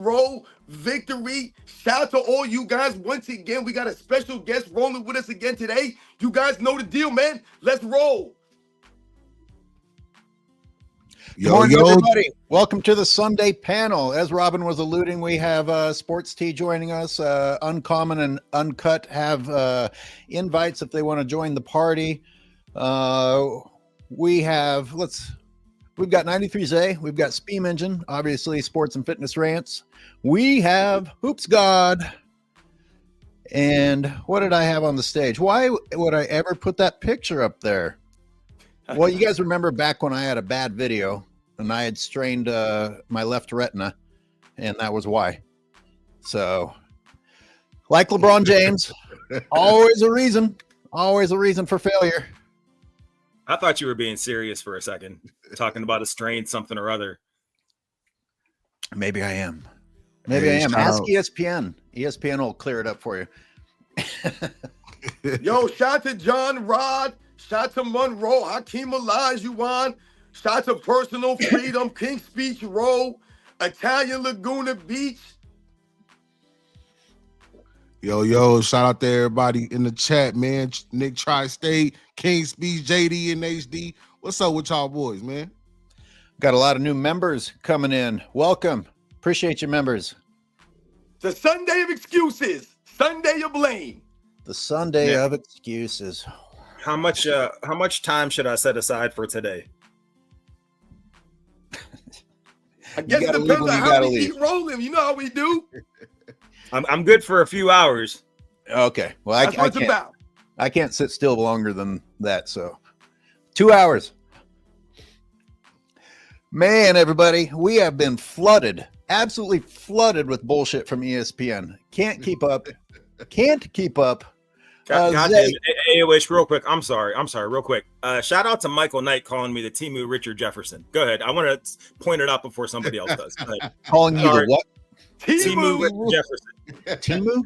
roll victory. Shout out to all you guys. Once again, we got a special guest rolling with us again today. You guys know the deal, man. Let's roll. Good morning, everybody. Welcome to the Sunday panel. As Robin was alluding, we have Sports T joining us. Uncommon and Uncut have invites if they want to join the party. We've got 93Z, we've got Speam Engine, obviously Sports and Fitness Rants. We have Hoops God. And what did I have on the stage? Why would I ever put that picture up there? Well, you guys remember back when I had a bad video and I had strained my left retina, and that was why. So, like LeBron James, always a reason for failure. I thought you were being serious for a second, talking about a strain something or other. Maybe I am. Ask ESPN. ESPN will clear it up for you. Yo, shout out to John Rod. Shout out to Monroe. Hakeem Olajuwon. Shout out to Personal Freedom. King Speech Row. Italian Laguna Beach. Yo, shout out to everybody in the chat, man. Nick Tri-State, King Speech, JD, and HD. What's up with y'all boys, man? Got a lot of new members coming in. Welcome. Appreciate you, members. The Sunday of excuses. Sunday of blame. The Sunday of excuses. How much time should I set aside for today? I guess it depends on how we keep rolling. You know how we do. I'm good for a few hours. Okay. Well, I can't sit still longer than that. So 2 hours. Man, everybody, we have been flooded, absolutely flooded with bullshit from ESPN. Can't keep up. Goddamn, AOH, real quick. I'm sorry, real quick. Shout out to Michael Knight calling me the Timu Richard Jefferson. Go ahead. I want to point it out before somebody else does. Calling you the what? Timu Richard Jefferson. Timu?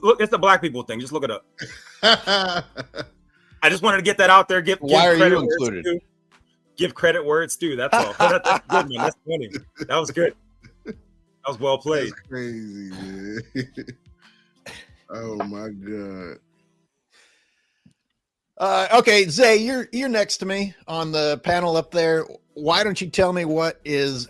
Look, it's the black people thing. Just look it up. I just wanted to get that out there. Why are you included? Give credit where it's due. That's all. That's good, man. That's funny. That was good. That was well played. That's crazy, man. Oh my god. Okay, Zay, you're next to me on the panel up there. Why don't you tell me what is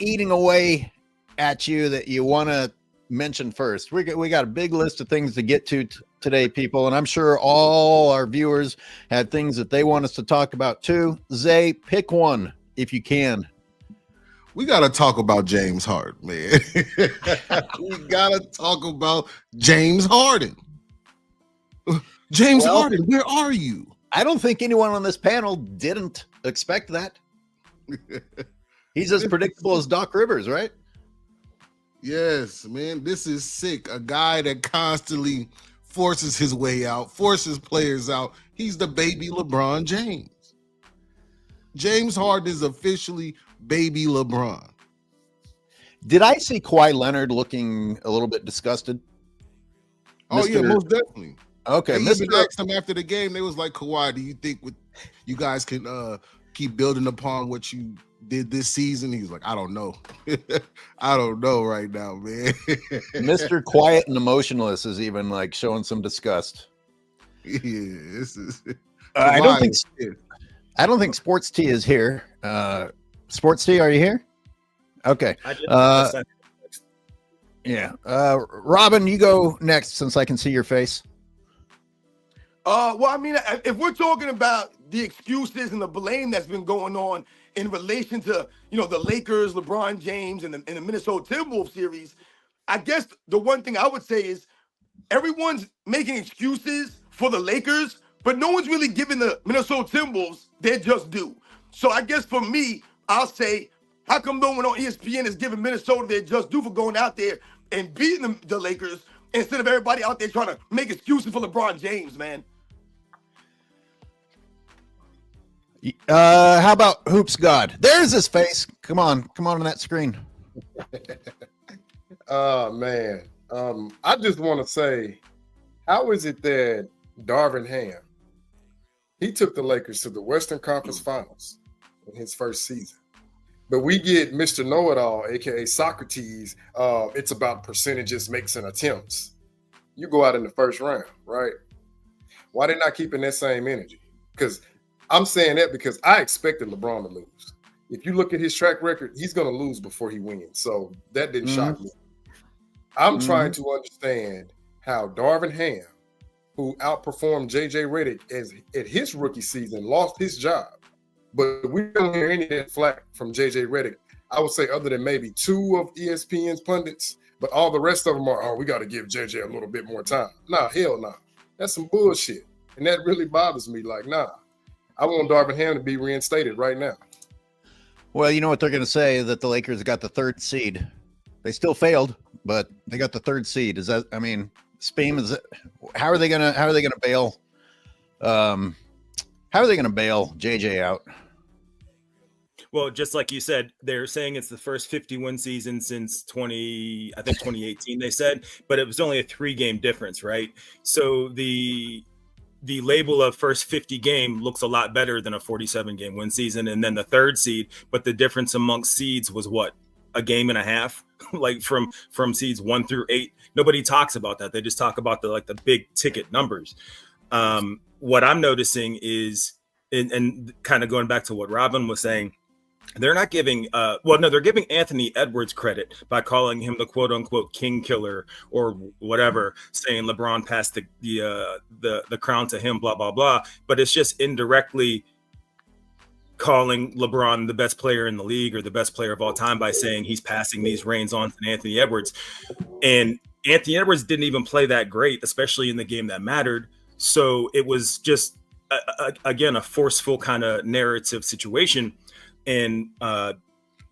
eating away at you that you want to mention first? We got a big list of things to get to today, people, and I'm sure all our viewers had things that they want us to talk about too. Zay, pick one if you can. We got to talk about James Harden, man. We got to talk about James Harden. Harden, where are you? I don't think anyone on this panel didn't expect that. He's as predictable as Doc Rivers, right? Yes, man. This is sick. A guy that constantly forces his way out, forces players out. He's the baby LeBron James. James Harden is officially baby LeBron. Did I see Kawhi Leonard looking a little bit disgusted? Oh, yeah, most definitely. Okay. They even asked him after the game. They was like, Kawhi, do you think you guys can keep building upon what you did this season? He was like, I don't know. I don't know right now, man. Mr. Quiet and Emotionless is even like showing some disgust. Yeah, this is. I don't think Sports T is here. Sports T, are you here? Okay. Yeah. Robin, you go next since I can see your face. Well, I mean, if we're talking about the excuses and the blame that's been going on in relation to, the Lakers, LeBron James, and the Minnesota Timberwolves series, I guess the one thing I would say is everyone's making excuses for the Lakers, but no one's really giving the Minnesota Timberwolves their just due. So I guess for me, I'll say, how come no one on ESPN is giving Minnesota their just due for going out there and beating the Lakers instead of everybody out there trying to make excuses for LeBron James, man? How about Hoops God? There's his face. Come on that screen. Oh man. I just want to say, how is it that Darvin Ham, he took the Lakers to the Western Conference Finals in his first season, But we get Mr. Know-It-All, aka Socrates. It's about percentages, makes, and attempts. You go out in the first round, right? Why they not keeping that same energy? Because I'm saying that because I expected LeBron to lose. If you look at his track record, he's going to lose before he wins. So that didn't shock me. I'm trying to understand how Darvin Ham, who outperformed JJ Redick at his rookie season, lost his job. But we don't hear any of that flack from JJ Redick. I would say other than maybe 2 of ESPN's pundits, but all the rest of them are, oh, we got to give JJ a little bit more time. Nah, hell nah. That's some bullshit. And that really bothers me. Like, nah, I want Darvin Ham to be reinstated right now. Well, you know what they're going to say, that the Lakers got the 3rd seed. They still failed, but they got the 3rd seed. Is that, I mean, Spain is, how are they going to bail? How are they going to bail JJ out? Well, just like you said, they're saying it's the first 50-win season since 2018, they said, but it was only a 3-game difference, right? So the label of first 50 game looks a lot better than a 47-game win season. And then the 3rd seed, but the difference amongst seeds was what? A game and a half, like from seeds 1 through 8. Nobody talks about that. They just talk about the big ticket numbers. What I'm noticing is, and kind of going back to what Robin was saying, they're not giving they're giving Anthony Edwards credit by calling him the quote unquote king killer or whatever, saying LeBron passed the crown to him, blah blah blah. But it's just indirectly calling LeBron the best player in the league or the best player of all time by saying he's passing these reins on to Anthony Edwards. And Anthony Edwards didn't even play that great, especially in the game that mattered. So it was just again a forceful kind of narrative situation. And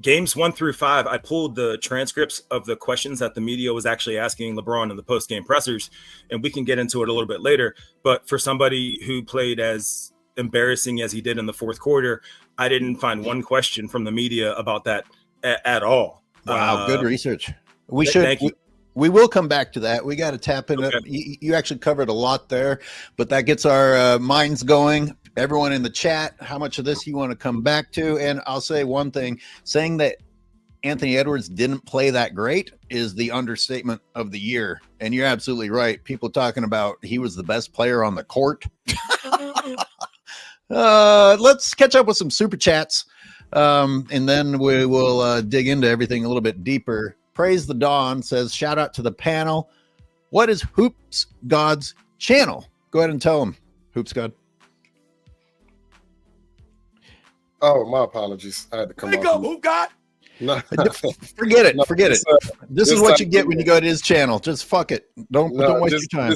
games 1 through 5, I pulled the transcripts of the questions that the media was actually asking LeBron in the post-game pressers, and we can get into it a little bit later. But for somebody who played as embarrassing as he did in the 4th quarter, I didn't find one question from the media about that at all. Wow, good research. Thank you. We will come back to that. We got to tap into Okay. You actually covered a lot there, but that gets our minds going. Everyone in the chat, how much of this you want to come back to? And I'll say one thing, saying that Anthony Edwards didn't play that great is the understatement of the year. And you're absolutely right. People talking about he was the best player on the court. Let's catch up with some super chats. And then we will dig into everything a little bit deeper. Praise the Dawn says, shout out to the panel. What is Hoops God's channel? Go ahead and tell them, Hoops God. Oh, my apologies. I had to come Wake up, off. who got? No. Forget it. No, Forget it. This is just what you type get in when you go to his channel. Just fuck it. Don't waste your time.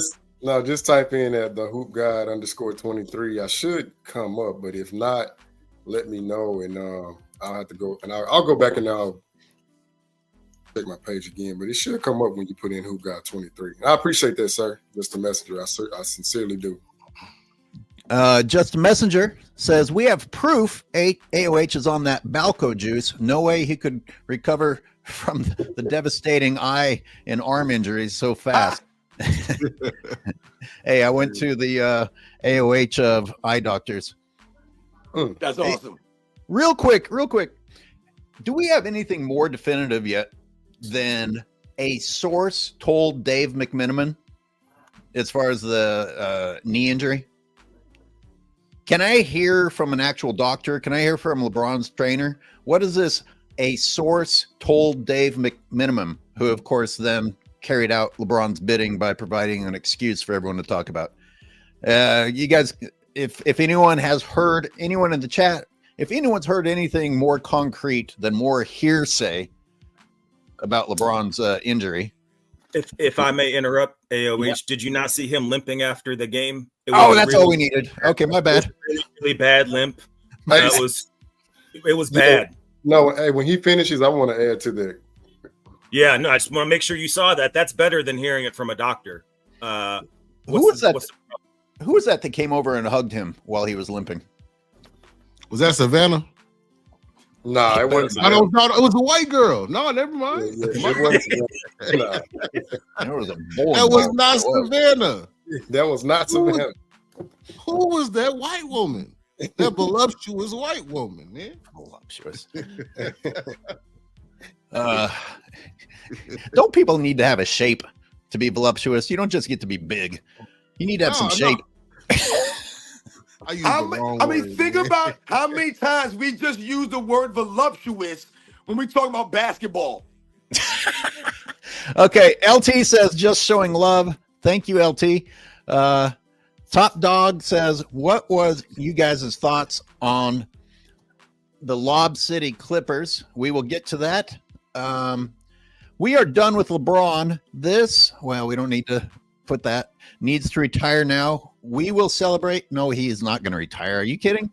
Just type in at the Hoop God _23. I should come up, but if not, let me know, and I'll have to go, and I'll go back and I'll check my page again. But it should come up when you put in Hoop God 23. I appreciate that, sir. Just a messenger. I sincerely do. Just a messenger says, we have proof AOH is on that Balco juice. No way he could recover from the devastating eye and arm injuries so fast. Hey, I went to the AOH of eye doctors. That's awesome. Real quick. Do we have anything more definitive yet than a source told Dave McMenamin as far as the knee injury? Can I hear from an actual doctor? Can I hear from LeBron's trainer? What is this? A source told Dave McMenamin, who of course then carried out LeBron's bidding by providing an excuse for everyone to talk about. You guys, if anyone has heard, anyone in the chat, if anyone's heard anything more concrete than more hearsay about LeBron's injury. If I may interrupt, AOH, Did you not see him limping after the game? That's all we needed. Okay, my bad. Really bad limp. It was bad. No, hey, when he finishes, I want to add to that. Yeah, no, I just want to make sure you saw that. That's better than hearing it from a doctor. Who was that came over and hugged him while he was limping? Was that Savannah? Nah, it wasn't. I don't know. It was a white girl. No, never mind. It wasn't. Nah. There was a boy. That was not Savannah. That was not Savannah. Who was that white woman? That voluptuous white woman, man. Voluptuous. Don't people need to have a shape to be voluptuous? You don't just get to be big. You need to have some shape. I used the wrong word, think man. about how many times we just use the word voluptuous when we talk about basketball. Okay, LT says just showing love. Thank you, LT. Top Dog says, what was you guys' thoughts on the Lob City Clippers? We will get to that. We are done with LeBron. We don't need to put that. Needs to retire now. We will celebrate. No, he is not going to retire. Are you kidding?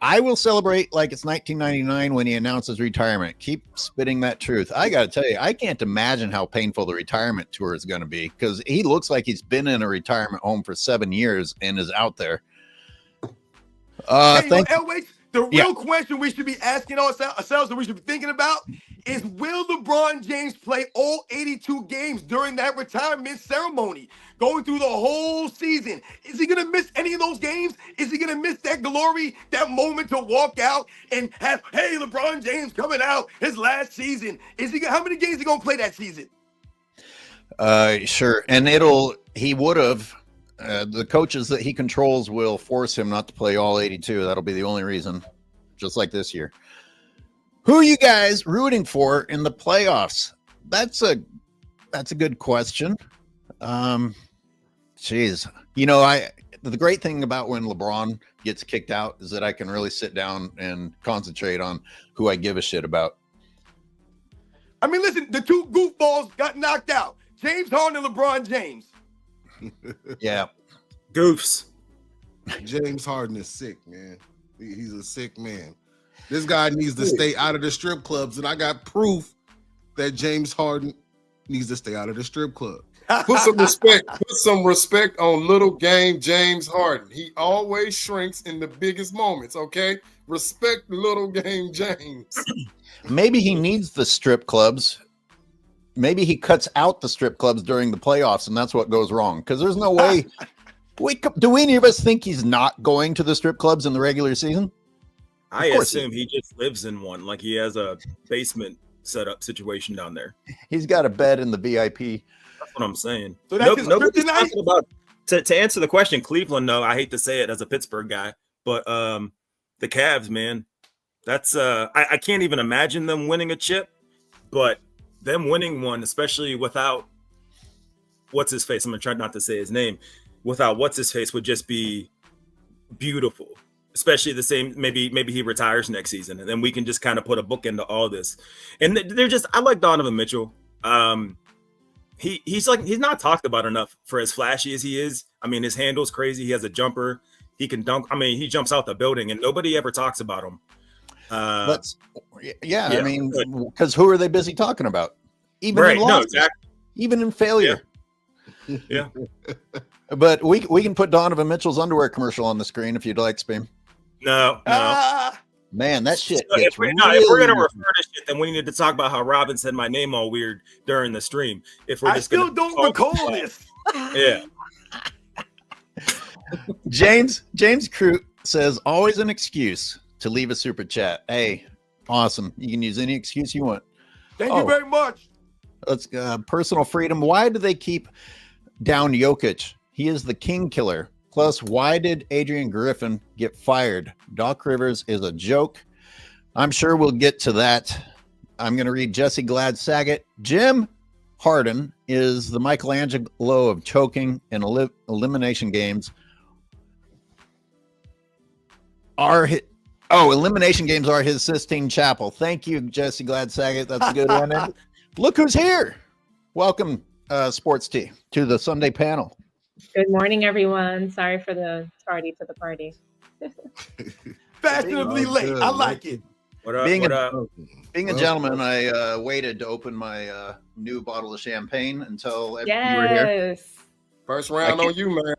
I will celebrate like it's 1999 when he announces retirement. Keep spitting that truth. I got to tell you, I can't imagine how painful the retirement tour is going to be because he looks like he's been in a retirement home for 7 years and is out there. LH, the real question we should be asking ourselves and we should be thinking about is, will LeBron James play all 82 games during that retirement ceremony, going through the whole season? Is he going to miss any of those games? Is he going to miss that glory, that moment to walk out and have, hey, LeBron James coming out his last season? How many games is he going to play that season? Sure. And he would have, the coaches that he controls will force him not to play all 82. That'll be the only reason, just like this year. Who are you guys rooting for in the playoffs? That's a good question. Geez, the great thing about when LeBron gets kicked out is that I can really sit down and concentrate on who I give a shit about. I mean, listen, the two goofballs got knocked out. James Harden and LeBron James. Yeah. Goofs. James Harden is sick, man. He's a sick man. This guy needs to stay out of the strip clubs, and I got proof that James Harden needs to stay out of the strip club. Put some respect on little game James Harden. He always shrinks in the biggest moments, okay? Respect little game James. Maybe he needs the strip clubs. Maybe he cuts out the strip clubs during the playoffs, and that's what goes wrong. Because there's no way. Do any of us think he's not going to the strip clubs in the regular season? I assume he just lives in one, like he has a basement setup situation down there. He's got a bed in the VIP. That's what I'm saying. So that's his nobody's kryptonite? talking about to answer the question. Cleveland, no, I hate to say it as a Pittsburgh guy, but the Cavs, man, that's I can't even imagine them winning a chip, but them winning one, especially without what's his face. I'm gonna try not to say his name. Without what's his face would just be beautiful. Especially the same, maybe he retires next season, and then we can just kind of put a book into all this. And I like Donovan Mitchell. He's not talked about enough for as flashy as he is. I mean, his handle's crazy. He has a jumper. He can dunk. I mean, he jumps out the building, and nobody ever talks about him. I mean, because who are they busy talking about? Even in losses, exactly. Even in failure. Yeah. But we can put Donovan Mitchell's underwear commercial on the screen if you'd like, Spam. No. Man, that shit. If we're gonna refer to shit, then we need to talk about how Robin said my name all weird during the stream. If we're I still don't recall this. Yeah. James Crute says always an excuse to leave a super chat. Hey, awesome. You can use any excuse you want. Thank you very much. Let's personal freedom. Why do they keep down Jokic? He is the king killer. Plus, why did Adrian Griffin get fired? Doc Rivers is a joke. I'm sure we'll get to that. I'm going to read Jesse Glad Saget. Jim Harden is the Michelangelo of choking and elimination games. Elimination games are his Sistine Chapel. Thank you, Jesse Glad Saget. That's a good one. And look who's here. Welcome, Sports Tea, to the Sunday panel. Good morning, everyone. Sorry for the tardy to the party. Fashionably late. I like it. Being a gentleman, I waited to open my new bottle of champagne until you were here. First round on you, man.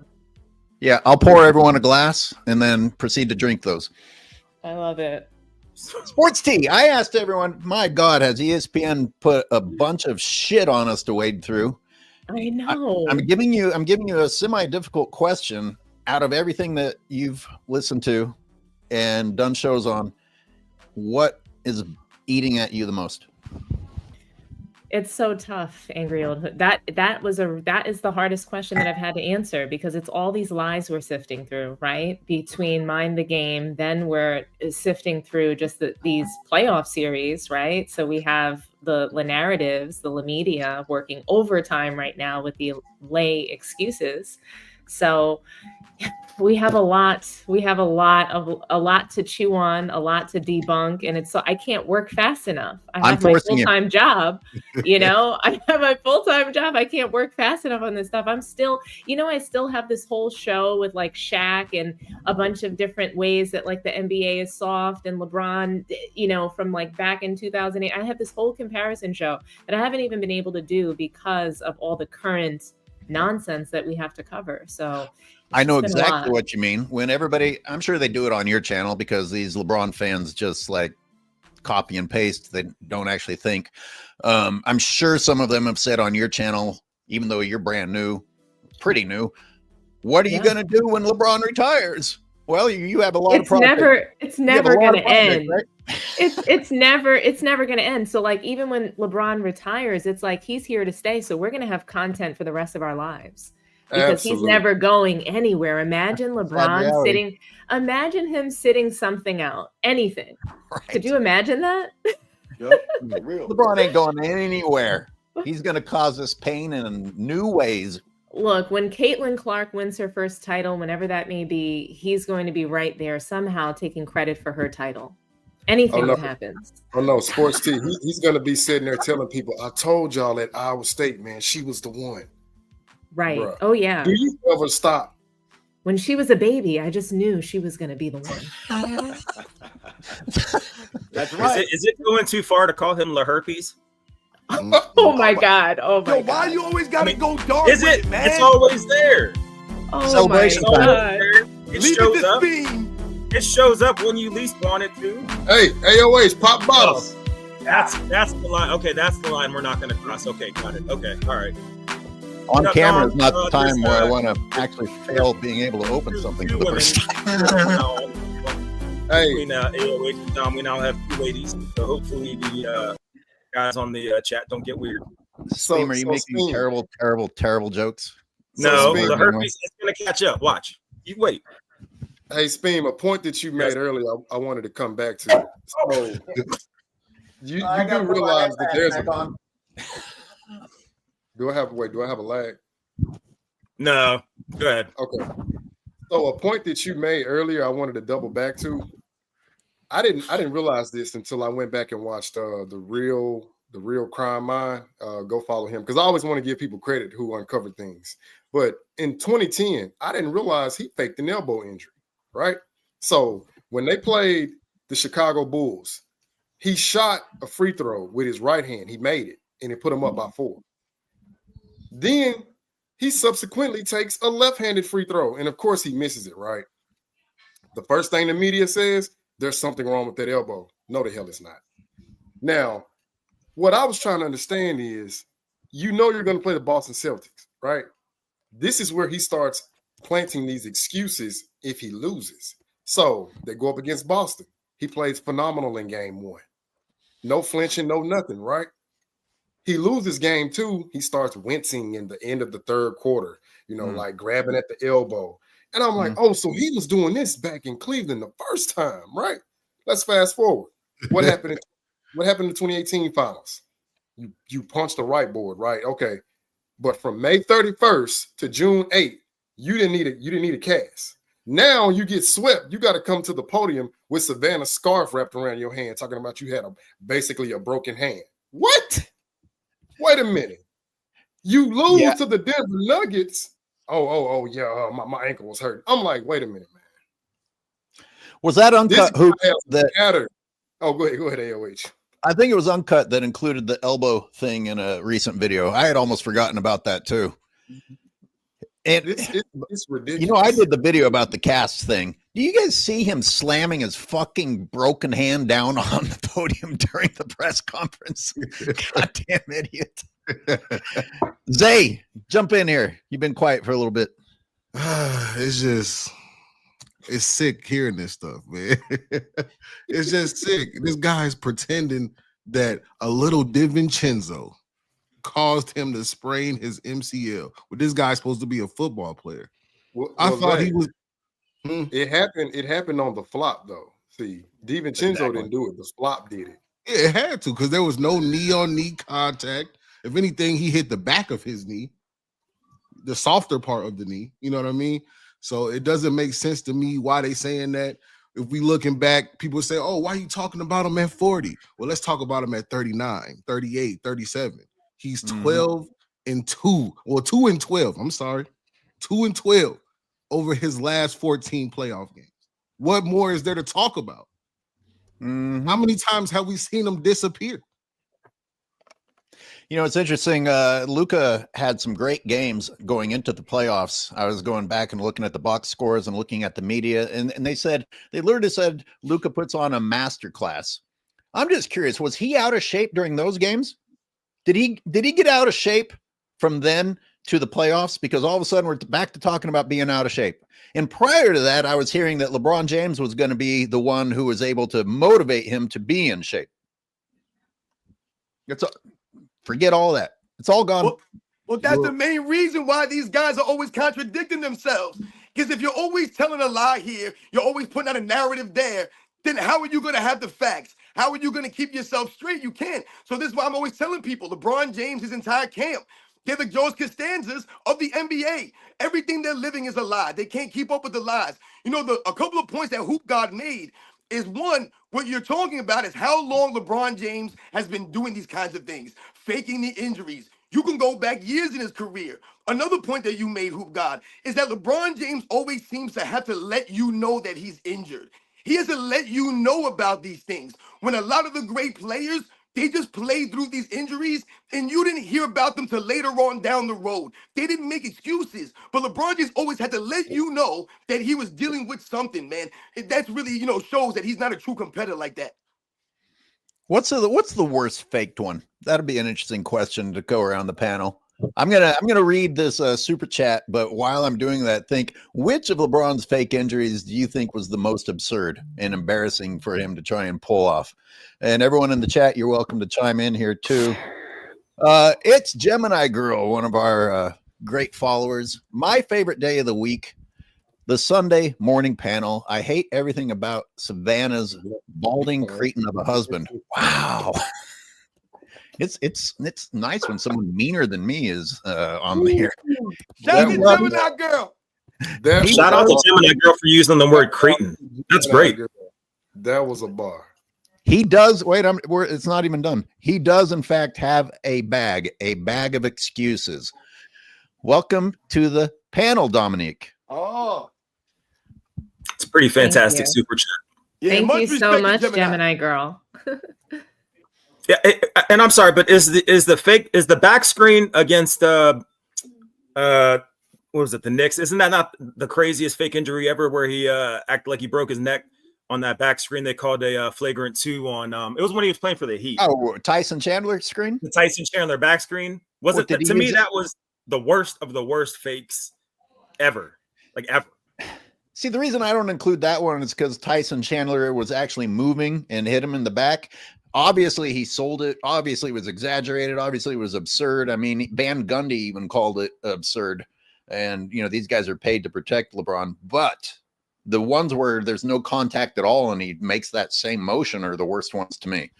Yeah, I'll pour everyone a glass and then proceed to drink those. I love it. Sports Tea. I asked everyone, my God, has ESPN put a bunch of shit on us to wade through? I know. I'm giving you a semi-difficult question out of everything that you've listened to and done shows on, what is eating at you the most? It's so tough, Angry Old Hood. That is the hardest question that I've had to answer, because it's all these lies we're sifting through, right? Between Mind the Game, then we're sifting through just these playoff series, right? So we have the narratives, the media working overtime right now with the lay excuses. So we have a lot to chew on, a lot to debunk, and I can't work fast enough. I have my full-time job, I have my full-time job. I can't work fast enough on this stuff. I'm still, I still have this whole show with like Shaq and a bunch of different ways that like the NBA is soft, and LeBron, from like back in 2008. I have this whole comparison show that I haven't even been able to do because of all the current nonsense that we have to cover. So I know exactly what you mean. When everybody, I'm sure they do it on your channel because these LeBron fans just like copy and paste. They don't actually think. I'm sure some of them have said on your channel, even though you're brand new, pretty new, what are you going to do when LeBron retires? Well, you have a lot of projects. It's never going to end. Right? It's never going to end. So like, even when LeBron retires, it's like, he's here to stay. So we're going to have content for the rest of our lives. Because he's never going anywhere. Imagine LeBron imagine him sitting something out, anything. Right. Could you imagine that? Yep, real. LeBron ain't going anywhere. He's going to cause us pain in new ways. Look, when Caitlin Clark wins her first title, whenever that may be, he's going to be right there somehow taking credit for her title. Anything that happens. Oh no, Sports T. He's going to be sitting there telling people, I told y'all at Iowa State, man, she was the one. Right. Bruh. Oh, yeah. Do you ever stop? When she was a baby, I just knew she was going to be the one. That's right. Is it going too far to call him LaHerpes? Oh, my God. Oh, my God. Why you always got to go dark with it, man? It's always there. Oh, celebration time. It shows up. It shows up when you least want it to. Hey, AOH, pop bottles. That's the line. Okay, that's the line we're not going to cross. Okay, got it. Okay, all right. On camera is not the time where I want to actually fail being able to open something for the first time. Hey, we now have two ladies, so hopefully the guys on the chat don't get weird. So, are you making terrible jokes? No, the herpes is going to catch up. Watch. You wait. Hey, Speem, a point that you made earlier, I wanted to come back to. So, you do realize that there's a... Do I have a lag? No, go ahead. Okay. So a point that you made earlier, I wanted to double back to. I didn't realize this until I went back and watched the real Crime Mind. Go follow him, because I always want to give people credit who uncovered things. But in 2010, I didn't realize he faked an elbow injury. Right. So when they played the Chicago Bulls, he shot a free throw with his right hand. He made it, and it put him up by 4. Then he subsequently takes a left-handed free throw, and of course he misses it, right? The first thing the media says, there's something wrong with that elbow. No, the hell it's not. Now, what I was trying to understand is, you're going to play the Boston Celtics, right? This is where he starts planting these excuses if he loses. So they go up against Boston. He plays phenomenal in game 1. No flinching, no nothing, right? He loses game 2. He starts wincing in the end of the third quarter, like grabbing at the elbow. And I'm like, oh, so he was doing this back in Cleveland the first time, right? Let's fast forward. What happened? What happened in the 2018 finals? You punched the right board, right? Okay. But from May 31st to June 8th, you didn't need a cast. Now you get swept. You got to come to the podium with Savannah's scarf wrapped around your hand, talking about you had basically a broken hand. What? Wait a minute. You lose to the Denver Nuggets. Oh, yeah. My ankle was hurt. I'm like, wait a minute, man. Was that uncut hoop that mattered? Oh, go ahead, AOH. I think it was uncut that included the elbow thing in a recent video. I had almost forgotten about that too. And it's ridiculous. I did the video about the cast thing. Do you guys see him slamming his fucking broken hand down on the podium during the press conference? Goddamn idiot. Zay, jump in here. You've been quiet for a little bit. It's just, It's sick hearing this stuff, man. It's just sick. This guy's pretending that a little DiVincenzo caused him to sprain his MCL. But this guy's supposed to be a football player. I thought he was. It happened on the flop, though. See, DiVincenzo didn't do it. The flop did it. Yeah, it had to, because there was no knee-on-knee contact. If anything, he hit the back of his knee, the softer part of the knee. You know what I mean? So it doesn't make sense to me why they saying that. If we looking back, people say, oh, why are you talking about him at 40? Well, let's talk about him at 39, 38, 37. He's 12-2. Well, 2-12. I'm sorry. 2-12 over his last 14 playoff games. What more is there to talk about? How many times have we seen him disappear? You know, it's interesting. Luka had some great games going into the playoffs. I was going back and looking at the box scores and looking at the media, and they literally said Luka puts on a masterclass. I'm just curious, was he out of shape during those games? Did he get out of shape from then to the playoffs? Because all of a sudden we're back to talking about being out of shape. And prior to that, I was hearing that LeBron James was going to be the one who was able to motivate him to be in shape. Forget all that. It's all gone. Well, that's the main reason why these guys are always contradicting themselves. Because if you're always telling a lie here, you're always putting out a narrative there, then how are you going to have the facts? How are you going to keep yourself straight? You can't. So this is why I'm always telling people, LeBron James, his entire camp, they're the George Costanzas of the NBA. Everything they're living is a lie. They can't keep up with the lies. You know, a couple of points that Hoop God made is, one, what you're talking about is how long LeBron James has been doing these kinds of things, faking the injuries. You can go back years in his career. Another point that you made, Hoop God, is that LeBron James always seems to have to let you know that he's injured. He has to let you know about these things. When a lot of the great players, they just played through these injuries, and you didn't hear about them till later on down the road. They didn't make excuses, but LeBron James always had to let you know that he was dealing with something, man. That's really, shows that he's not a true competitor like that. What's the worst faked one? That'd be an interesting question to go around the panel. I'm gonna read this super chat, but while I'm doing that, think, which of LeBron's fake injuries do you think was the most absurd and embarrassing for him to try and pull off? And everyone in the chat, you're welcome to chime in here too. It's Gemini Girl, one of our great followers. My favorite day of the week, the Sunday morning panel. I hate everything about Savannah's balding cretin of a husband. Wow. It's nice when someone meaner than me is on here. Shout out to Gemini Girl. Shout out to Gemini Girl for using the word cretin. That's great. That was a bar. He does. Wait, it's not even done. He does, in fact, have a bag of excuses. Welcome to the panel, Dominique. Oh, it's a pretty fantastic super chat. Yeah, thank you so much, Gemini Girl. Yeah, and I'm sorry, but is the back screen against what was it, the Knicks? Isn't that not the craziest fake injury ever, where he acted like he broke his neck on that back screen? They called a flagrant 2 on it was when he was playing for the Heat. Oh, Tyson Chandler screen? The Tyson Chandler back screen. Was it to me that was the worst of the worst fakes ever. Like ever. See, the reason I don't include that one is because Tyson Chandler was actually moving and hit him in the back. Obviously, he sold it. Obviously, it was exaggerated. Obviously, it was absurd. I mean, Van Gundy even called it absurd. And, these guys are paid to protect LeBron. But the ones where there's no contact at all and he makes that same motion are the worst ones to me.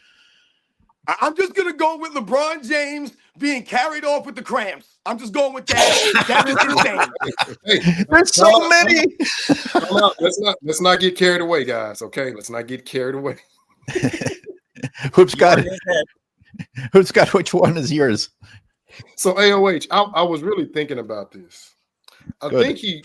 I'm just going to go with LeBron James being carried off with the cramps. I'm just going with that. That is insane. Hey, there's so many. Let's not get carried away, guys. Okay, let's not get carried away. Who's got which one is yours? So AOH, I was really thinking about this. I think he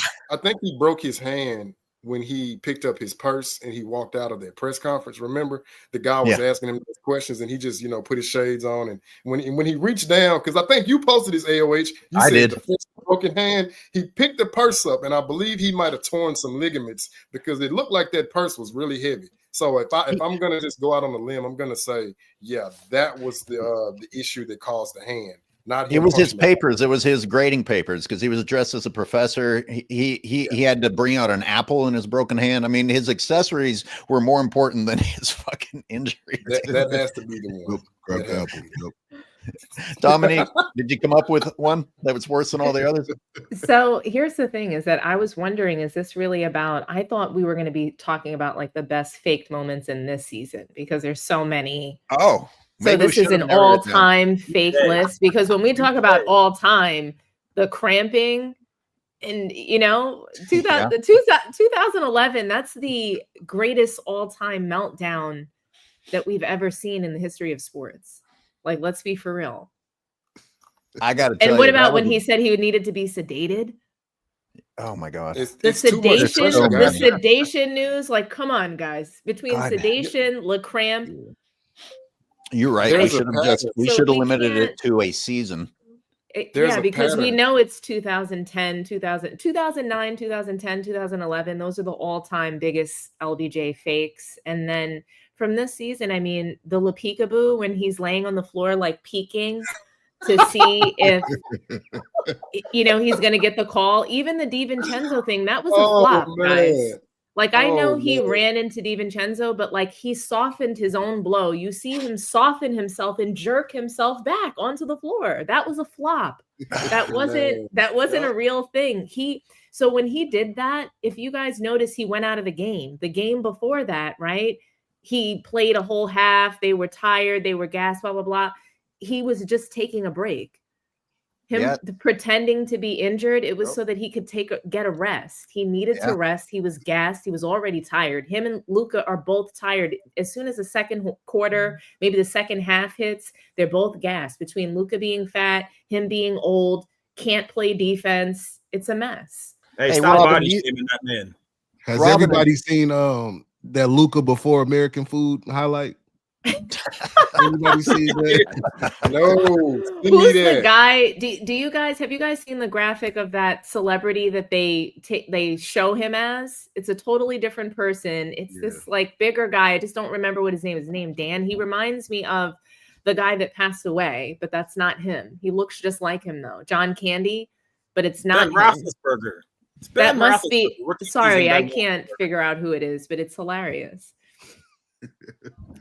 broke his hand when he picked up his purse and he walked out of that press conference. Remember, the guy was asking him those questions and he just, put his shades on. And when he reached down, because I think you posted this, AOH, you said the first broken hand, he picked the purse up, and I believe he might have torn some ligaments because it looked like that purse was really heavy. So if I'm gonna just go out on a limb, I'm gonna say, yeah, that was the issue that caused the hand, Not It was his papers. It was his grading papers because he was dressed as a professor. He had to bring out an apple in his broken hand. I mean, his accessories were more important than his fucking injuries. That has to be the one. Grab the apple. Yep. Dominique, did you come up with one that was worse than all the others? So here's the thing is that I was wondering, is this really about, I thought we were going to be talking about like the best faked moments in this season because there's so many. Oh, so this is an all-time fake list because when we talk about all-time, the cramping and, 2011, that's the greatest all-time meltdown that we've ever seen in the history of sports. Like, let's be for real. I got to tell you. And what about when he said he needed to be sedated? Oh my God. The sedation news. Like, come on, guys. Between sedation, LeCramp. You're right. We should have limited it to a season. Because we know it's 2010, 2009, 2010, 2011. Those are the all-time biggest LBJ fakes. And then from this season, I mean, the La Peekaboo when he's laying on the floor, like peeking to see if, he's going to get the call. Even the DiVincenzo thing, that was a flop, guys. Like, I know he ran into DiVincenzo, but like he softened his own blow. You see him soften himself and jerk himself back onto the floor. That was a flop. That wasn't a real thing. So when he did that, if you guys notice, he went out of the game. The game before that, right? He played a whole half. They were tired. They were gassed, blah, blah, blah. He was just taking a break. Pretending to be injured, it was so that he could get a rest. He needed to rest. He was gassed. He was already tired. Him and Luka are both tired. As soon as the second quarter, maybe the second half hits, they're both gassed. Between Luka being fat, him being old, can't play defense. It's a mess. Hey, stop body shaming that man. Has everybody seen that Luka before American Food highlight? Anybody see that? No. Who's the guy? Do you guys have you guys seen the graphic of that celebrity that they show him as? It's a totally different person. It's this like bigger guy. I just don't remember what his name is. His name Dan. He reminds me of the guy that passed away, but that's not him. He looks just like him though. John Candy, but it's not him. Roethlisberger. That must be. Sorry, I can't figure out who it is, but it's hilarious.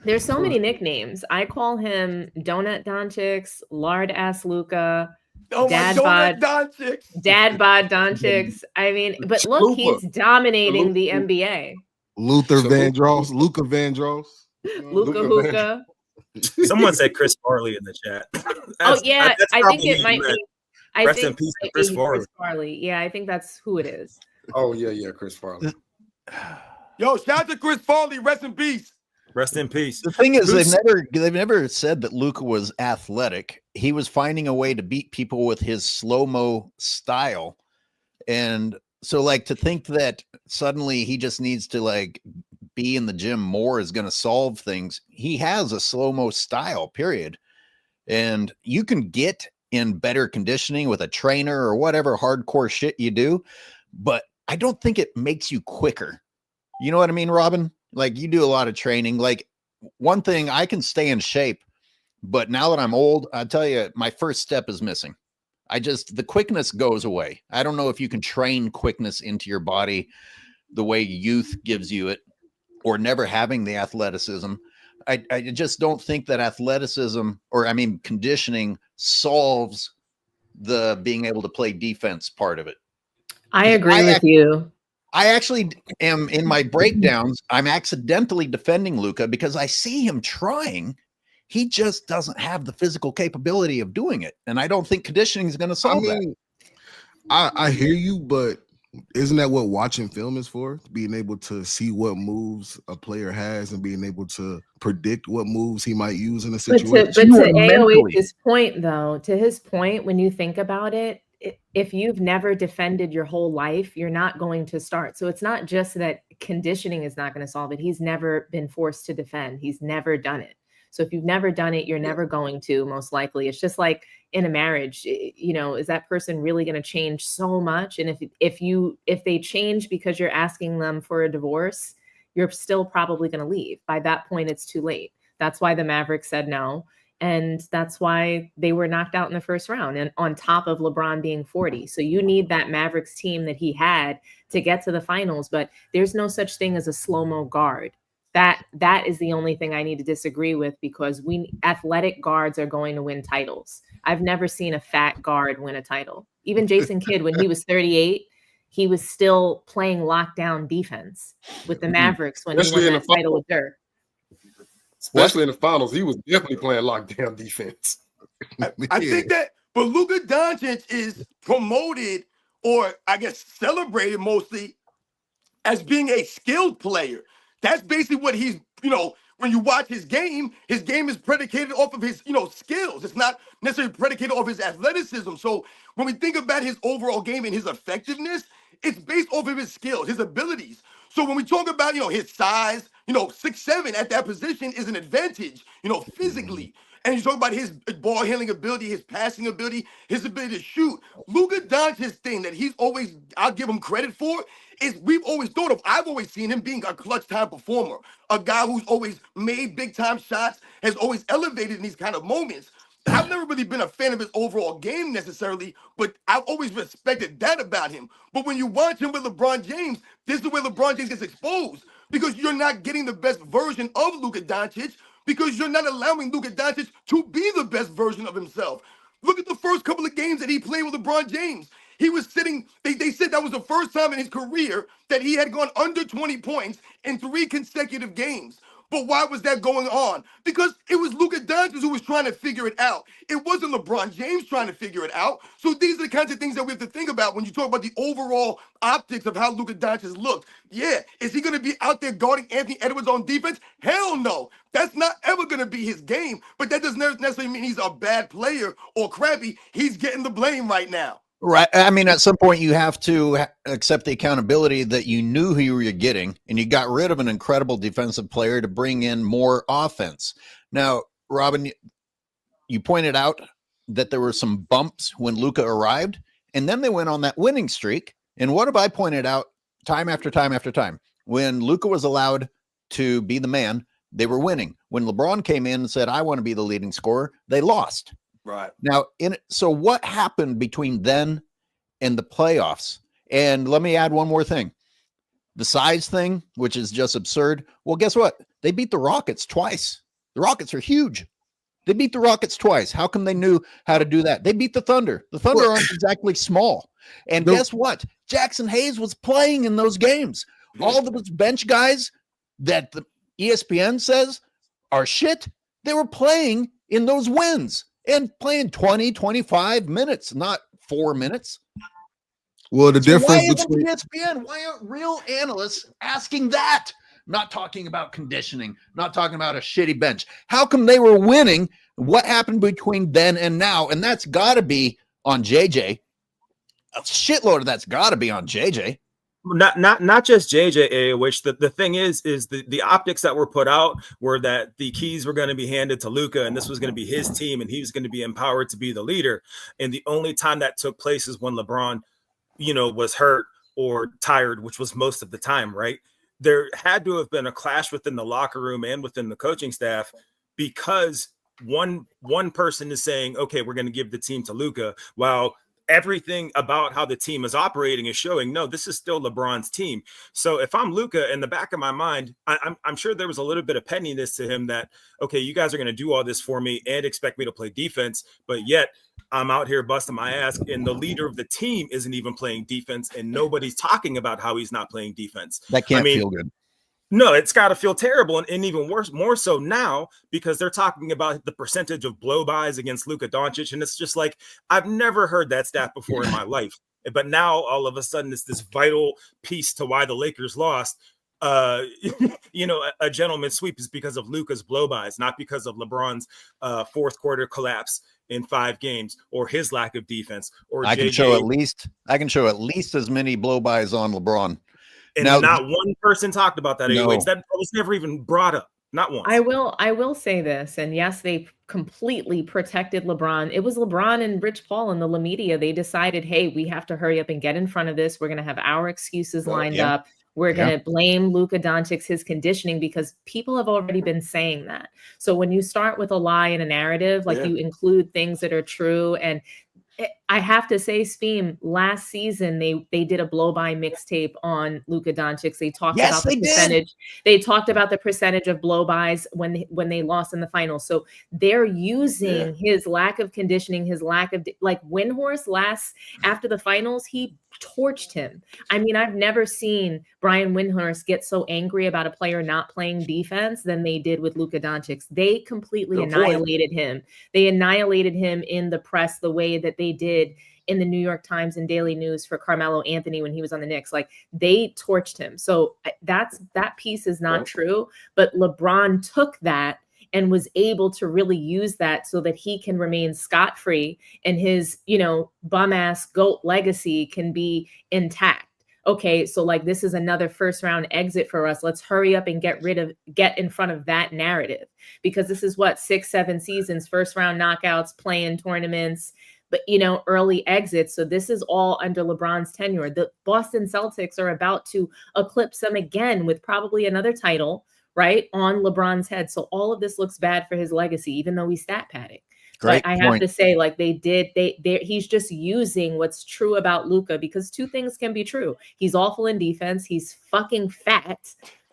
There's so many nicknames. I call him Donut Doncic, Lard Ass Luka, Dad Bod Doncic. I mean, but look, he's dominating the NBA. Luka Vandross. Luka Hookah. Someone said Chris Farley in the chat. I think it might be. Rest in peace to Chris Farley. Yeah, I think that's who it is. Oh yeah, Chris Farley. Yo, shout out to Chris Farley. Rest in peace. Rest in peace. The thing is, they've never said that Luka was athletic. He was finding a way to beat people with his slow-mo style. And so like to think that suddenly he just needs to like be in the gym more is going to solve things. He has a slow-mo style, period. And you can get in better conditioning with a trainer or whatever hardcore shit you do, but I don't think it makes you quicker. You know what I mean, Robin? Like you do a lot of training. Like one thing, I can stay in shape, but now that I'm old, I tell you, my first step is missing. The quickness goes away. I don't know if you can train quickness into your body the way youth gives you it, or never having the athleticism. I just don't think that athleticism, conditioning solves the being able to play defense part of it. I agree with you. I actually am in my breakdowns. I'm accidentally defending Luka because I see him trying. He just doesn't have the physical capability of doing it. And I don't think conditioning is going to solve that. I hear you, but isn't that what watching film is for? Being able to see what moves a player has and being able to predict what moves he might use in a situation. But to AOH's point, though, to his point, when you think about it, if you've never defended your whole life, you're not going to start. So it's not just that conditioning is not going to solve it. He's never been forced to defend. He's never done it. So if you've never done it, you're never going to, most likely. It's just like in a marriage, is that person really going to change so much? And if they change because you're asking them for a divorce, you're still probably going to leave. By that point, it's too late. That's why the Mavericks said no. And that's why they were knocked out in the first round, and on top of LeBron being 40. So you need that Mavericks team that he had to get to the finals, but there's no such thing as a slow-mo guard. That is the only thing I need to disagree with, because athletic guards are going to win titles. I've never seen a fat guard win a title. Even Jason Kidd, when he was 38, he was still playing lockdown defense with the Mavericks when he won that title with Dirk. Especially in the finals, he was definitely playing lockdown defense. I think that, but Luka Doncic is promoted, or I guess celebrated mostly, as being a skilled player. That's basically what he's, when you watch his game is predicated off of his, skills. It's not necessarily predicated off his athleticism. So when we think about his overall game and his effectiveness, it's based off of his skills, his abilities. So when we talk about, his size, 6'7" at that position is an advantage, physically. And you talk about his ball handling ability, his passing ability, his ability to shoot. Luka Doncic's thing that I'll give him credit for, is I've always seen him being a clutch time performer, a guy who's always made big time shots, has always elevated in these kind of moments. I've never really been a fan of his overall game necessarily, but I've always respected that about him. But when you watch him with LeBron James, this is the way LeBron James gets exposed, because you're not getting the best version of Luka Doncic, because you're not allowing Luka Doncic to be the best version of himself. Look at the first couple of games that he played with LeBron James. He was sitting, they said that was the first time in his career that he had gone under 20 points in 3 consecutive games. But why was that going on? Because it was Luka Doncic who was trying to figure it out. It wasn't LeBron James trying to figure it out. So these are the kinds of things that we have to think about when you talk about the overall optics of how Luka Doncic looked. Yeah, is he going to be out there guarding Anthony Edwards on defense? Hell no. That's not ever going to be his game. But that doesn't necessarily mean he's a bad player or crappy. He's getting the blame right now. Right. I mean, at some point you have to accept the accountability that you knew who you were getting, and you got rid of an incredible defensive player to bring in more offense. Now, Robin, you pointed out that there were some bumps when Luka arrived, and then they went on that winning streak. And what have I pointed out time after time after time? When Luka was allowed to be the man, they were winning. When LeBron came in and said, I want to be the leading scorer, they lost. Right. Now, so what happened between then and the playoffs? And let me add one more thing. The size thing, which is just absurd. Well, guess what? They beat the Rockets twice. The Rockets are huge. They beat the Rockets twice. How come they knew how to do that? They beat the Thunder. The Thunder aren't exactly small. And guess what? Jackson Hayes was playing in those games. All of those bench guys that the ESPN says are shit, they were playing in those wins. And playing 20, 25 minutes, not 4 minutes. Well, the difference between ESPN, why aren't real analysts asking that? Not talking about conditioning, not talking about a shitty bench. How come they were winning? What happened between then and now? And that's got to be on JJ. A shitload of that's got to be on JJ. Not just JJ, which the thing is the optics that were put out were that the keys were going to be handed to Luka, and this was going to be his team, and he was going to be empowered to be the leader. And the only time that took place is when LeBron, was hurt or tired, which was most of the time, right? There had to have been a clash within the locker room and within the coaching staff, because one person is saying, okay, we're going to give the team to Luka, while everything about how the team is operating is showing, no, this is still LeBron's team. So if I'm Luka, in the back of my mind, I'm sure there was a little bit of pettiness to him that, okay, you guys are going to do all this for me and expect me to play defense, but yet I'm out here busting my ass, and the leader of the team isn't even playing defense, and nobody's talking about how he's not playing defense. That can't feel good. No, it's got to feel terrible, and even worse, more so now, because they're talking about the percentage of blow-bys against Luka Doncic, and it's just like, I've never heard that stat before in my life. But now, all of a sudden, it's this vital piece to why the Lakers lost. A gentleman's sweep is because of Luka's blow-bys, not because of LeBron's fourth quarter collapse in 5 games, or his lack of defense. Or I can show at least as many blow-bys on LeBron. And now, not one person talked about that. No. That was never even brought up. Not once. I will say this, and yes, they completely protected LeBron. It was LeBron and Rich Paul and the La Media. They decided, hey, we have to hurry up and get in front of this. We're going to have our excuses lined up. We're going to blame Luka Doncic, his conditioning, because people have already been saying that. So when you start with a lie in a narrative, like you include things that are true. And I have to say, Speem, last season they did a blow-by mixtape on Luka Doncic. They talked about the percentage. They talked about the percentage of blow-bys when they lost in the finals. So they're using his lack of conditioning, his lack of like Windhorst after the finals, he torched him. I mean, I've never seen Brian Windhorst get so angry about a player not playing defense than they did with Luka Doncic. They completely annihilated him. They annihilated him in the press the way that they did in the New York Times and Daily News for Carmelo Anthony when he was on the Knicks. Like, they torched him. So that piece is not true. But LeBron took that and was able to really use that so that he can remain scot-free and his, bum-ass GOAT legacy can be intact. Okay, so like this is another first round exit for us. Let's hurry up and get in front of that narrative, because this is 6-7 seasons, first round knockouts, playing tournaments, but early exits. So this is all under LeBron's tenure. The Boston Celtics are about to eclipse them again with probably another title, right, on LeBron's head. So all of this looks bad for his legacy, even though he's stat padding. But I have to say, like, he's just using what's true about Luka, because two things can be true. He's awful in defense. He's fucking fat,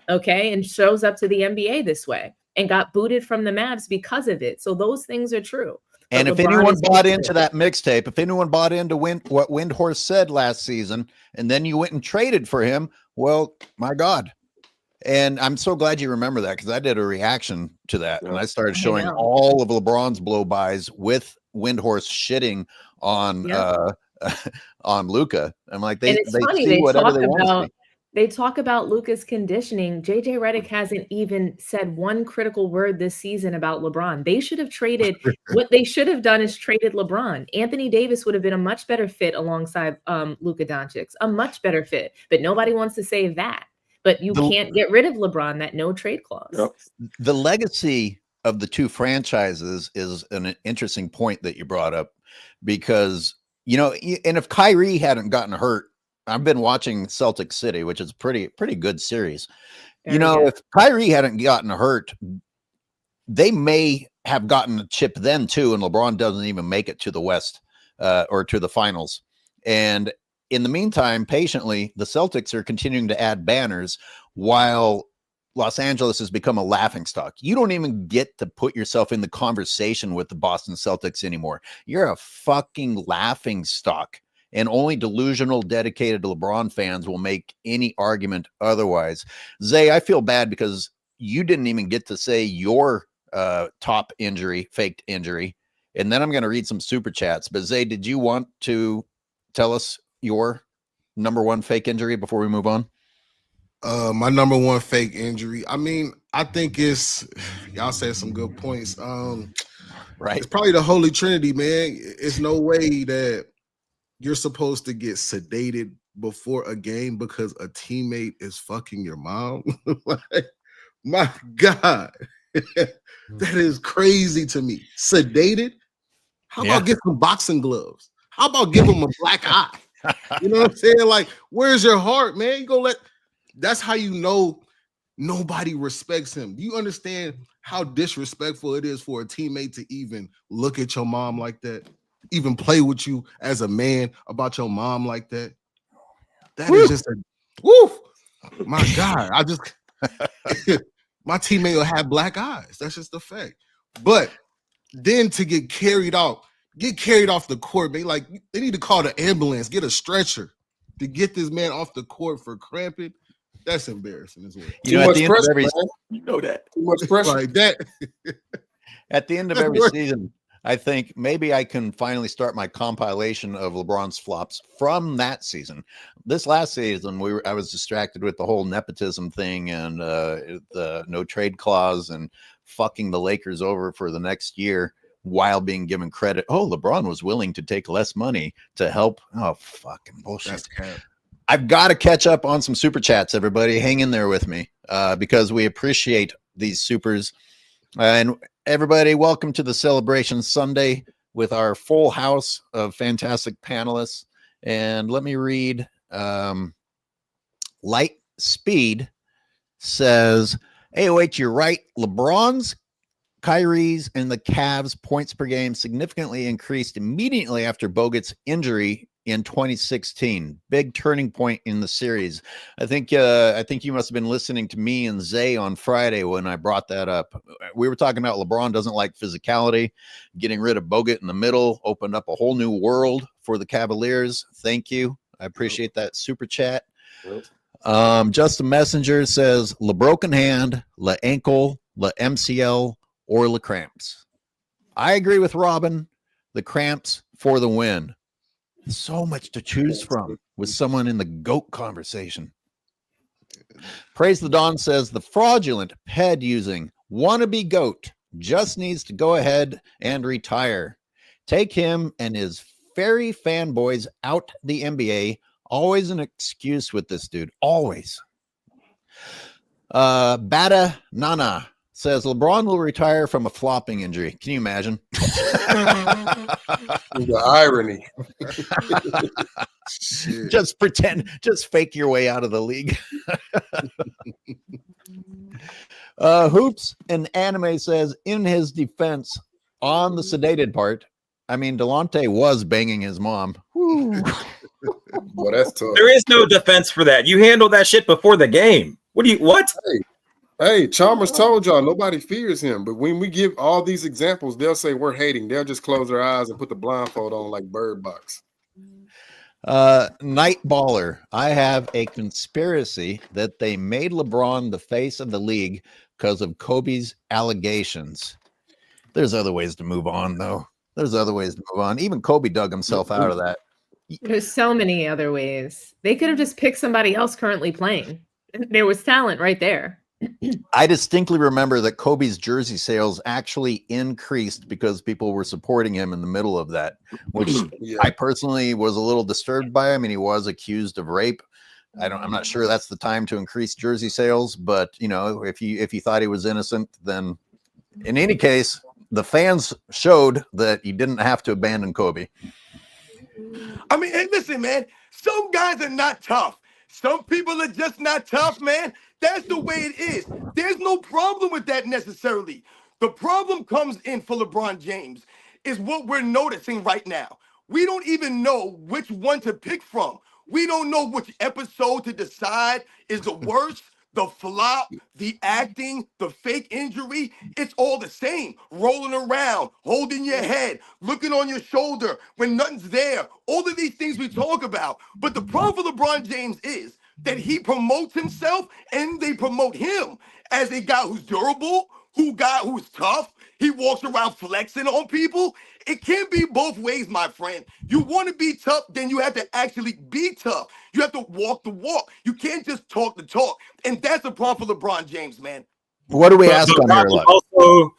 okay, and shows up to the NBA this way and got booted from the Mavs because of it. So those things are true. And if anyone bought into that mixtape, if anyone bought into what Windhorst said last season, and then you went and traded for him, well, my God. And I'm so glad you remember that, because I did a reaction to that. And I started showing all of LeBron's blow-bys with Windhorst shitting on on Luka. I'm like, they see whatever they want to see. They talk about Luka's conditioning. JJ Redick hasn't even said one critical word this season about LeBron. They should have traded. What they should have done is traded LeBron. Anthony Davis would have been a much better fit alongside Luka Doncic, a much better fit. But nobody wants to say that. But you can't get rid of LeBron, that no trade clause. The legacy of the two franchises is an interesting point that you brought up, because, and if Kyrie hadn't gotten hurt, I've been watching Celtic City, which is pretty good series. If Kyrie hadn't gotten hurt, they may have gotten a chip then too, and LeBron doesn't even make it to the West or to the finals. And in the meantime, patiently, the Celtics are continuing to add banners while Los Angeles has become a laughingstock. You don't even get to put yourself in the conversation with the Boston Celtics anymore. You're a fucking laughingstock. And only delusional, dedicated LeBron fans will make any argument otherwise. Zay, I feel bad because you didn't even get to say your top injury, faked injury. And then I'm going to read some super chats. But Zay, did you want to tell us your number one fake injury before we move on? My number one fake injury. I mean, I think y'all said some good points. Right. It's probably the Holy Trinity, man. It's no way that you're supposed to get sedated before a game because a teammate is fucking your mom. Like, my God, that is crazy to me. Sedated? How about get some boxing gloves? How about give him a black eye? You know what I'm saying? Like, where's your heart, man? You go that's how you know nobody respects him. Do you understand how disrespectful it is for a teammate to even look at your mom like that? Even play with you as a man about your mom like that? That is just my God. My teammate will have black eyes. That's just the fact. But then to get carried off the court, man, like, they need to call the ambulance, get a stretcher to get this man off the court for cramping. That's embarrassing as well. Too much pressure, too much pressure. Like that. At the end of every season, I think maybe I can finally start my compilation of LeBron's flops from that season. This last season, I was distracted with the whole nepotism thing and the no trade clause and fucking the Lakers over for the next year while being given credit. Oh, LeBron was willing to take less money to help. Oh, fucking bullshit. I've got to catch up on some super chats, everybody. Hang in there with me because we appreciate these supers. And everybody, welcome to the Celebration Sunday with our full house of fantastic panelists. And let me read Light Speed says, AOH, you're right. LeBron's, Kyrie's, and the Cavs points per game significantly increased immediately after Bogut's injury in 2016. Big turning point in the series. I think you must have been listening to me and Zay on Friday when I brought that up. We were talking about LeBron doesn't like physicality. Getting rid of Bogut in the middle opened up a whole new world for the Cavaliers. Thank you. I appreciate that super chat. Justin Messenger says, La broken hand, La ankle, La MCL, or La cramps. I agree with Robin. The cramps for the win. So much to choose from with someone in the GOAT conversation. Praise the Dawn says, the fraudulent ped using wannabe GOAT just needs to go ahead and retire. Take him and his fairy fanboys out the NBA. Always an excuse with this dude. Always. Bada Nana says LeBron will retire from a flopping injury. Can you imagine? The irony. Just pretend, just fake your way out of the league. Hoops and Anime says, in his defense, on the sedated part, I mean, Delonte was banging his mom. Well, that's tough. There is no defense for that. You handle that shit before the game. What? Hey, Chalmers told y'all nobody fears him. But when we give all these examples, they'll say we're hating. They'll just close their eyes and put the blindfold on like Bird Box. Night Baller, I have a conspiracy that they made LeBron the face of the league because of Kobe's allegations. There's other ways to move on, though. There's other ways to move on. Even Kobe dug himself out of that. There's so many other ways. They could have just picked somebody else currently playing. There was talent right there. I distinctly remember that Kobe's jersey sales actually increased because people were supporting him in the middle of that, which I personally was a little disturbed by. I mean, he was accused of rape. I'm not sure that's the time to increase jersey sales, but you know, if you thought he was innocent, then in any case, the fans showed that you didn't have to abandon Kobe. I mean, hey, listen, man, some guys are not tough. Some people are just not tough, man. That's the way it is. There's no problem with that necessarily. The problem comes in for LeBron James is what we're noticing right now. We don't even know which one to pick from. We don't know which episode to decide is the worst, the flop, the acting, the fake injury. It's all the same. Rolling around, holding your head, looking on your shoulder when nothing's there. All of these things we talk about. But the problem for LeBron James is that he promotes himself and they promote him as a guy who's durable, who's tough. He walks around flexing on people. It can't be both ways, my friend. You want to be tough, then you have to actually be tough. You have to walk the walk. You can't just talk the talk. And that's the problem for LeBron James, man. What do we ask on here? Also,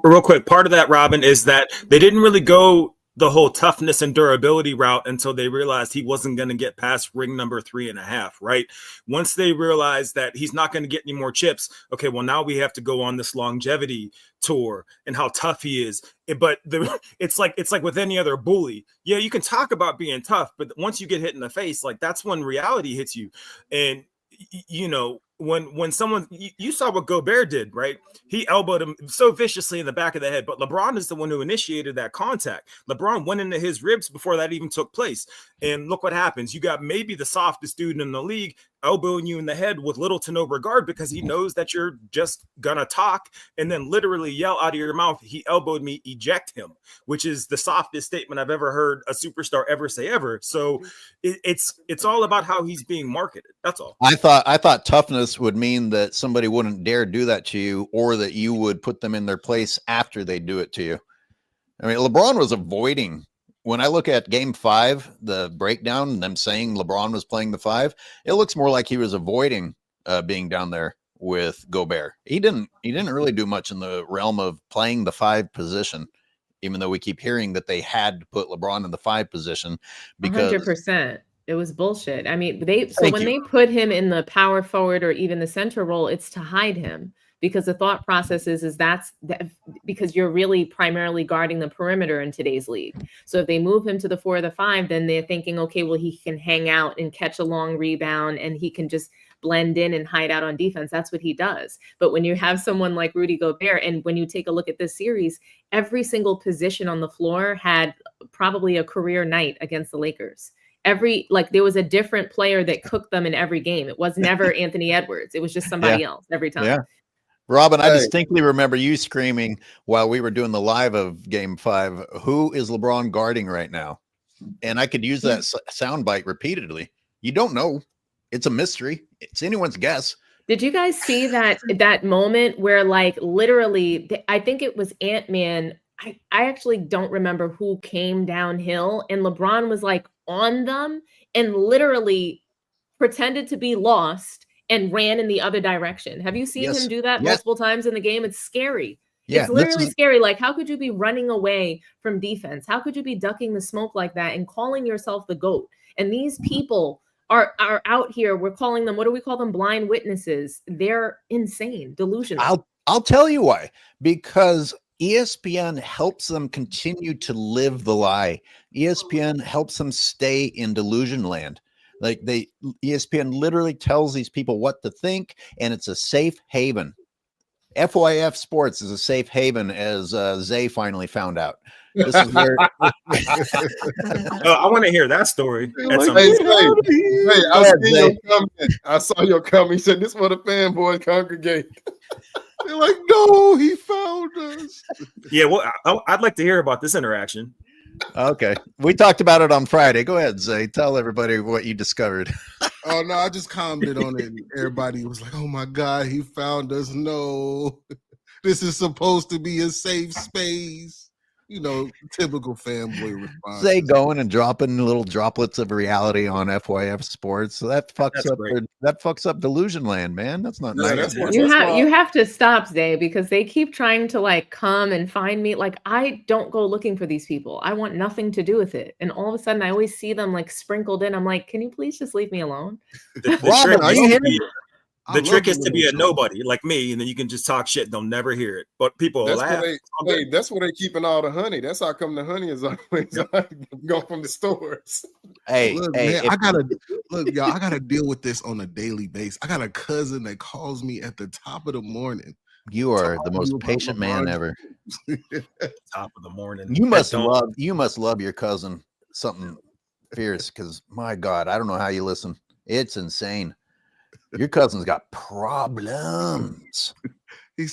real quick, part of that, Robin, is that they didn't really go the whole toughness and durability route until they realized he wasn't going to get past ring number 3.5, right? Once they realized that he's not going to get any more chips, okay, well, now we have to go on this longevity tour and how tough he is. But it's like with any other bully. Yeah, you can talk about being tough, but once you get hit in the face, like that's when reality hits you. And, you know, when someone, you saw what Gobert did, right? He elbowed him so viciously in the back of the head, but LeBron is the one who initiated that contact. LeBron went into his ribs before that even took place. And look what happens. You got maybe the softest dude in the league elbowing you in the head with little to no regard because he knows that you're just gonna talk and then literally yell out of your mouth, he elbowed me, eject him, which is the softest statement I've ever heard a superstar ever say ever. So it's all about how he's being marketed. That's all. I thought toughness would mean that somebody wouldn't dare do that to you or that you would put them in their place after they do it to you. I mean, LeBron was avoiding. When I look at game 5, the breakdown and them saying LeBron was playing the 5, it looks more like he was avoiding being down there with Gobert. He didn't really do much in the realm of playing the 5 position, even though we keep hearing that they had to put LeBron in the 5 position because 100%. It was bullshit. I mean, they put him in the power forward or even the center role, it's to hide him. Because the thought process is that's because you're really primarily guarding the perimeter in today's league. So if they move him to the 4 or the 5, then they're thinking, okay, well, he can hang out and catch a long rebound and he can just blend in and hide out on defense. That's what he does. But when you have someone like Rudy Gobert, and when you take a look at this series, every single position on the floor had probably a career night against the Lakers. There was a different player that cooked them in every game. It was never Anthony Edwards. It was just somebody else every time. Yeah. Robin, I distinctly remember you screaming while we were doing the live of Game 5, who is LeBron guarding right now? And I could use that soundbite repeatedly. You don't know. It's a mystery. It's anyone's guess. Did you guys see that moment where literally, I think it was Ant-Man. I actually don't remember who came downhill, and LeBron was on them and literally pretended to be lost and ran in the other direction. Have you seen him do that multiple times in the game? It's scary. Yeah, it's literally scary. How could you be running away from defense? How could you be ducking the smoke like that and calling yourself the GOAT? And these people are out here. We're calling them, what do we call them? Blind witnesses. They're insane, delusional. I'll tell you why. Because ESPN helps them continue to live the lie. ESPN helps them stay in delusion land. ESPN literally tells these people what to think, and it's a safe haven. FYF Sports is a safe haven, as Zay finally found out. This is where I want to hear that story. I saw your comment. He said, "This is where the fanboys congregate." They're like, "No, he found us." Yeah, well, I'd like to hear about this interaction. Okay. We talked about it on Friday. Go ahead, Zay. Tell everybody what you discovered. Oh, no, I just commented on it. And everybody was like, "Oh, my God, he found us." No, this is supposed to be a safe space. Typical fanboy response. Zay going and dropping little droplets of reality on FYF Sports. So that fucks up delusion land, man. That's not nice. You have to stop, Zay, because they keep trying to come and find me. I don't go looking for these people. I want nothing to do with it. And all of a sudden I always see them sprinkled in. I'm like, can you please just leave me alone? Robin, are you here? The trick is to be a nobody like me, and then you can just talk shit. They'll never hear it, but people will laugh. That's where they keeping all the honey. That's how come the honey is always go from the stores. Hey, look, man, I gotta deal with this on a daily basis. I got a cousin that calls me at the top of the morning. You are the most patient man ever. Top of the morning. You must love your cousin something fierce, because my God, I don't know how you listen. It's insane. Your cousin's got problems. He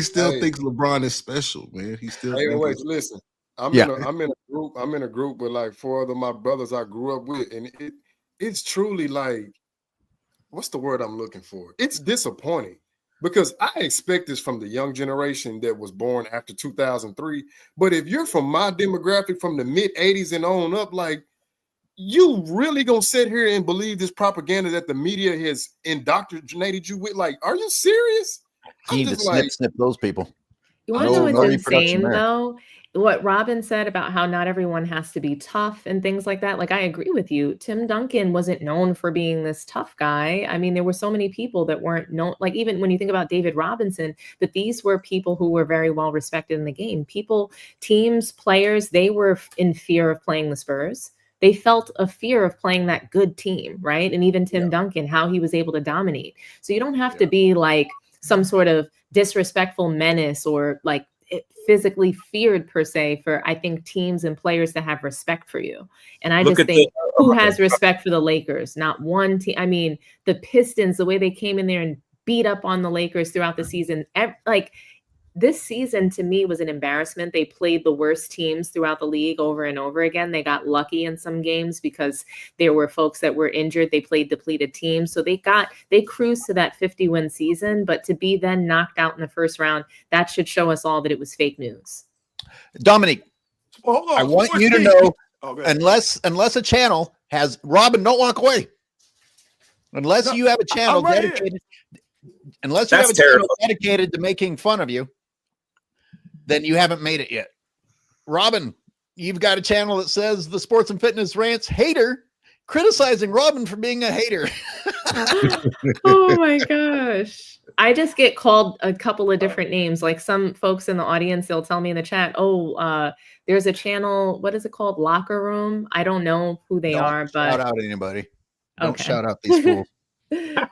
still thinks LeBron is special, man. He still. Hey, wait, listen. I'm in a group. I'm in a group with 4 of my brothers I grew up with, and it's truly what's the word I'm looking for? It's disappointing, because I expect this from the young generation that was born after 2003. But if you're from my demographic, from the mid '80s and on up, you really gonna sit here and believe this propaganda that the media has indoctrinated you with? Are you serious? You need to snip those people. You want to know what's insane, though? What Robin said about how not everyone has to be tough and things like that. I agree with you. Tim Duncan wasn't known for being this tough guy. I mean, there were so many people that weren't known. Even when you think about David Robinson, but these were people who were very well respected in the game. Teams, players, they were in fear of playing the Spurs. They felt a fear of playing that good team, right? And even Tim Duncan, how he was able to dominate. So you don't have to be some sort of disrespectful menace or physically feared per se for, I think, teams and players to have respect for you. And I just think who has respect for the Lakers? Not one team. I mean, the Pistons, the way they came in there and beat up on the Lakers throughout the season, this season, to me, was an embarrassment. They played the worst teams throughout the league over and over again. They got lucky in some games because there were folks that were injured. They played depleted teams. So they cruised to that 50-win season. But to be then knocked out in the first round, that should show us all that it was fake news. Dominique, I want you to know, unless a channel has – Robin, don't walk away. Unless you have a channel dedicated – unless you have a channel dedicated to making fun of you, then you haven't made it yet. Robin, you've got a channel that says the Sports and Fitness Rants hater, criticizing Robin for being a hater. Oh my gosh. I just get called a couple of different names. Some folks in the audience, they'll tell me in the chat, there's a channel, what is it called? Locker Room. I don't know who they are, but shout out anybody. Don't shout out these fools.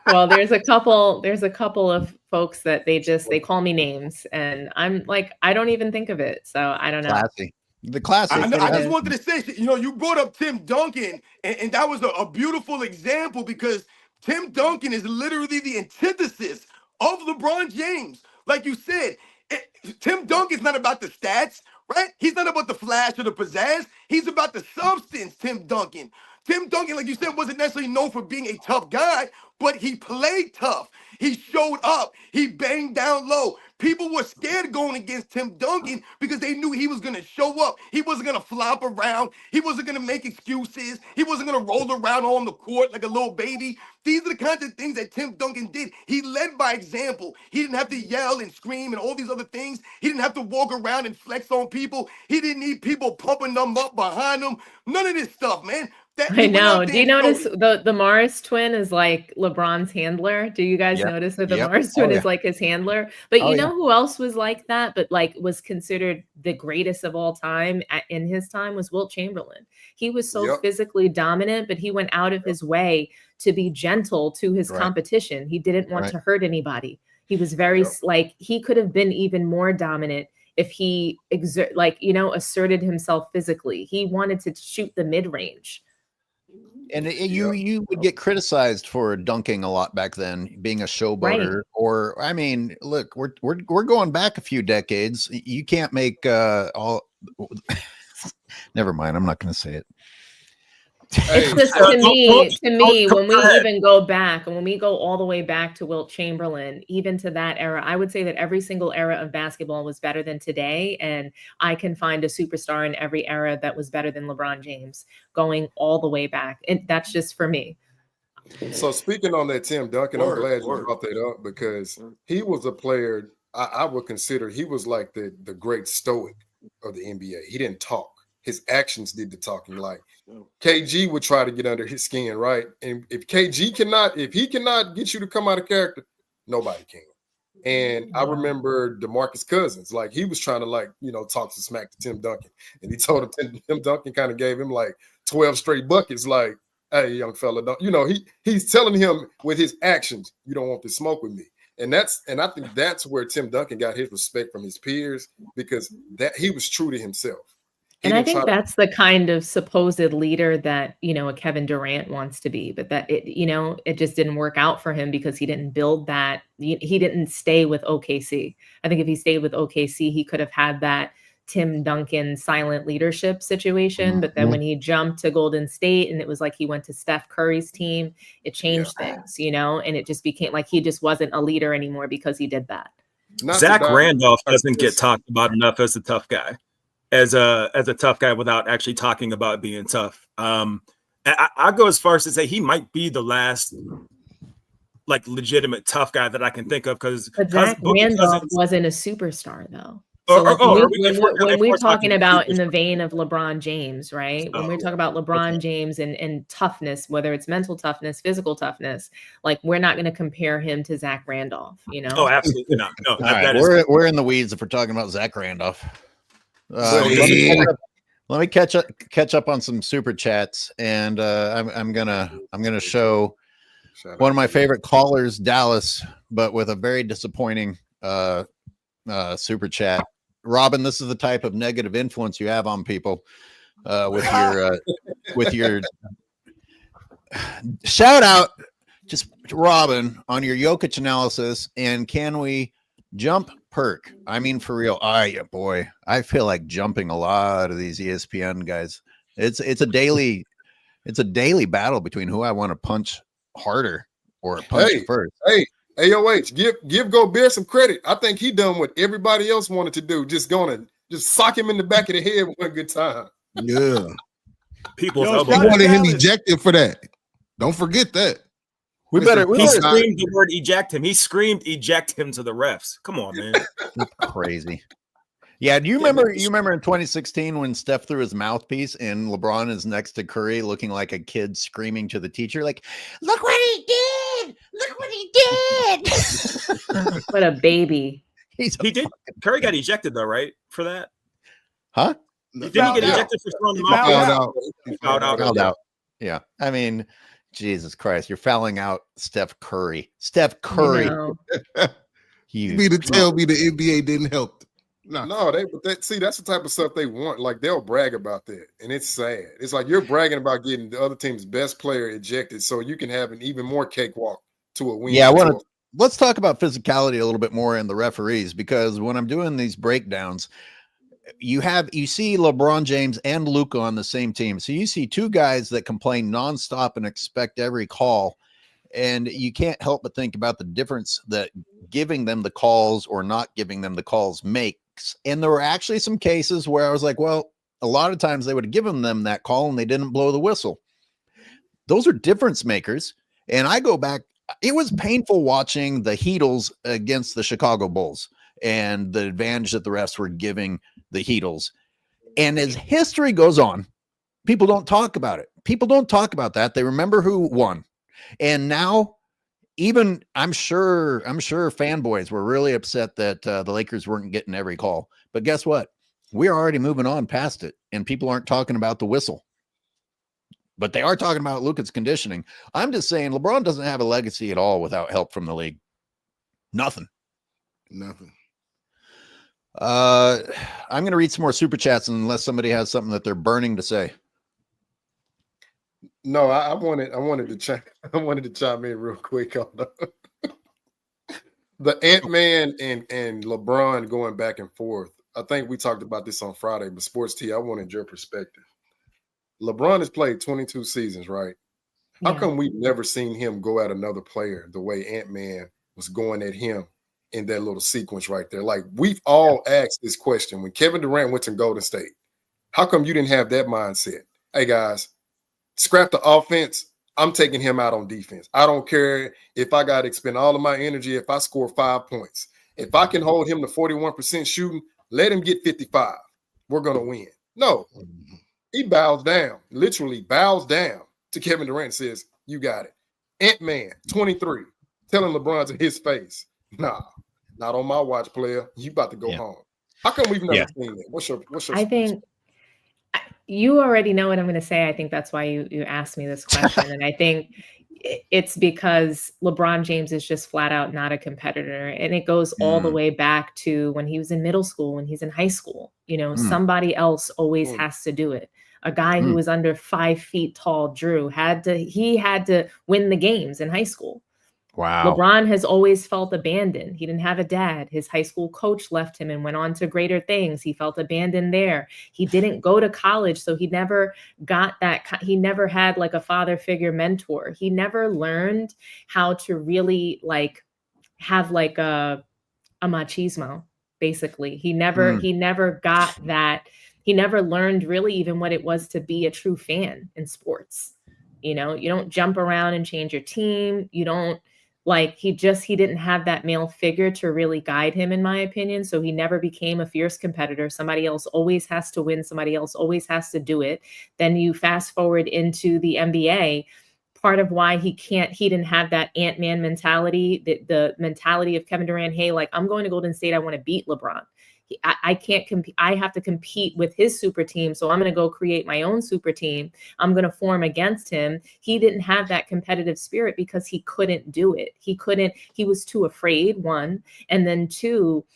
Well, there's a couple of folks that they call me names, and I'm like, I don't even think of it. So I don't know. Classy. The classic. I just wanted to say, you brought up Tim Duncan, and that was a beautiful example because Tim Duncan is literally the antithesis of LeBron James. Like you said, Tim Duncan's not about the stats, right? He's not about the flash or the pizzazz. He's about the substance, Tim Duncan. Tim Duncan, like you said, wasn't necessarily known for being a tough guy, but he played tough. He showed up. He banged down low. People were scared going against Tim Duncan because they knew he was going to show up. He wasn't going to flop around. He wasn't going to make excuses. He wasn't going to roll around on the court like a little baby. These are the kinds of things that Tim Duncan did. He led by example. He didn't have to yell and scream and all these other things. He didn't have to walk around and flex on people. He didn't need people pumping them up behind him. None of this stuff, man. I know. Do you notice the Morris twin is like LeBron's handler? Do you guys notice that the Morris twin is like his handler? But you know who else was like that, but like was considered the greatest of all time in his time was Wilt Chamberlain. He was so physically dominant, but he went out of his way to be gentle to his competition. He didn't want to hurt anybody. He was very like he could have been even more dominant if he asserted himself physically. He wanted to shoot the mid-range. And you would get criticized for dunking a lot back then, being a showboater. Or I mean, look, we're going back a few decades. You can't make all. Never mind. I'm not going to say it. It's just to me, when we even go back and when we go all the way back to Wilt Chamberlain, even to that era, I would say that every single era of basketball was better than today. And I can find a superstar in every era that was better than LeBron James going all the way back. And that's just for me. So speaking on that, Tim Duncan, I'm glad you brought that up because he was a player I would consider he was like the great stoic of the NBA. He didn't talk. His actions did the talking. Like KG would try to get under his skin, right? And if he cannot get you to come out of character, nobody can. And I remember DeMarcus Cousins, like he was trying to talk some smack to Tim Duncan. And he told him Tim Duncan kind of gave him like 12 straight buckets, like, hey, young fella, he's telling him with his actions, you don't want to smoke with me. And I think that's where Tim Duncan got his respect from his peers because that he was true to himself. And I think that's the kind of supposed leader that, a Kevin Durant wants to be, but that it just didn't work out for him because he didn't build that. He didn't stay with OKC. I think if he stayed with OKC, he could have had that Tim Duncan silent leadership situation. But then when he jumped to Golden State and it was like he went to Steph Curry's team, it changed things, and it just became like he just wasn't a leader anymore because he did that. Zach Randolph doesn't get talked about enough as a tough guy. As a tough guy without actually talking about being tough. I go as far as to say he might be the last like legitimate tough guy that I can think of because Zach Randolph wasn't a superstar though. So when we're talking about in the vein of LeBron James, right? When we're talking about LeBron James and toughness, whether it's mental toughness, physical toughness, like we're not going to compare him to Zach Randolph, Oh, absolutely not. No, we're in the weeds if we're talking about Zach Randolph. Let me catch up on some super chats, and I'm gonna show one of my favorite callers, Dallas, but with a very disappointing super chat. Robin, this is the type of negative influence you have on people with your shout out, just Robin on your Jokic analysis, and can we jump perk? I mean, for real. Boy, I feel like jumping a lot of these ESPN guys. It's a daily battle between who I want to punch harder or punch first. Hey, AOH, give Gobert some credit. I think he done what everybody else wanted to do. Just sock him in the back of the head one good time. Yeah. People's elbow. He wanted him ejected for that. Don't forget that. He screamed the word eject him. He screamed eject him to the refs. Come on, man. Crazy. Yeah, do you remember in 2016 when Steph threw his mouthpiece and LeBron is next to Curry looking like a kid screaming to the teacher, like, look what he did! Look what he did! What a baby. He did. Curry got ejected though, right? For that? Huh? Didn't he get ejected for throwing the mouthpiece? Fouled out. Yeah. I mean, Jesus Christ, you're fouling out Steph Curry. Steph Curry. You mean to tell me the NBA didn't help? No, see, that's the type of stuff they want. Like, they'll brag about that, and it's sad. It's like you're bragging about getting the other team's best player ejected so you can have an even more cakewalk to a win. Yeah, let's talk about physicality a little bit more in the referees, because when I'm doing these breakdowns, you see LeBron James and Luka on the same team. So you see two guys that complain nonstop and expect every call. And you can't help but think about the difference that giving them the calls or not giving them the calls makes. And there were actually some cases where I was like, well, a lot of times they would have given them that call and they didn't blow the whistle. Those are difference makers. And I go back, it was painful watching the Heatles against the Chicago Bulls and the advantage that the refs were giving the Heatles. And as history goes on, people don't talk about it. People don't talk about that. They remember who won. And now, even I'm sure fanboys were really upset that the Lakers weren't getting every call. But guess what? We're already moving on past it, and people aren't talking about the whistle. But they are talking about Luka's conditioning. I'm just saying LeBron doesn't have a legacy at all without help from the league. Nothing. I'm going to read some more super chats unless somebody has something that they're burning to say. No, I wanted to chime in real quick on the Ant-Man and LeBron going back and forth. I think we talked about this on Friday, but Sports T, I wanted your perspective. LeBron has played 22 seasons, right? How come we've never seen him go at another player the way Ant-Man was going at him in that little sequence right there? Like, we've all asked this question when Kevin Durant went to Golden State. How come you didn't have that mindset? Hey, guys, scrap the offense. I'm taking him out on defense. I don't care if I got to expend all of my energy if I score 5 points. If I can hold him to 41% shooting, let him get 55. We're going to win. No. He bows down, literally bows down to Kevin Durant and says, you got it. Ant-Man, 23, telling LeBron to his face, nah, not on my watch, player. You about to go home. How come we've never seen that? What's your I think you already know what I'm going to say. I think that's why you asked me this question. And I think it's because LeBron James is just flat out not a competitor. And it goes all the way back to when he was in middle school, when he's in high school. You know, somebody else always has to do it. A guy who was under 5 feet tall, Drew, had to win the games in high school. Wow. LeBron has always felt abandoned. He didn't have a dad. His high school coach left him and went on to greater things. He felt abandoned there. He didn't go to college, so he never got that. He never had like a father figure mentor. He never learned how to really like have like a machismo, basically. He never got that. He never learned really even what it was to be a true fan in sports. You know, you don't jump around and change your team. You don't he didn't have that male figure to really guide him, in my opinion. So he never became a fierce competitor. Somebody else always has to win. Somebody else always has to do it. Then you fast forward into the NBA. Part of why he didn't have that Ant-Man mentality, the mentality of Kevin Durant. Hey, like, I'm going to Golden State. I want to beat LeBron. I can't compete. I have to compete with his super team. So I'm going to go create my own super team. I'm going to form against him. He didn't have that competitive spirit because he couldn't do it. He was too afraid, one. And then two,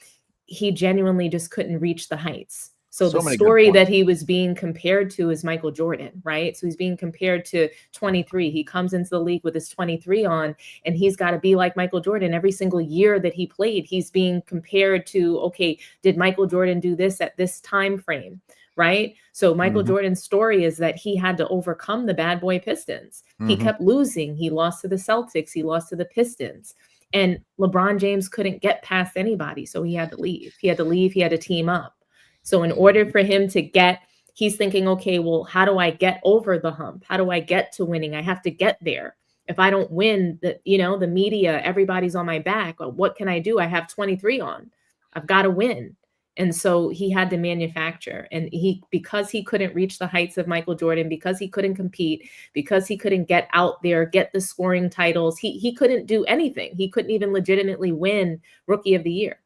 he genuinely just couldn't reach the heights. So the story that he was being compared to is Michael Jordan, right? So he's being compared to 23. He comes into the league with his 23 on, and he's got to be like Michael Jordan. Every single year that he played, he's being compared to, okay, did Michael Jordan do this at this time frame, right? So Michael Jordan's story is that he had to overcome the bad boy Pistons. He kept losing. He lost to the Celtics. He lost to the Pistons. And LeBron James couldn't get past anybody, so he had to leave. He had to team up. So in order for him to he's thinking, okay, well, how do I get over the hump? How do I get to winning? I have to get there. If I don't win, the media, everybody's on my back. What can I do? I have 23 on. I've got to win. And so he had to manufacture. And because he couldn't reach the heights of Michael Jordan, because he couldn't compete, because he couldn't get out there, get the scoring titles, he couldn't do anything. He couldn't even legitimately win Rookie of the Year.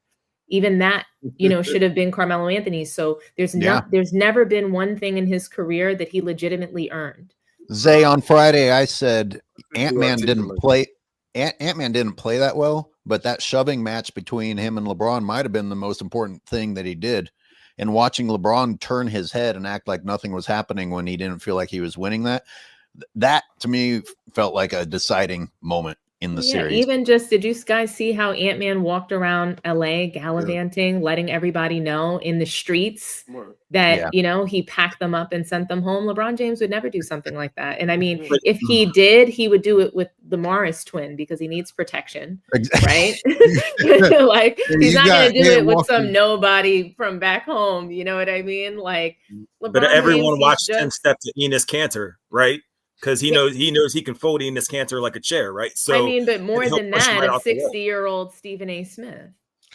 Even that, should have been Carmelo Anthony. So there's never been one thing in his career that he legitimately earned. Zay, on Friday, I said, Ant-Man didn't play. Ant-Man didn't play that well, but that shoving match between him and LeBron might have been the most important thing that he did. And watching LeBron turn his head and act like nothing was happening when he didn't feel like he was winning that to me felt like a deciding moment in the series. Even just, did you guys see how Ant-Man walked around LA gallivanting, letting everybody know in the streets that, he packed them up and sent them home? LeBron James would never do something like that. And I mean, if he did, he would do it with the Morris twin because he needs protection, right? Like, he's not going to do it with some nobody from back home. You know what I mean? Like, LeBron but everyone James, watched him step to Enes Kanter, right? Because he knows he can fold Enes Kanter like a chair, right? So I mean, but more than that, a 60-year-old Stephen A. Smith,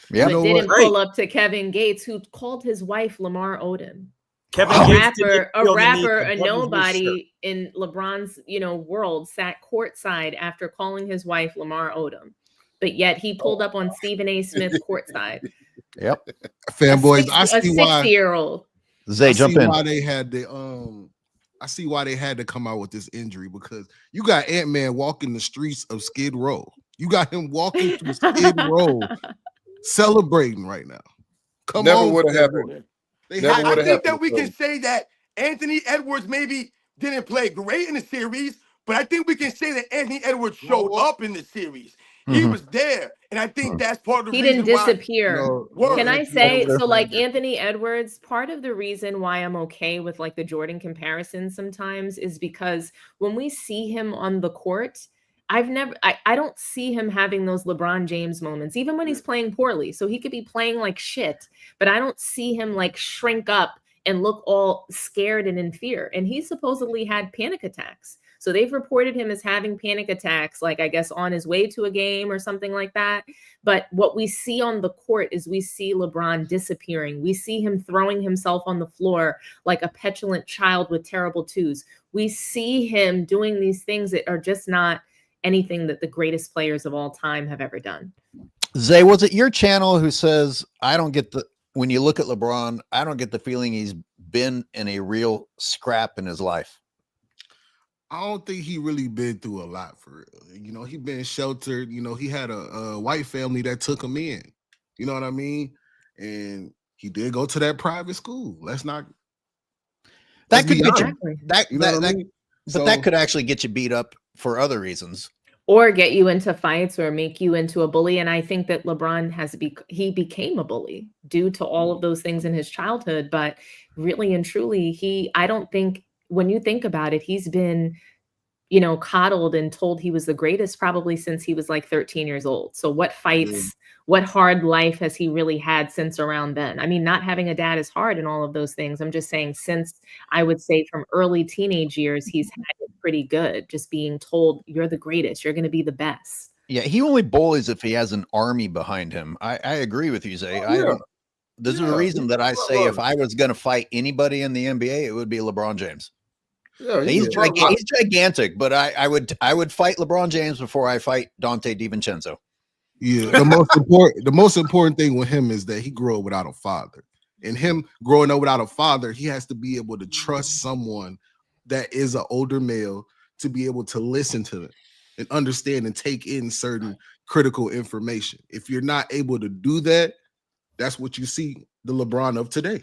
but didn't pull up to Kevin Gates, who called his wife Lamar Odom. Kevin Gates, a nobody in LeBron's world, sat courtside after calling his wife Lamar Odom, but yet he pulled up on Stephen A. Smith courtside. Yep, fanboys. I see why. 60-year-old. Zay, jump in. Why they had the I see why they had to come out with this injury, because you got Ant-Man walking the streets of Skid Row. You got him walking through Skid Row, celebrating right now. Never would have happened. I think that we can say that Anthony Edwards maybe didn't play great in the series, but I think we can say that Anthony Edwards showed up in the series. He was there, and I think that's part of the reason he didn't disappear. Why, Can I say, so like Anthony Edwards, part of the reason why I'm okay with like the Jordan comparison sometimes is because when we see him on the court, I don't see him having those LeBron James moments, even when he's playing poorly. So he could be playing like shit, but I don't see him like shrink up and look all scared and in fear. And he supposedly had panic attacks. So they've reported him as having panic attacks, like I guess on his way to a game or something like that. But what we see on the court is we see LeBron disappearing. We see him throwing himself on the floor like a petulant child with terrible twos. We see him doing these things that are just not anything that the greatest players of all time have ever done. Zay, was it your channel who says, when you look at LeBron, I don't get the feeling he's been in a real scrap in his life? I don't think he really been through a lot for real. He been sheltered. He had a white family that took him in. You know what I mean? And he did go to that private school. That could get you. That could actually get you beat up for other reasons, or get you into fights, or make you into a bully. And I think that LeBron he became a bully due to all of those things in his childhood. But really and truly, I don't think, when you think about it, he's been, coddled and told he was the greatest probably since he was like 13 years old. So what fights, what hard life has he really had since around then? I mean, not having a dad is hard and all of those things. I'm just saying, since I would say from early teenage years, he's had it pretty good, just being told you're the greatest, you're going to be the best. Yeah, he only bullies if he has an army behind him. I agree with you, Zay. This is the reason that I say if I was going to fight anybody in the NBA, it would be LeBron James. Yeah, he's gigantic, but I would fight LeBron James before I fight Dante DiVincenzo. Yeah, the most important thing with him is that he grew up without a father. And him growing up without a father, he has to be able to trust someone that is an older male to be able to listen to them and understand and take in certain critical information. If you're not able to do that, that's what you see the LeBron of today.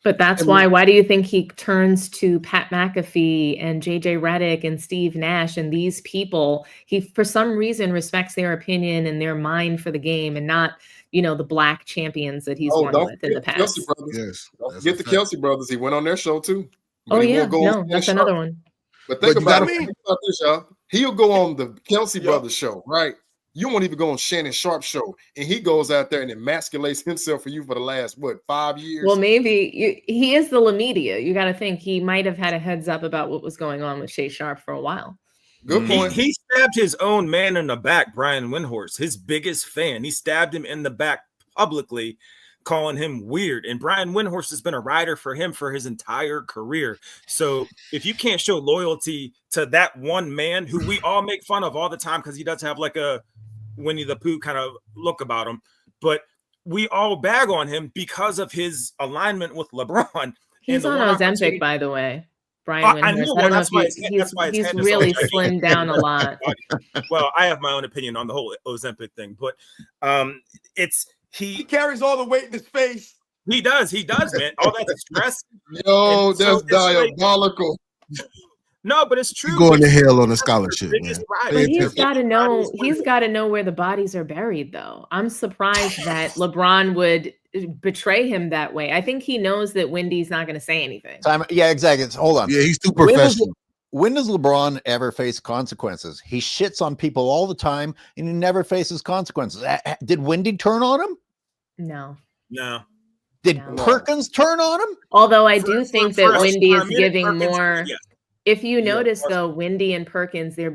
But that's why do you think he turns to Pat McAfee and JJ Redick and Steve Nash and these people? He, for some reason, respects their opinion and their mind for the game, and not, the black champions that he's won with in the past. Yes. Don't forget the Kelsey brothers. He went on their show too. That's another one. But think about this, y'all. He'll go on the Kelsey brothers show, right? You won't even go on Shannon Sharp's show, and he goes out there and emasculates himself for you for the last 5 years. Well, maybe he is the media. You got to think he might have had a heads up about what was going on with Shay Sharp for a while. Good point. He stabbed his own man in the back, Brian Windhorst, his biggest fan. He stabbed him in the back publicly, calling him weird. And Brian Windhorst has been a rider for him for his entire career. So if you can't show loyalty to that one man who we all make fun of all the time because he does have like a Winnie the Pooh kind of look about him, but we all bag on him because of his alignment with LeBron. He's on Ozempic, by the way. Brian Windhorst. I don't know if he's really slimmed down a lot. Well, I have my own opinion on the whole Ozempic thing, but he carries all the weight in his face. He does, man. All that stress. Yo, that's diabolical. No, but it's true. You're going to hell on a scholarship, man. But he's got to know. He's got to know where the bodies are buried, though. I'm surprised that LeBron would betray him that way. I think he knows that Wendy's not going to say anything. Yeah, exactly. Hold on. Yeah, he's too professional. When does LeBron ever face consequences? He shits on people all the time, and he never faces consequences. Did Wendy turn on him? No. Did Perkins turn on him? Although I do think that Wendy is giving more. Yeah. If you notice, though, Wendy and Perkins, they're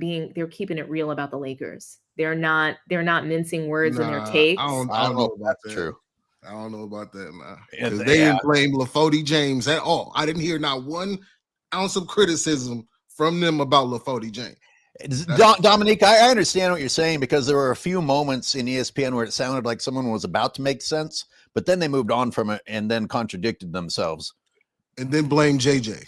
keeping it real about the Lakers. They're not mincing words in their takes. I don't know about that. True. I don't know about that, man. Because they didn't blame LaFody James at all. I didn't hear not one ounce of criticism from them about LaFody James. Dominique, I understand what you're saying, because there were a few moments in ESPN where it sounded like someone was about to make sense, but then they moved on from it and then contradicted themselves. And then blame JJ.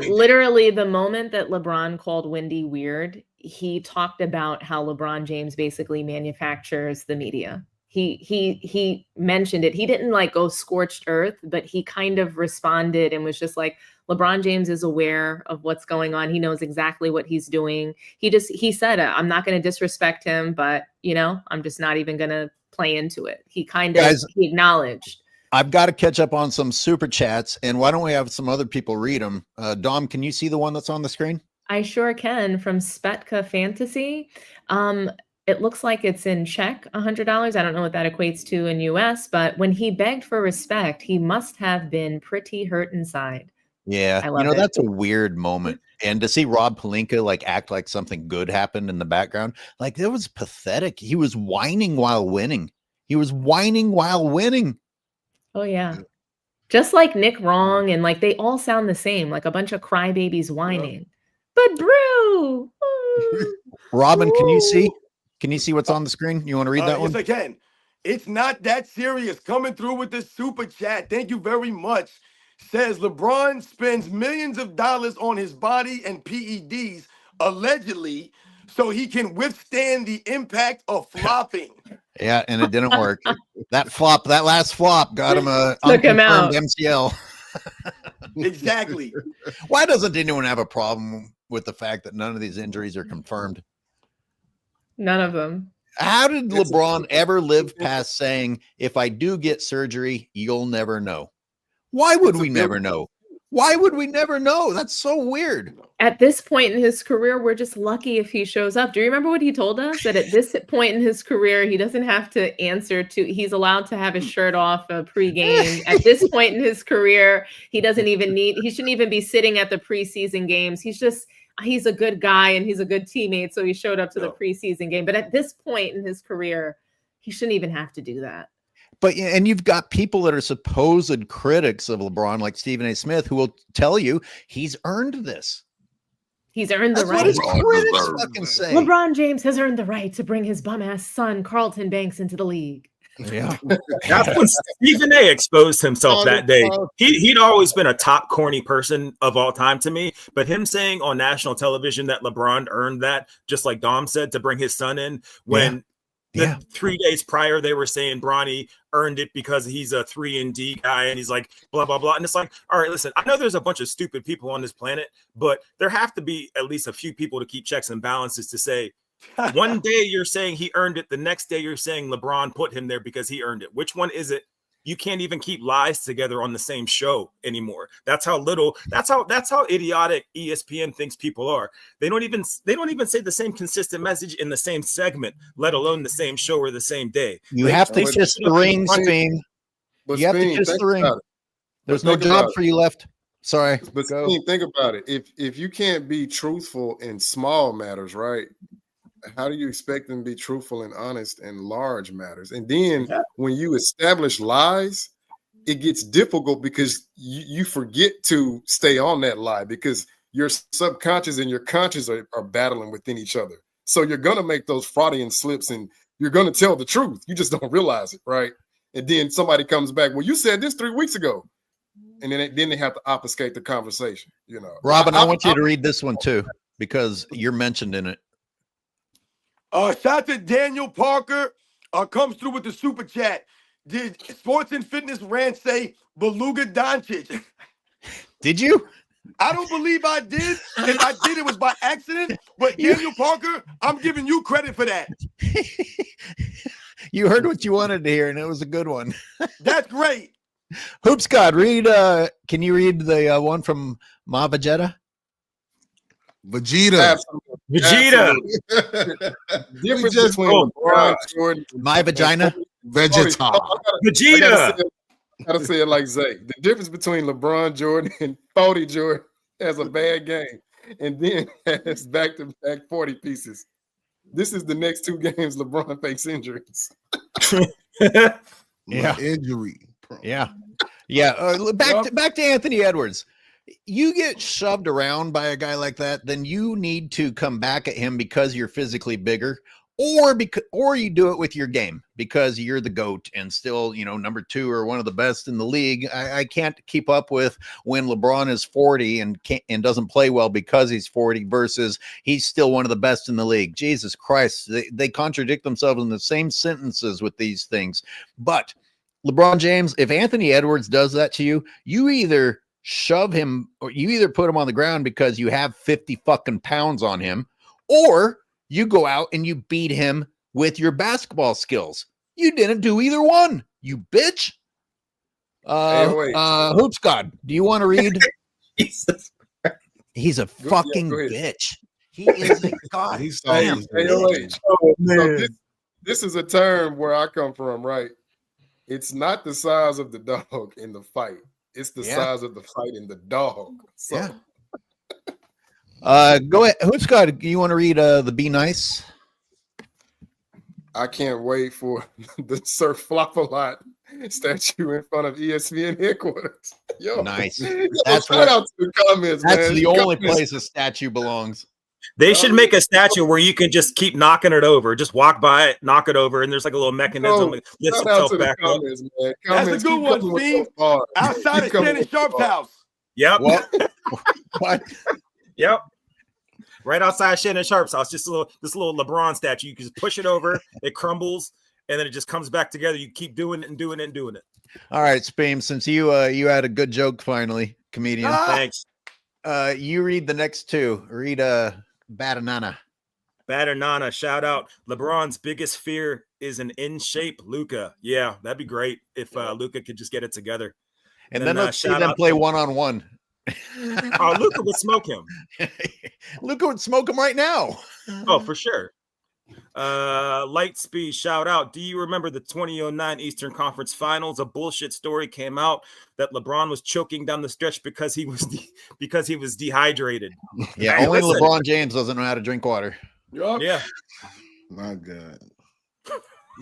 Literally the moment that LeBron called Wendy weird, he talked about how LeBron James basically manufactures the media. He mentioned it. He didn't like go scorched earth, but he kind of responded and was just like, LeBron James is aware of what's going on. He knows exactly what he's doing. He said, I'm not going to disrespect him, but I'm just not even going to play into it. He kind of he acknowledged. I've got to catch up on some super chats, and why don't we have some other people read them? Dom, can you see the one that's on the screen? I sure can. From Spetka Fantasy. It looks like it's in Czech, $100. I don't know what that equates to in US, but when he begged for respect, he must have been pretty hurt inside. Yeah, that's a weird moment. And to see Rob Pelinka act like something good happened in the background, it was pathetic. He was whining while winning. Oh, yeah. Just like Nick Wrong, and they all sound the same, like a bunch of crybabies whining. But Brew! Robin, can you see? Can you see what's on the screen? You want to read that one? Yes, I can. It's not that serious. Coming through with this super chat. Thank you very much. Says LeBron spends millions of dollars on his body and PEDs, allegedly, so he can withstand the impact of flopping. Yeah, and it didn't work. That last flop got him a took him out. MCL. Exactly. Why doesn't anyone have a problem with the fact that none of these injuries are confirmed? None of them. How did LeBron ever live past saying, if I do get surgery, you'll never know? Why would we never know? Why would we never know? That's so weird. At this point in his career, we're just lucky if he shows up. Do you remember what he told us? That at this point in his career, he doesn't have to answer to, he's allowed to have his shirt off pregame. At this point in his career, he shouldn't even be sitting at the preseason games. He's a good guy and he's a good teammate. So he showed up to the preseason game. But at this point in his career, he shouldn't even have to do that. And you've got people that are supposed critics of LeBron, like Stephen A. Smith, who will tell you he's earned this. He's earned the right. What his critics fucking say. LeBron James has earned the right to bring his bum-ass son, Carlton Banks, into the league. Yeah. That's when Stephen A. exposed himself that day. He'd always been a top corny person of all time to me, but him saying on national television that LeBron earned that, just like Dom said, to bring his son in when 3 days prior they were saying Bronny earned it because he's a 3-and-D guy and he's like blah blah blah, and it's like, all right, listen, I know there's a bunch of stupid people on this planet, but there have to be at least a few people to keep checks and balances to say one day you're saying he earned it, the next day you're saying LeBron put him there because he earned it. Which one is it? You can't even keep lies together on the same show anymore. That's how idiotic ESPN thinks people are. They don't even say the same consistent message in the same segment, let alone the same show or the same day. You have to kiss the ring, Speen. You have to kiss the ring. There's no job for you left. Sorry. But Speen, think about it. If you can't be truthful in small matters, right? How do you expect them to be truthful and honest in large matters? And then when you establish lies, it gets difficult because you forget to stay on that lie because your subconscious and your conscious are battling within each other. So you're going to make those Freudian slips and you're going to tell the truth. You just don't realize it, right? And then somebody comes back, well, you said this 3 weeks ago. and then they have to obfuscate the conversation. You know, Robin, I want you to read this one too because you're mentioned in it. Shout out to Daniel Parker. Comes through with the super chat. Did Sports and Fitness Rant say Luka Doncic? Did you? I don't believe I did. If I did, it was by accident. But Daniel Parker, I'm giving you credit for that. You heard what you wanted to hear, and it was a good one. That's great. Hoops God, read. Can you read the one from Ma Vegeta? Vegeta. Vegeta. Difference between LeBron, Jordan, My vagina. Vegeta. Vegeta. I gotta say it like Zay. The difference between LeBron Jordan and 40 Jordan has a bad game, and then has back-to-back 40 pieces. This is the next 2 games LeBron fakes injuries. Yeah. Injury. Bro. Yeah. Back to Anthony Edwards. You get shoved around by a guy like that, then you need to come back at him because you're physically bigger, or you do it with your game because you're the GOAT and still, number 2 or one of the best in the league. I can't keep up with when LeBron is 40 and doesn't play well because he's 40 versus he's still one of the best in the league. Jesus Christ, they contradict themselves in the same sentences with these things. But LeBron James, if Anthony Edwards does that to you, you either shove him or you either put him on the ground because you have 50 fucking pounds on him, or you go out and you beat him with your basketball skills. You didn't do either one, you bitch. Hoops God, do you want to read? He's a fucking bitch. He is a god. He's So this is a term where I come from, right? It's not the size of the dog in the fight. It's the size of the fight in the dog. So. Yeah. Go ahead. Who's got? You want to read the Be Nice? I can't wait for the Sir Flop-a-Lot statue in front of ESPN headquarters. Yo, nice. That's shout out to the comments. That's man. the only place a statue belongs. They should make a statue where you can just keep knocking it over. Just walk by it, knock it over, and there's like a little mechanism that lifts itself back up. That's a good one, Steve. Outside of Shannon Sharp's house. Yep. What? Yep. Right outside Shannon Sharp's house. Just this little LeBron statue. You can just push it over, it crumbles, and then it just comes back together. You keep doing it and doing it and doing it. All right, Speem, since you had a good joke finally, comedian. Thanks. You read the next 2. Read Badanana. Badanana, shout out. LeBron's biggest fear is an in-shape Luka. Yeah, that'd be great if Luka could just get it together. And then let's see them play one-on-one. Oh, Luka would smoke him. Luka would smoke him right now. Oh, for sure. Lightspeed, shout out. Do you remember the 2009 Eastern Conference Finals? A bullshit story came out that LeBron was choking down the stretch because he was dehydrated. Yeah, only LeBron James doesn't know how to drink water. Yeah. My God.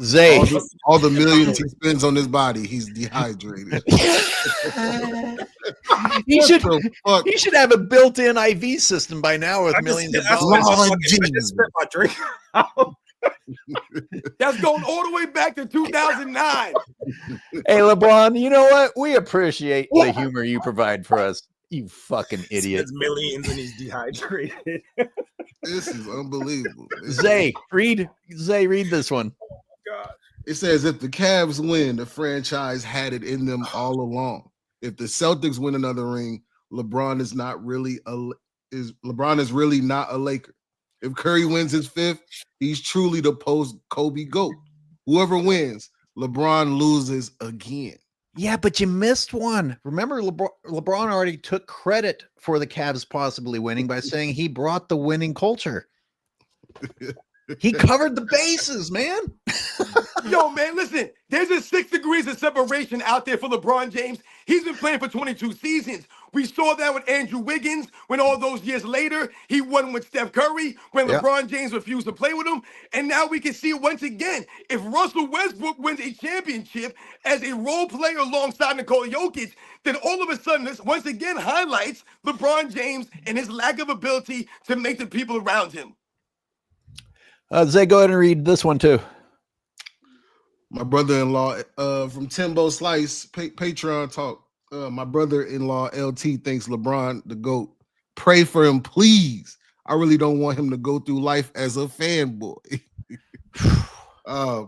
Zay, all the millions he spends on his body, he's dehydrated. he should have a built-in IV system by now with millions of dollars. That's going all the way back to 2009. Hey, LeBron, you know what? We appreciate the humor you provide for us. You fucking idiot. Millions and he's dehydrated. This is unbelievable. Zay, read this one. God. It says if the Cavs win, the franchise had it in them all along. If the Celtics win another ring, LeBron is really not a Laker. If Curry wins his 5th, he's truly the post-Kobe GOAT. Whoever wins, LeBron loses again. Yeah, but you missed one. Remember, LeBron already took credit for the Cavs possibly winning by saying he brought the winning culture. He covered the bases, man. Yo, man, listen, there's a 6 degrees of separation out there for LeBron James. He's been playing for 22 seasons. We saw that with Andrew Wiggins when all those years later, he won with Steph Curry when LeBron James refused to play with him. And now we can see it once again. If Russell Westbrook wins a championship as a role player alongside Nikola Jokic, then all of a sudden this once again highlights LeBron James and his lack of ability to make the people around him. Zay, go ahead and read this one too. My brother-in-law from Timbo Slice, Patreon talk. My brother-in-law LT thinks LeBron the GOAT. Pray for him, please. I really don't want him to go through life as a fanboy.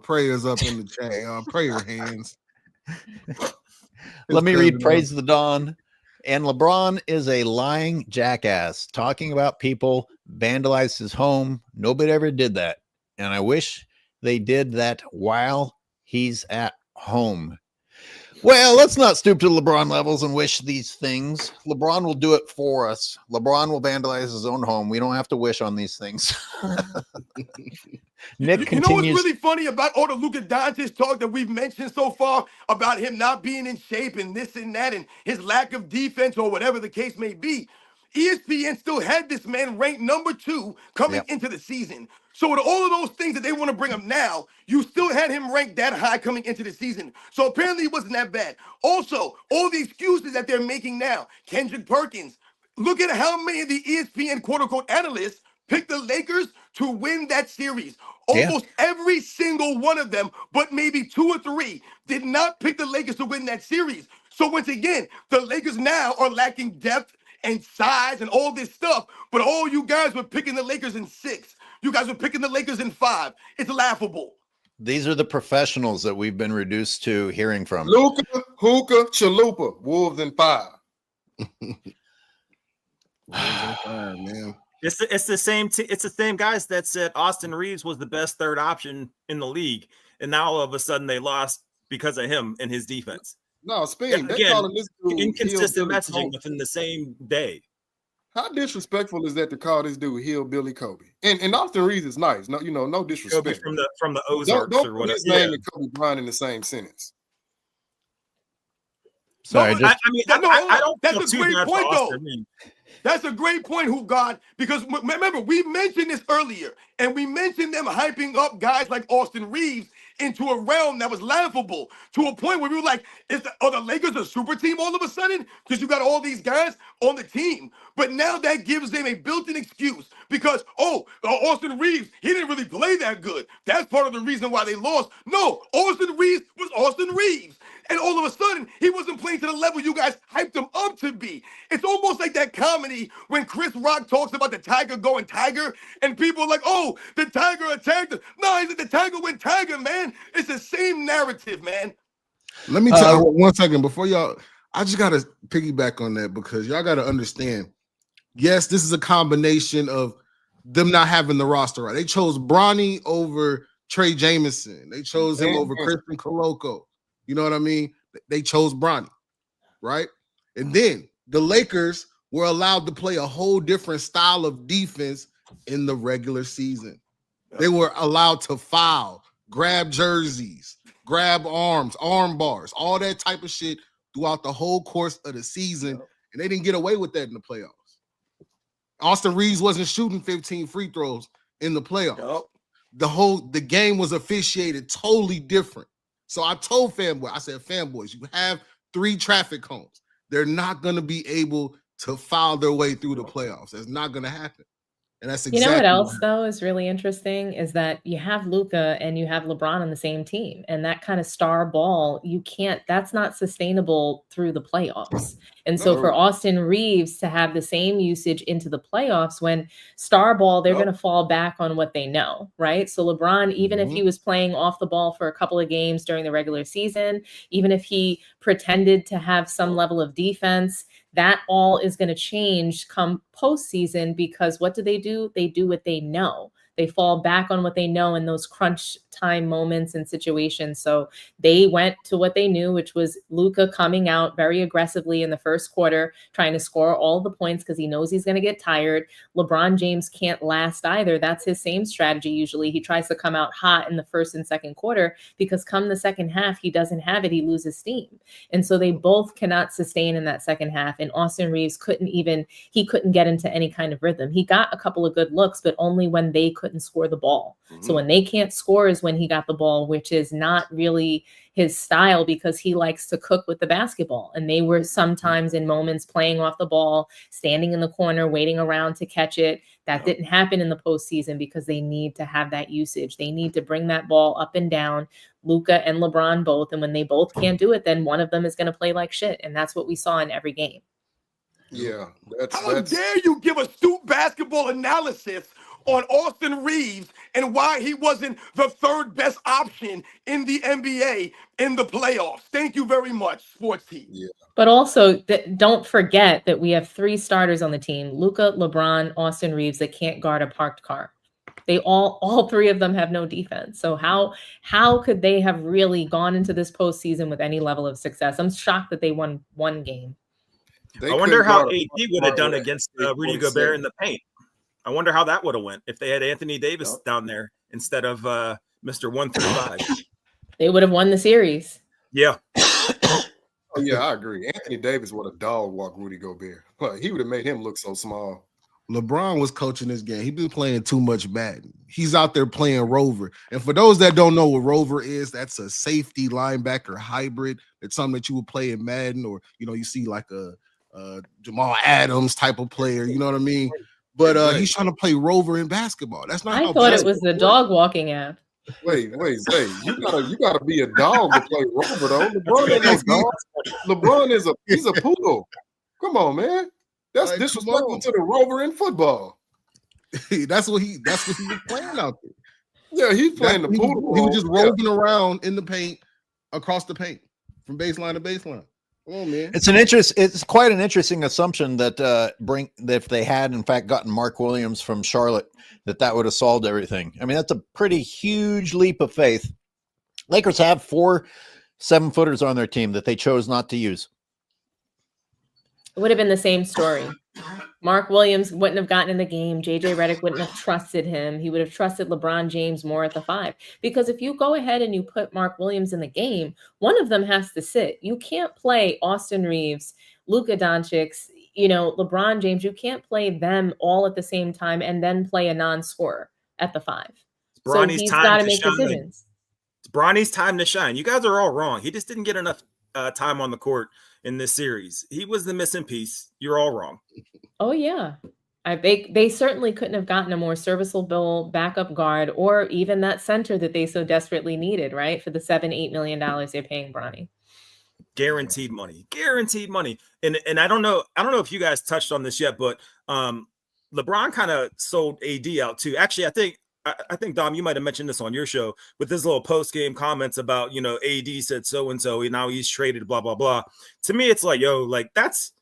Prayers up in the chat. Prayer hands. Let me read Praise the Dawn. And LeBron is a lying jackass talking about people vandalized his home. Nobody ever did that. And I wish they did that while he's at home. Well, let's not stoop to LeBron levels and wish these things. LeBron will do it for us. LeBron will vandalize his own home. We don't have to wish on these things. Nick continues. You know what's really funny about all the Luka Doncic talk that we've mentioned so far about him not being in shape and this and that and his lack of defense or whatever the case may be? ESPN still had this man ranked number 2 coming into the season. So with all of those things that they want to bring him now, you still had him ranked that high coming into the season. So apparently it wasn't that bad. Also, all the excuses that they're making now, Kendrick Perkins, look at how many of the ESPN quote-unquote analysts picked the Lakers to win that series. Almost every single one of them, but maybe 2 or 3, did not pick the Lakers to win that series. So once again, the Lakers now are lacking depth and size and all this stuff, but all you guys were picking the Lakers in 6. You guys were picking the Lakers in 5. It's laughable. These are the professionals that we've been reduced to hearing from. Luka, Hookah, Chalupa, Wolves in 5. Man. It's the same. It's the same guys that said Austin Reeves was the best third option in the league, and now all of a sudden they lost because of him and his defense. No, Speed. Again, inconsistent messaging within the same day. How disrespectful is that to call this dude Hillbilly Kobe? And Austin Reeves is nice. No, no disrespect. Kobe from the Ozarks don't or put whatever. his name and Kobe Bryant in the same sentence. Sorry, No, I don't. That's a feel too great bad for point, though. Austin. That's a great point, Hoop God, because remember, we mentioned this earlier, and we mentioned them hyping up guys like Austin Reeves into a realm that was laughable, to a point where we were like, are the Lakers a super team all of a sudden? Because you got all these guys on the team. But now that gives them a built-in excuse because, Austin Reeves, he didn't really play that good. That's part of the reason why they lost. No, Austin Reeves was Austin Reeves. And all of a sudden, he wasn't playing to the level you guys hyped him up to be. It's almost like that comedy when Chris Rock talks about the tiger going tiger, and people are like, oh, the tiger attacked him. No, he said the tiger went tiger, man. It's the same narrative, man. Let me tell you 1 second before y'all. I just got to piggyback on that because y'all got to understand. Yes, this is a combination of them not having the roster right. They chose Bronny over Trey Jamison. They chose him over Christian Coloco. You know what I mean? They chose Bronny, right? And then the Lakers were allowed to play a whole different style of defense in the regular season. They were allowed to foul, grab jerseys, grab arms, arm bars, all that type of shit throughout the whole course of the season. And they didn't get away with that in the playoffs. Austin Reeves wasn't shooting 15 free throws in the playoffs. The game was officiated totally different. So I told I said, fanboys, you have 3 traffic cones. They're not going to be able to foul their way through the playoffs. That's not going to happen. And that's exactly what else, though, is really interesting is that you have Luka and you have LeBron on the same team. And that kind of star ball, that's not sustainable through the playoffs. And so for Austin Reeves to have the same usage into the playoffs when star ball, they're going to fall back on what they know, right? So LeBron, even if he was playing off the ball for a couple of games during the regular season, even if he pretended to have some level of defense, that all is going to change come postseason because what do? They do what they know. They fall back on what they know in those crunch time moments and situations. So they went to what they knew, which was Luka coming out very aggressively in the first quarter, trying to score all the points because he knows he's going to get tired. LeBron James can't last either. That's his same strategy. Usually he tries to come out hot in the first and second quarter because come the second half, he doesn't have it. He loses steam. And so they both cannot sustain in that second half. And Austin Reeves couldn't get into any kind of rhythm. He got a couple of good looks, but only when they couldn't couldn't score the ball. So when they can't score is when he got the ball, which is not really his style because he likes to cook with the basketball. And they were sometimes in moments playing off the ball, standing in the corner, waiting around to catch it. That didn't happen in the postseason because they need to have that usage. They need to bring that ball up and down, Luka and LeBron both. And when they both can't do it, then one of them is going to play like shit. And that's what we saw in every game. Yeah. How dare you give astute basketball analysis on Austin Reeves and why he wasn't the third best option in the NBA in the playoffs? Thank you very much, sports team. Yeah. But also, don't forget that we have 3 starters on the team: Luka, LeBron, Austin Reeves, that can't guard a parked car. They all 3 of them have no defense. So how could they have really gone into this postseason with any level of success? I'm shocked that they won 1 game. I wonder how AD would have done against Rudy Gobert in the paint. I wonder how that would have went if they had Anthony Davis down there instead of Mr. 135. They would have won the series. Yeah. Oh, yeah, I agree. Anthony Davis would have dog walked Rudy Gobert. He would have made him look so small. LeBron was coaching this game. He's been playing too much Madden. He's out there playing Rover. And for those that don't know what Rover is, that's a safety linebacker hybrid. It's something that you would play in Madden, or you see like a Jamal Adams type of player. You know what I mean? But he's trying to play Rover in basketball. That's not. I thought it was the dog walking app. Wait, Zay, you gotta be a dog to play Rover though. LeBron ain't no dog. LeBron he's a poodle. Come on, man. That's disrespectful to the Rover in football. That's what he was playing out there. Yeah, he's playing the poodle. He was just roving around in the paint, across the paint, from baseline to baseline. Come on, man. It's quite an interesting assumption that that if they had in fact gotten Mark Williams from Charlotte, that would have solved everything. I mean, that's a pretty huge leap of faith. Lakers have 4 7-footers on their team that they chose not to use. It would have been the same story. Mark Williams wouldn't have gotten in the game. JJ Redick wouldn't have trusted him. He would have trusted LeBron James more at the 5. Because if you go ahead and you put Mark Williams in the game, one of them has to sit. You can't play Austin Reeves, Luka Doncic, LeBron James. You can't play them all at the same time and then play a non-scorer at the 5. So he's got to make decisions. It's Bronny's time to shine. You guys are all wrong. He just didn't get enough time on the court in this series. He was the missing piece. You're all wrong. Oh yeah. They certainly couldn't have gotten a more serviceable backup guard or even that center that they so desperately needed, right? For the $7-8 million they're paying Bronny. Guaranteed money. And I don't know if you guys touched on this yet, but LeBron kind of sold AD out too. Actually, I think Dom, you might have mentioned this on your show with his little post-game comments about, AD said so-and-so, and now he's traded, blah, blah, blah. To me, it's like, that's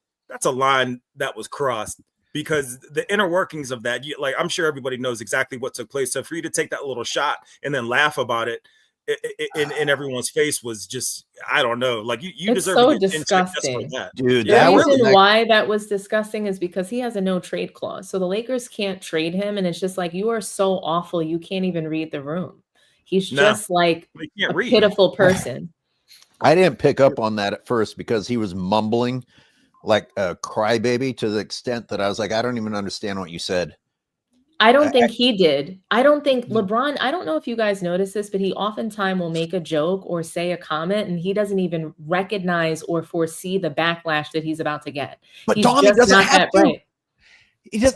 a line that was crossed, because the inner workings of that, I'm sure everybody knows exactly what took place. So for you to take that little shot and then laugh about it in everyone's face was just, I don't know. Like you deserve so to get disgusting, just for that. Dude. The reason why that was disgusting is because he has a no trade clause. So the Lakers can't trade him. And it's just like, you are so awful. You can't even read the room. He's just like a pitiful person. I didn't pick up on that at first because he was mumbling like a crybaby to the extent that I was like, I don't even understand what you said. I don't think he did. I don't think LeBron, I don't know if you guys notice this, but he oftentimes will make a joke or say a comment and he doesn't even recognize or foresee the backlash that he's about to get. But he's Tommy just doesn't not have that to. bright.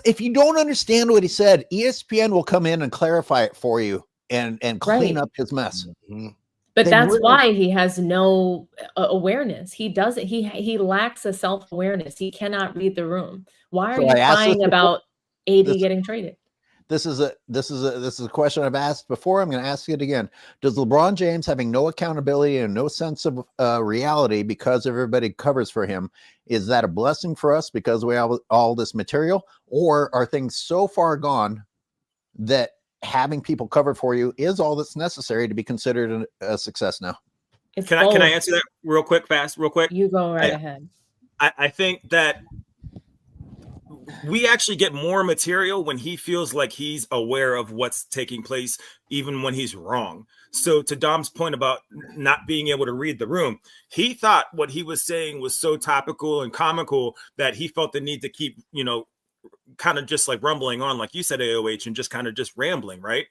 If you don't understand what he said, ESPN will come in and clarify it for you and clean up his mess. Mm-hmm. But that's why he has no awareness. He doesn't. He lacks a self-awareness. He cannot read the room. Why are you crying about AD getting traded? This is a question I've asked before. I'm going to ask it again. Does LeBron James, having no accountability and no sense of reality because everybody covers for him, is that a blessing for us because we have all this material, or are things so far gone that having people cover for you is all that's necessary to be considered a success now? Can I answer that real quick? You go right ahead. I think that we actually get more material when he feels like he's aware of what's taking place, even when he's wrong. So to Dom's point about not being able to read the room, he thought what he was saying was so topical and comical that he felt the need to keep, kind of just like rumbling on, like you said, AOH, and just kind of just rambling, right?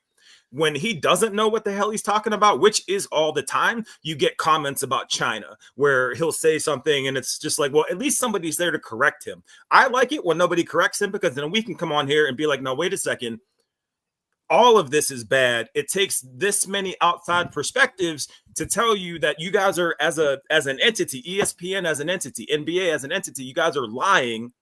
When he doesn't know what the hell he's talking about, which is all the time, you get comments about China where he'll say something and it's just like, well, at least somebody's there to correct him. I like it when nobody corrects him, because then we can come on here and be like, no, wait a second. All of this is bad. It takes this many outside perspectives to tell you that you guys are, as an entity, ESPN as an entity, NBA as an entity, you guys are lying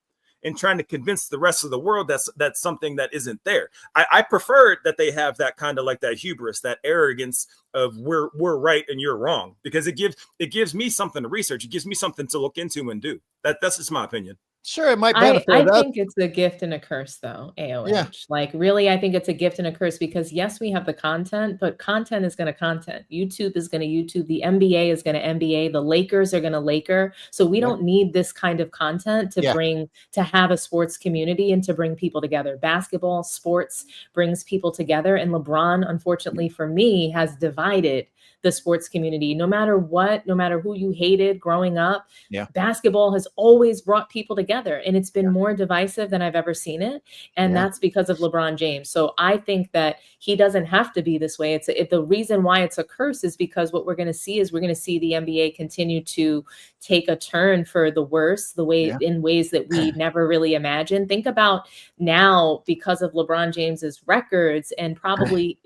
and trying to convince the rest of the world that's something that isn't there. I prefer that they have that kind of like that hubris, that arrogance of we're right and you're wrong, because it gives me something to research. It gives me something to look into and do. That's just my opinion. Sure, it might benefit I us. think it's a gift and a curse, though, AOH. Yeah. Like, really, I think it's a gift and a curse, because, yes, we have the content, but content is going to content. YouTube is going to YouTube. The NBA is going to NBA. The Lakers are going to Laker. So we don't need this kind of content to have a sports community and to bring people together. Basketball, sports brings people together. And LeBron, unfortunately for me, has divided the sports community. No matter what, no matter who you hated growing up, basketball has always brought people together, and it's been more divisive than I've ever seen it. And that's because of LeBron James. So I think that he doesn't have to be this way. The reason why it's a curse is because what we're going to see is the NBA continue to take a turn for the worse, in ways that we never really imagined. Think about now, because of LeBron James's records and probably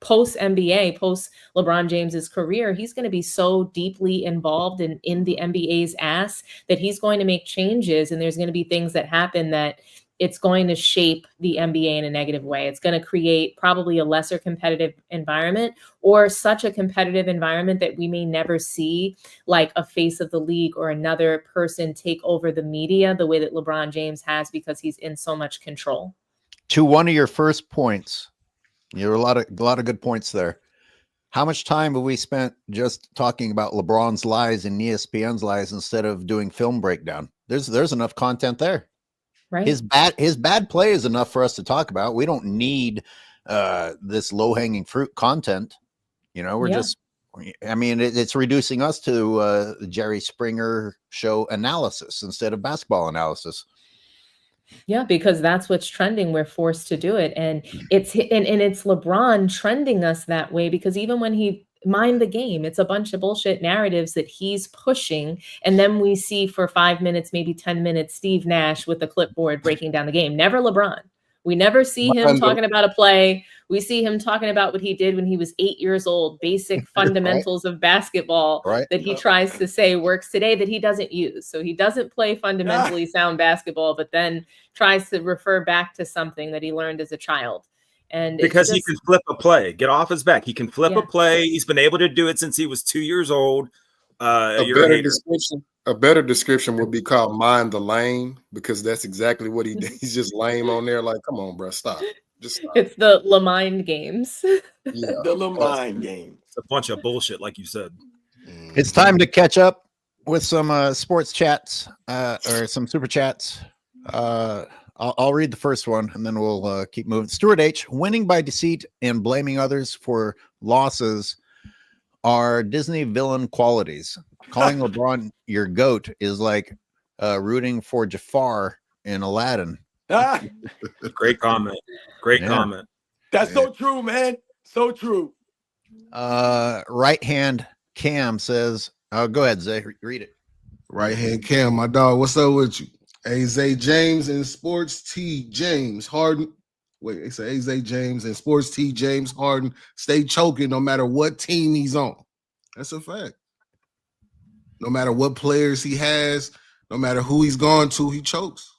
post NBA, post LeBron James's career, he's going to be so deeply involved in the NBA's ass that he's going to make changes. And there's going to be things that happen that it's going to shape the NBA in a negative way. It's going to create probably a lesser competitive environment, or such a competitive environment that we may never see like a face of the league or another person take over the media the way that LeBron James has, because he's in so much control. To one of your first points, there were a lot of good points there. How much time have we spent just talking about LeBron's lies and ESPN's lies instead of doing film breakdown? There's enough content there. Right. His bad play is enough for us to talk about. We don't need this low-hanging fruit content. We're just, I mean, it's reducing us to Jerry Springer show analysis instead of basketball analysis. Yeah, because that's what's trending. We're forced to do it. And it's LeBron trending us that way, because even when he mind the game, it's a bunch of bullshit narratives that he's pushing. And then we see for 5 minutes, maybe 10 minutes, Steve Nash with the clipboard breaking down the game. Never LeBron. We never see him talking about a play. We see him talking about what he did when he was 8 years old, basic fundamentals of basketball that he tries to say works today that he doesn't use. So he doesn't play fundamentally sound basketball, but then tries to refer back to something that he learned as a child. And because he can flip a play, get off his back. He can flip a play. He's been able to do it since he was 2 years old. A better description would be called mind the lane, because that's exactly what he did. He's just lame on there. Like, come on, bro, stop. Just stop. It's the LeMind games. Yeah, the LeMind game. It's a bunch of bullshit, like you said. It's time to catch up with some sports chats or some super chats. I'll read the first one and then we'll keep moving. Stuart H, winning by deceit and blaming others for losses are Disney villain qualities. Calling LeBron your GOAT is like rooting for Jafar in Aladdin. Great comment. Great comment. That's so true, man. So true. Right hand Cam says, go ahead, Zay, read it. Right hand Cam, my dog. What's up with you? Zay James and Sports T James Harden. Wait, they say Zay James and Sports T James Harden stay choking no matter what team he's on. That's a fact. No matter what players he has, no matter who he's gone to, he chokes.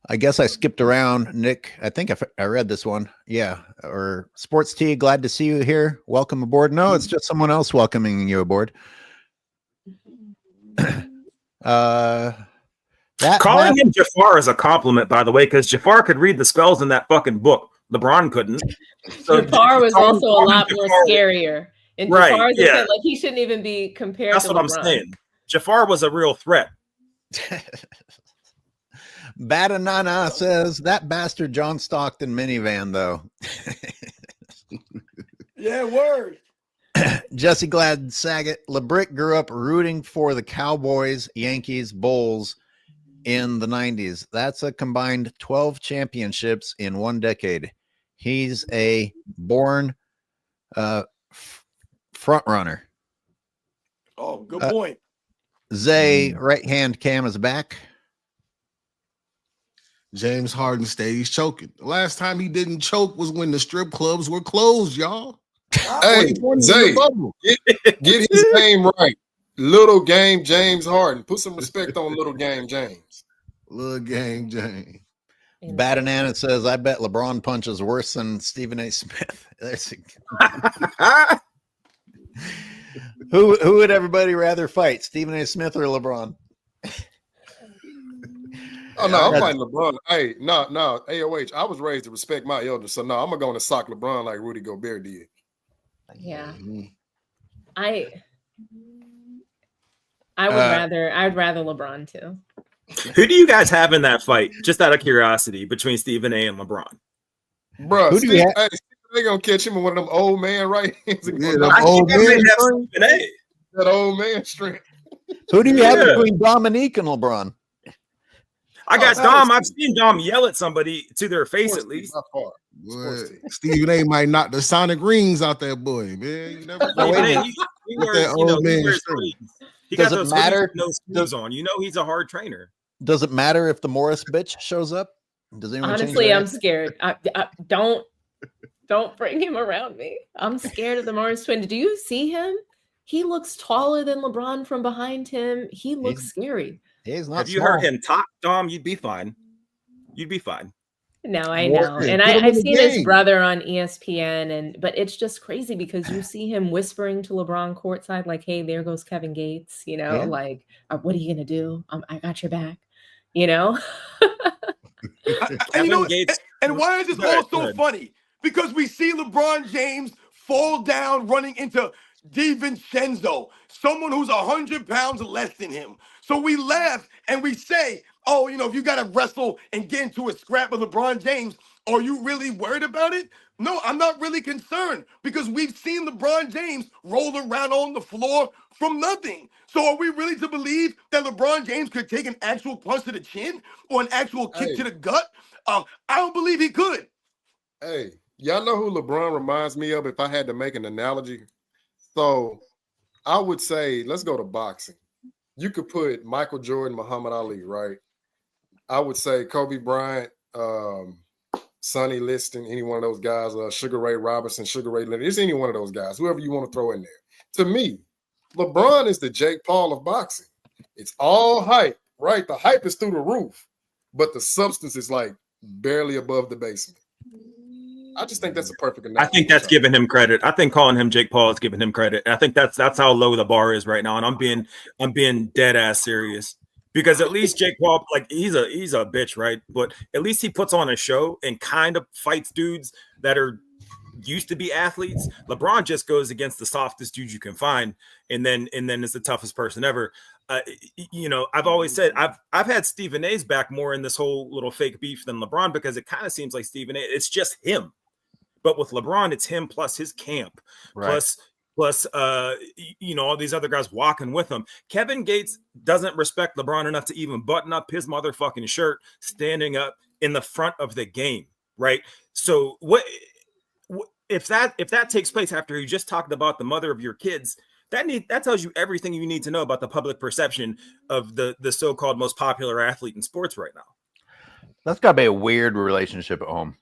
I guess I skipped around, Nick. I think I read this one. Yeah. Or Sports T, glad to see you here. Welcome aboard. No, it's just someone else welcoming you aboard. Calling him Jafar is a compliment, by the way, because Jafar could read the spells in that fucking book. LeBron couldn't. So Jafar was also a lot more scarier. And Jafar's like he shouldn't even be compared to LeBron. That's what I'm saying. Jafar was a real threat. Badanana says that bastard John Stockton minivan, though. Yeah, word. Jesse Glad Saget, LeBrick grew up rooting for the Cowboys, Yankees, Bulls, in the 90s. That's a combined 12 championships in one decade. He's a born front runner. Oh, good point. Zay, right hand cam is back. James Harden stays choking. The last time he didn't choke was when the strip clubs were closed, y'all. Hey, Zay, get his name right. Little Game James Harden. Put some respect on Little Game James. Little Game James. Badanana says, I bet LeBron punches worse than Stephen A. Smith. Who would everybody rather fight, Stephen A. Smith or LeBron? Oh, no, I'm fighting LeBron. Hey, no, AOH, I was raised to respect my elders, so no, I'm going to go and sock LeBron like Rudy Gobert did. Yeah. I'd rather LeBron too. Who do you guys have in that fight? Just out of curiosity, between Stephen A. and LeBron. Bro, they're going to catch him in one of them old man right hands. That old man strength. Who do you have between Dominique and LeBron? I got Dom. I've seen Dom yell at somebody to their face at least. Stephen A. might knock the sonic rings out that boy, man. You never know. He got those no screws on. You know he's a hard trainer. Does it matter if the Morris bitch shows up? Does anyone? Honestly, I'm scared. I don't bring him around me. I'm scared of the Morris twin. Do you see him? He looks taller than LeBron from behind him. He looks scary. He's not. Have you heard him talk, Dom? You'd be fine. You'd be fine. No, I know. And I've seen his brother on ESPN, but it's just crazy because you see him whispering to LeBron courtside, like, hey, there goes Kevin Gates, like, what are you going to do? I got your back, And why is this all so funny? Because we see LeBron James fall down running into DiVincenzo, someone who's 100 pounds less than him. So we laugh and we say, oh, if you got to wrestle and get into a scrap with LeBron James, are you really worried about it? No, I'm not really concerned because we've seen LeBron James roll around on the floor from nothing. So are we really to believe that LeBron James could take an actual punch to the chin or an actual kick to the gut? I don't believe he could. Hey, y'all know who LeBron reminds me of if I had to make an analogy? So I would say, let's go to boxing. You could put Michael Jordan, Muhammad Ali, right? I would say Kobe Bryant, Sonny Liston, any one of those guys, Sugar Ray Robinson, Sugar Ray Leonard, it's any one of those guys, whoever you want to throw in there. To me, LeBron is the Jake Paul of boxing. It's all hype, right? The hype is through the roof, but the substance is like barely above the basement. I just think that's a perfect analogy. I think that's giving him credit. I think calling him Jake Paul is giving him credit. And I think that's how low the bar is right now. And I'm being dead ass serious because at least Jake Paul, like he's a bitch, right? But at least he puts on a show and kind of fights dudes that are used to be athletes. LeBron just goes against the softest dude you can find, and then is the toughest person ever. I've always said I've had Stephen A's back more in this whole little fake beef than LeBron because it kind of seems like Stephen A. It's just him. But with LeBron, it's him plus his camp, right. plus all these other guys walking with him. Kevin Gates doesn't respect LeBron enough to even button up his motherfucking shirt, standing up in the front of the game, right? So what if that takes place after you just talked about the mother of your kids? That tells you everything you need to know about the public perception of the so-called most popular athlete in sports right now. That's got to be a weird relationship at home.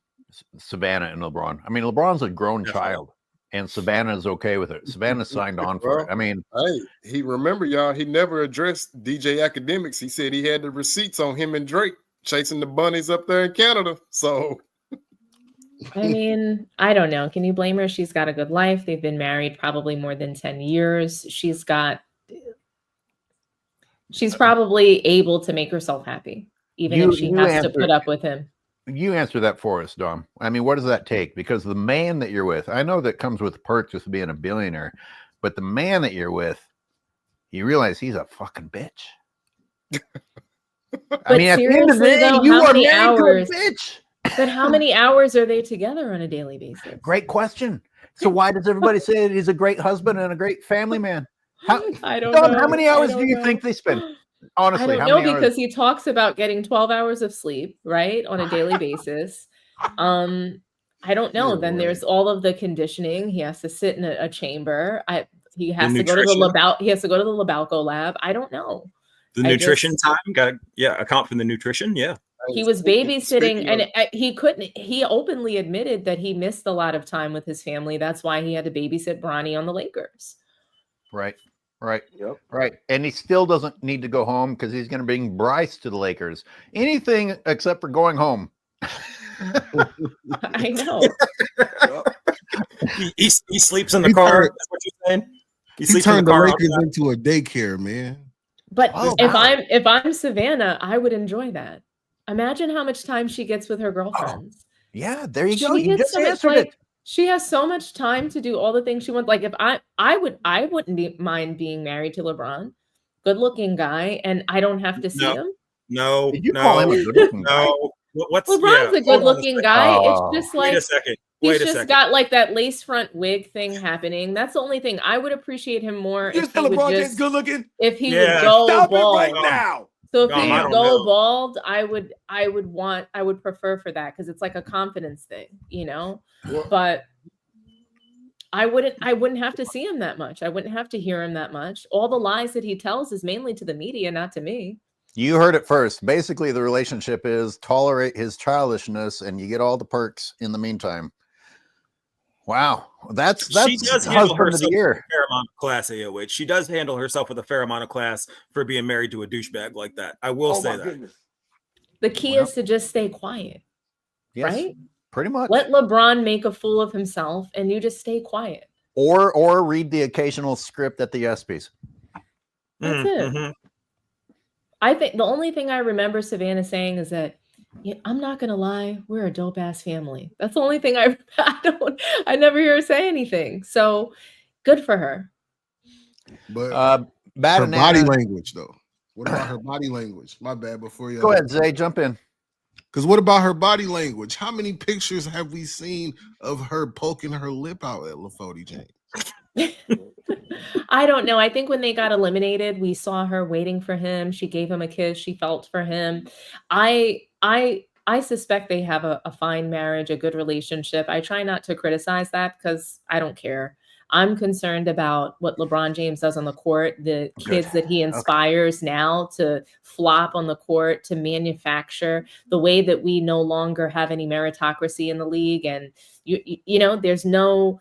Savannah and LeBron. I mean, LeBron's a grown child, and Savannah is okay with it. Savannah signed on for it. I mean, he never addressed DJ Academics. He said he had the receipts on him and Drake chasing the bunnies up there in Canada. So, I mean, I don't know. Can you blame her? She's got a good life. They've been married probably more than 10 years. She's probably able to make herself happy, even if she has to put up with him. You answer that for us, Dom. I mean, what does that take? Because the man that you're with, I know that comes with perks with being a billionaire, but the man that you're with, you realize he's a fucking bitch. I mean, at the end of the day, you are married to a bitch. But how many hours are they together on a daily basis? Great question. So why does everybody say that he's a great husband and a great family man? I don't know. How many hours do you think they spend? honestly, I don't how know many because hours? he talks about getting 12 hours of sleep, right, on a daily basis. I don't know. Yeah, Then right. there's all of the conditioning. He has to sit in a chamber. He The has to go to nutrition. he has to go to the Labalco lab. I don't know. The nutrition time, got to account for the nutrition. Yeah. He was babysitting, Speaking and he couldn't. He openly admitted that he missed a lot of time with his family. That's why he had to babysit Bronny on the Lakers. Right. Yep. Right. And he still doesn't need to go home because he's going to bring Bryce to the Lakers. Anything except for going home. I know. He sleeps in the car. That's what you're saying. He sleeps turned in the the car Lakers outside. into a daycare, man. But Oh, if wow. I'm Savannah, I would enjoy that. Imagine how much time she gets with her girlfriends. Yeah, there you She go. You gets just so much, answered like, it. she has so much time to do all the things she wants. Like if I wouldn't mind being married to LeBron, good looking guy, and I don't have to see him. No, Did you call him a good-looking guy? no. What's LeBron's a hold on good looking second. guy. Oh. It's just like Wait a second. he's Wait a just second. got like that lace front wig thing happening. That's the only thing. I would appreciate him more You if tell he would LeBron James just good looking. if he Yeah. would go Stop bald. it right now. So if Dom, he I would don't go know. bald, I would prefer for that because it's like a confidence thing, you know. Well, But I wouldn't have to see him that much. I wouldn't have to hear him that much. All the lies that he tells is mainly to the media, not to me. You heard it first. Basically, the relationship is tolerate his childishness, and you get all the perks in the meantime. Wow, that's She does handle husband of the herself with a year. fair amount of class, AOH. She does handle herself with a fair amount of class for being married to a douchebag like that. I will Oh say my that. goodness. The key Well, is to just stay quiet, Yes, right? pretty much. Let LeBron make a fool of himself, and you just stay quiet. Or read the occasional script at the ESPYs. That's it. Mm-hmm. I think the only thing I remember Savannah saying is that, yeah, I'm not gonna lie, we're a dope ass family. That's the only thing I never hear her say anything. So good for her. but Bad her and body Anna. language, though. What about her body language? My bad. Before you Go ahead, Zay, jump in. Because what about her body language? How many pictures have we seen of her poking her lip out at LaFody James? I don't know. I think when they got eliminated, we saw her waiting for him. She gave him a kiss. She felt for him. I suspect they have a fine marriage, a good relationship. I try not to criticize that because I don't care. I'm concerned about what LeBron James does on the court, the kids that he inspires now to flop on the court, to manufacture, the way that we no longer have any meritocracy in the league. And you know, there's no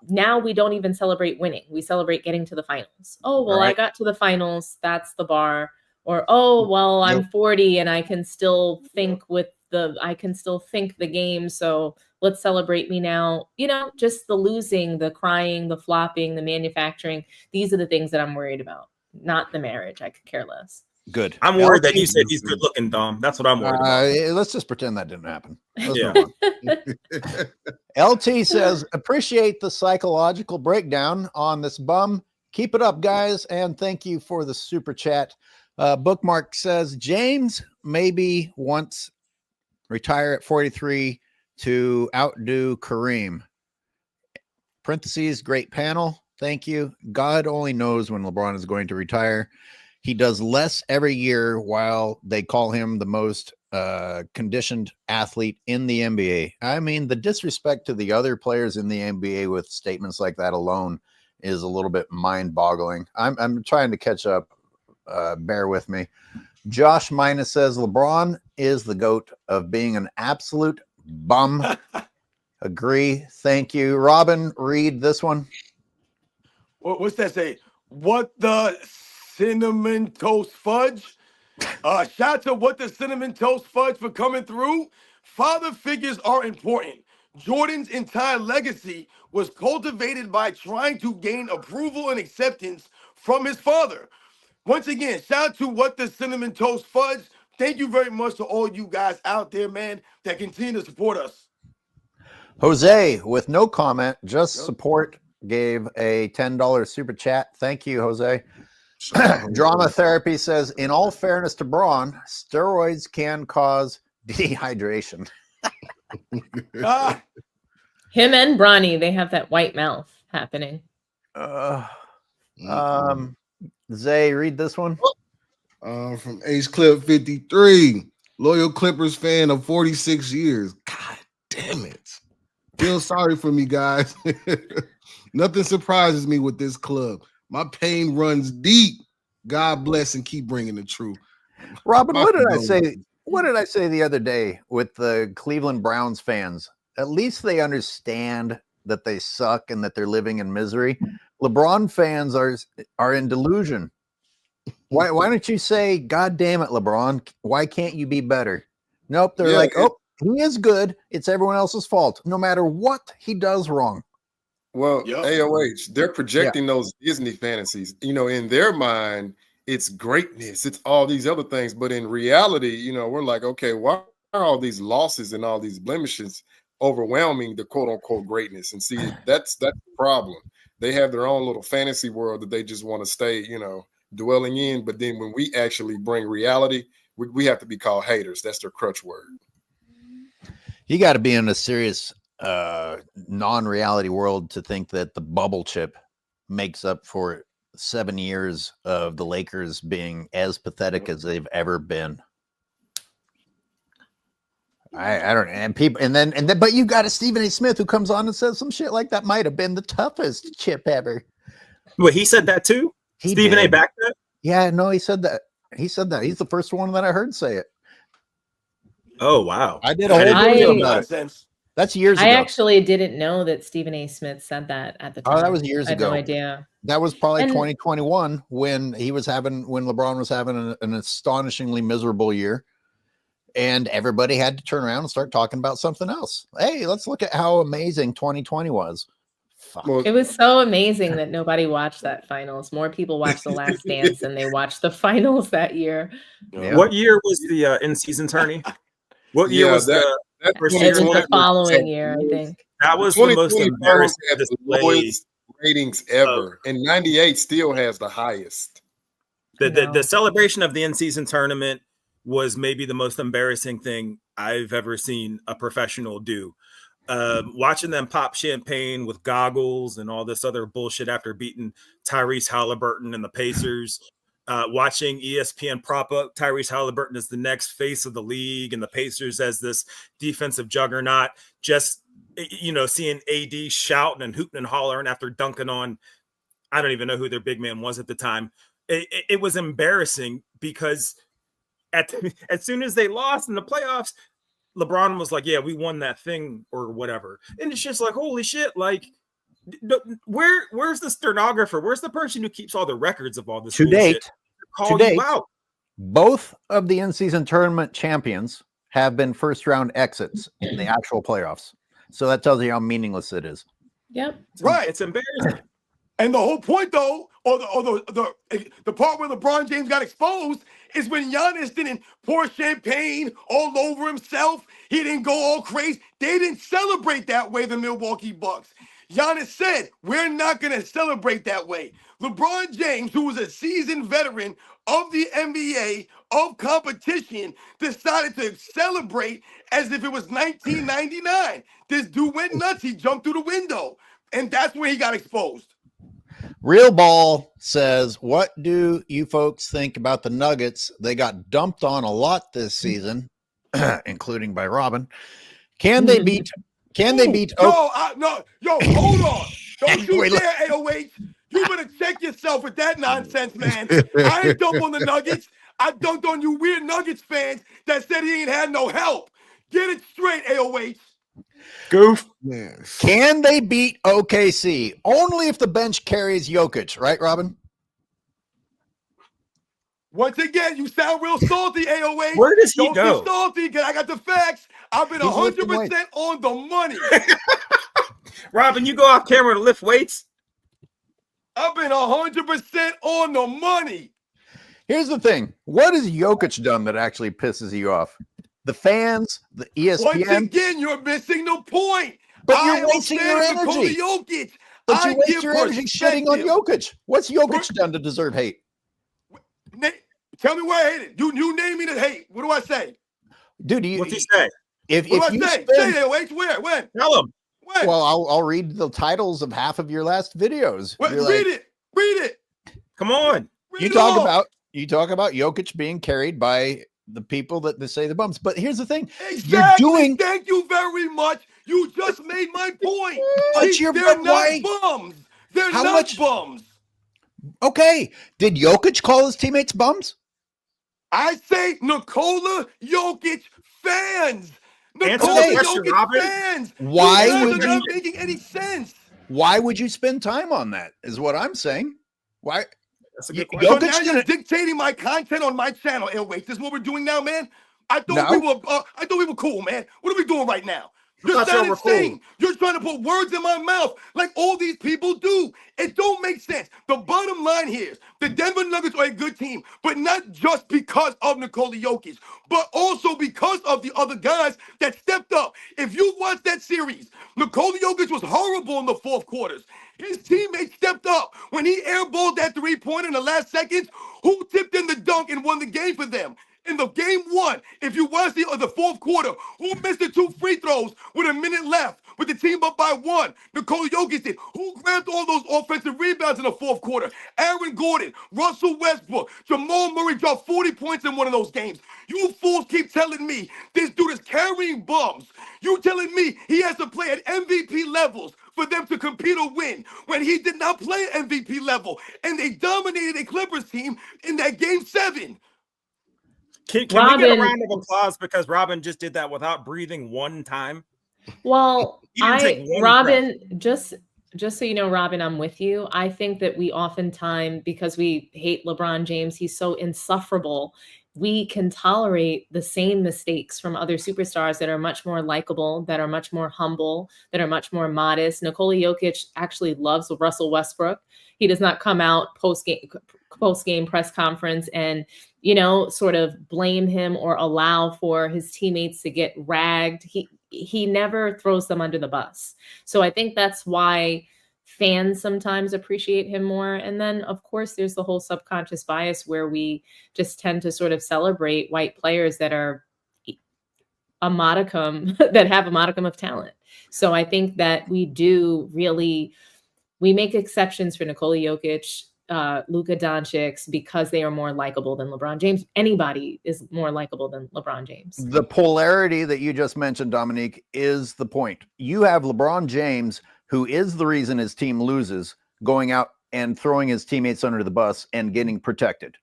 now we don't even celebrate winning. We celebrate getting to the finals. Oh, well, Right. I got to the finals. That's the bar. Or, oh, well, I'm 40 and I can still think the game. So let's celebrate me now. You know, just the losing, the crying, the flopping, the manufacturing. These are the things that I'm worried about, not the marriage. I could care less. Good. I'm worried that you said he's good looking, Dom. That's what I'm worried about. Let's just pretend that didn't happen. Let's Yeah. move on. LT says, appreciate the psychological breakdown on this bum. Keep it up, guys. And thank you for the super chat. Bookmark says, James maybe once retire at 43 to outdo Kareem. Parentheses, great panel. Thank you. God only knows when LeBron is going to retire. He does less every year while they call him the most conditioned athlete in the NBA. I mean, the disrespect to the other players in the NBA with statements like that alone is a little bit mind-boggling. I'm trying to catch up. Bear with me. Josh Minus says LeBron is the GOAT of being an absolute bum. Agree. Thank you. Robin, read this one. What's that say? What the cinnamon toast fudge? Shout out to What the Cinnamon Toast Fudge for coming through. Father figures are important. Jordan's entire legacy was cultivated by trying to gain approval and acceptance from his father. Once again, shout out to What the Cinnamon Toast Fudge. Thank you very much to all you guys out there, man, that continue to support us. Jose, with no comment, just support, gave a $10 super chat. Thank you, Jose. Drama Therapy says, in all fairness to Braun, steroids can cause dehydration. Him and Bronny, they have that white mouth happening. Zay, read this one. From H Clip 53, loyal Clippers fan of 46 years. God damn it. Feel sorry for me, guys. Nothing surprises me with this club. My pain runs deep. God bless and keep bringing the truth. Robin, what did I say? What did I say the other day with the Cleveland Browns fans? At least they understand that they suck and that they're living in misery. LeBron fans are in delusion. Why don't you say, God damn it, LeBron? Why can't you be better? Nope. They're like, oh, he is good. It's everyone else's fault, no matter what he does wrong. Well, AOH, they're projecting those Disney fantasies. You know, in their mind, it's greatness. It's all these other things. But in reality, you know, we're like, okay, why are all these losses and all these blemishes overwhelming the quote unquote greatness? And see, that's the problem. They have their own little fantasy world that they just want to stay, you know, dwelling in. But then when we actually bring reality, we have to be called haters. That's their crutch word. You got to be in a serious non-reality world to think that the bubble chip makes up for 7 years of the Lakers being as pathetic as they've ever been. I don't know. And people, and then, but you got a Stephen A. Smith who comes on and says some shit like that might have been the toughest chip ever. Wait, he said that too? Stephen A. backed that? Yeah, no, he said that. He's the first one that I heard say it. Oh, wow. I did a whole video about it. That's years ago. I actually didn't know that Stephen A. Smith said that at the time. Oh, that was years ago. I had no idea. That was probably 2021 when LeBron was having an astonishingly miserable year. And everybody had to turn around and start talking about something else. Hey, let's look at how amazing 2020 was. Fuck. It was so amazing that nobody watched that finals. More people watched The Last Dance than they watched the finals that year. Yeah. What year was the in-season tourney? What year was that first year? It was the following year, I think. That was the most embarrassing display ratings ever. And 98 still has the highest. The celebration of the in-season tournament was maybe the most embarrassing thing I've ever seen a professional do. Watching them pop champagne with goggles and all this other bullshit after beating Tyrese Halliburton and the Pacers. Watching ESPN prop up Tyrese Halliburton as the next face of the league and the Pacers as this defensive juggernaut. Just, you know, seeing AD shouting and hooting and hollering after dunking on, I don't even know who their big man was at the time. It was embarrassing because as soon as they lost in the playoffs, LeBron was like, yeah, we won that thing or whatever. And it's just like, holy shit, like, where's the stenographer? Where's the person who keeps all the records of all this to bullshit? date, both of the in-season tournament champions have been first-round exits in the actual playoffs. So that tells you how meaningless it is. Yep. Right. It's embarrassing. And the whole point, though, or the part where LeBron James got exposed is when Giannis didn't pour champagne all over himself. He didn't go all crazy. They didn't celebrate that way, the Milwaukee Bucks. Giannis said, we're not going to celebrate that way. LeBron James, who was a seasoned veteran of the NBA, of competition, decided to celebrate as if it was 1999. This dude went nuts. He jumped through the window. And that's where he got exposed. Real Ball says, what do you folks think about the Nuggets? They got dumped on a lot this season, including by Robin. Can they beat? No, hold on. Don't you dare, AOH. You better check yourself with that nonsense, man. I ain't dump on the Nuggets. I dumped on you weird Nuggets fans that said he ain't had no help. Get it straight, AOH. Goof. Yes. Can they beat OKC? Only if the bench carries Jokic, right, Robin? Once again, you sound real salty, AOH. Where does he Don't go? be salty, because I got the facts. I've been 100% on the money. Robin, you go off camera to lift weights? I've been 100% on the money. Here's the thing. What has Jokic done that actually pisses you off? The fans, the ESPN. Once again, you're missing the point. But you're wasting your energy. Jokic. But you waste your energy shitting on Jokic. What's Jokic done to deserve hate? Tell me where I hate it. You name me the hate. What do I say? Dude, what's he say? What do I say? Say it, wait, where? When? Tell him. When? Well, I'll read the titles of half of your last videos. Read it. Come on. You talk about You talk about Jokic being carried by the people that they say the bums. But here's the thing. Exactly. Thank you very much. You just made my point. They're not bums. They're not bums. Okay. Did Jokic call his teammates bums? I say Nikola Jokic fans. Nikola Jokic fans. Why would you not making any sense? Why would you spend time on that? Is what I'm saying. Why? That's a good question. So now you're dictating my content on my channel. Airways. This is what we're doing now, man. I thought we were cool, man. What are we doing right now? You're sounding insane. Cool. You're trying to put words in my mouth like all these people do. It don't make sense. The bottom line here is the Denver Nuggets are a good team, but not just because of Nikola Jokic, but also because of the other guys that stepped up. If you watch that series, Nikola Jokic was horrible in the fourth quarters. His teammates stepped up. When he airballed that three-pointer in the last seconds, who tipped in the dunk and won the game for them? In the game one, if you watch the fourth quarter, who missed the 2 free throws with a minute left, with the team up by 1? Nikola Jokic did. Who grabbed all those offensive rebounds in the fourth quarter? Aaron Gordon, Russell Westbrook, Jamal Murray dropped 40 points in one of those games. You fools keep telling me this dude is carrying bums. You telling me he has to play at MVP levels for them to compete or win when he did not play at MVP level, and they dominated a Clippers team in that game 7. Can we get a round of applause because Robin just did that without breathing one time? Well, Robin, just so you know, Robin, I'm with you. I think that we oftentimes, because we hate LeBron James, he's so insufferable, we can tolerate the same mistakes from other superstars that are much more likable, that are much more humble, that are much more modest. Nikola Jokic actually loves Russell Westbrook. He does not come out post-game press conference and, sort of blame him or allow for his teammates to get ragged. He never throws them under the bus. So I think that's why fans sometimes appreciate him more. And then, of course, there's the whole subconscious bias where we just tend to sort of celebrate white players that are that have a modicum of talent. So I think that we make exceptions for Nikola Jokic, Luka Doncic, because they are more likable than LeBron James. Anybody is more likable than LeBron James. The polarity that you just mentioned, Dominique, is the point. You have LeBron James, who is the reason his team loses, going out and throwing his teammates under the bus and getting protected.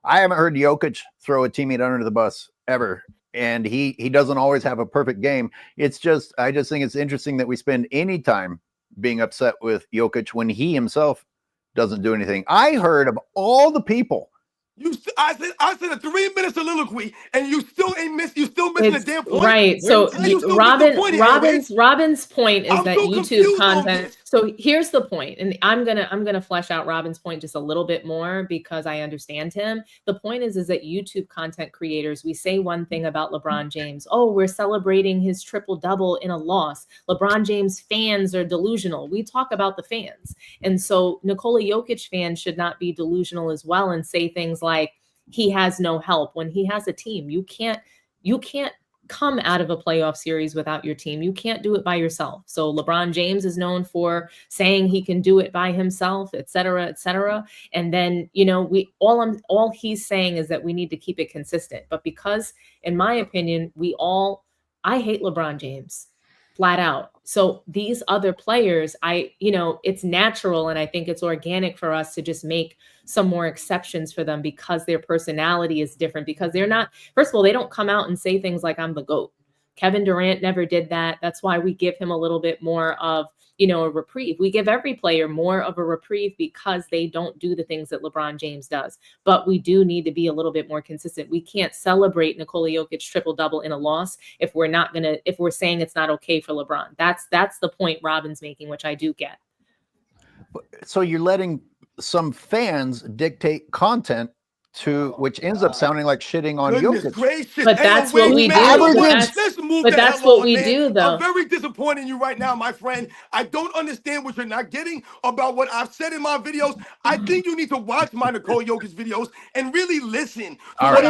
I haven't heard Jokic throw a teammate under the bus ever. And he doesn't always have a perfect game. I just think it's interesting that we spend any time being upset with Jokic when he himself doesn't do anything. I heard of all the people. I said a 3-minute soliloquy, and you still missing the damn point. Right. So Robin's point is that YouTube content. So here's the point, and I'm gonna flesh out Robin's point just a little bit more because I understand him. The point is that YouTube content creators, we say one thing about LeBron James. Oh, we're celebrating his triple-double in a loss. LeBron James fans are delusional. We talk about the fans, and so Nikola Jokic fans should not be delusional as well and say things like he has no help when he has a team. You can't come out of a playoff series without your team. You can't do it by yourself. So LeBron James is known for saying he can do it by himself, et cetera, et cetera. And then, all he's saying is that we need to keep it consistent. But because, in my opinion, I hate LeBron James flat out. So these other players, it's natural, and I think it's organic for us to just make some more exceptions for them because their personality is different, because they're not, first of all, they don't come out and say things like I'm the GOAT. Kevin Durant never did that. That's why we give him a little bit more of, a reprieve. We give every player more of a reprieve because they don't do the things that LeBron James does. But we do need to be a little bit more consistent. We can't celebrate Nikola Jokic triple-double in a loss if we're saying it's not okay for LeBron. That's the point Robin's making, which I do get. So you're letting some fans dictate content which ends up sounding like shitting on Jokic. Gracious. But that's what we do. But that's what we do, though. I'm very disappointed in you right now, my friend. I don't understand what you're not getting about what I've said in my videos. I think you need to watch my Nikola Jokic videos and really listen. All right,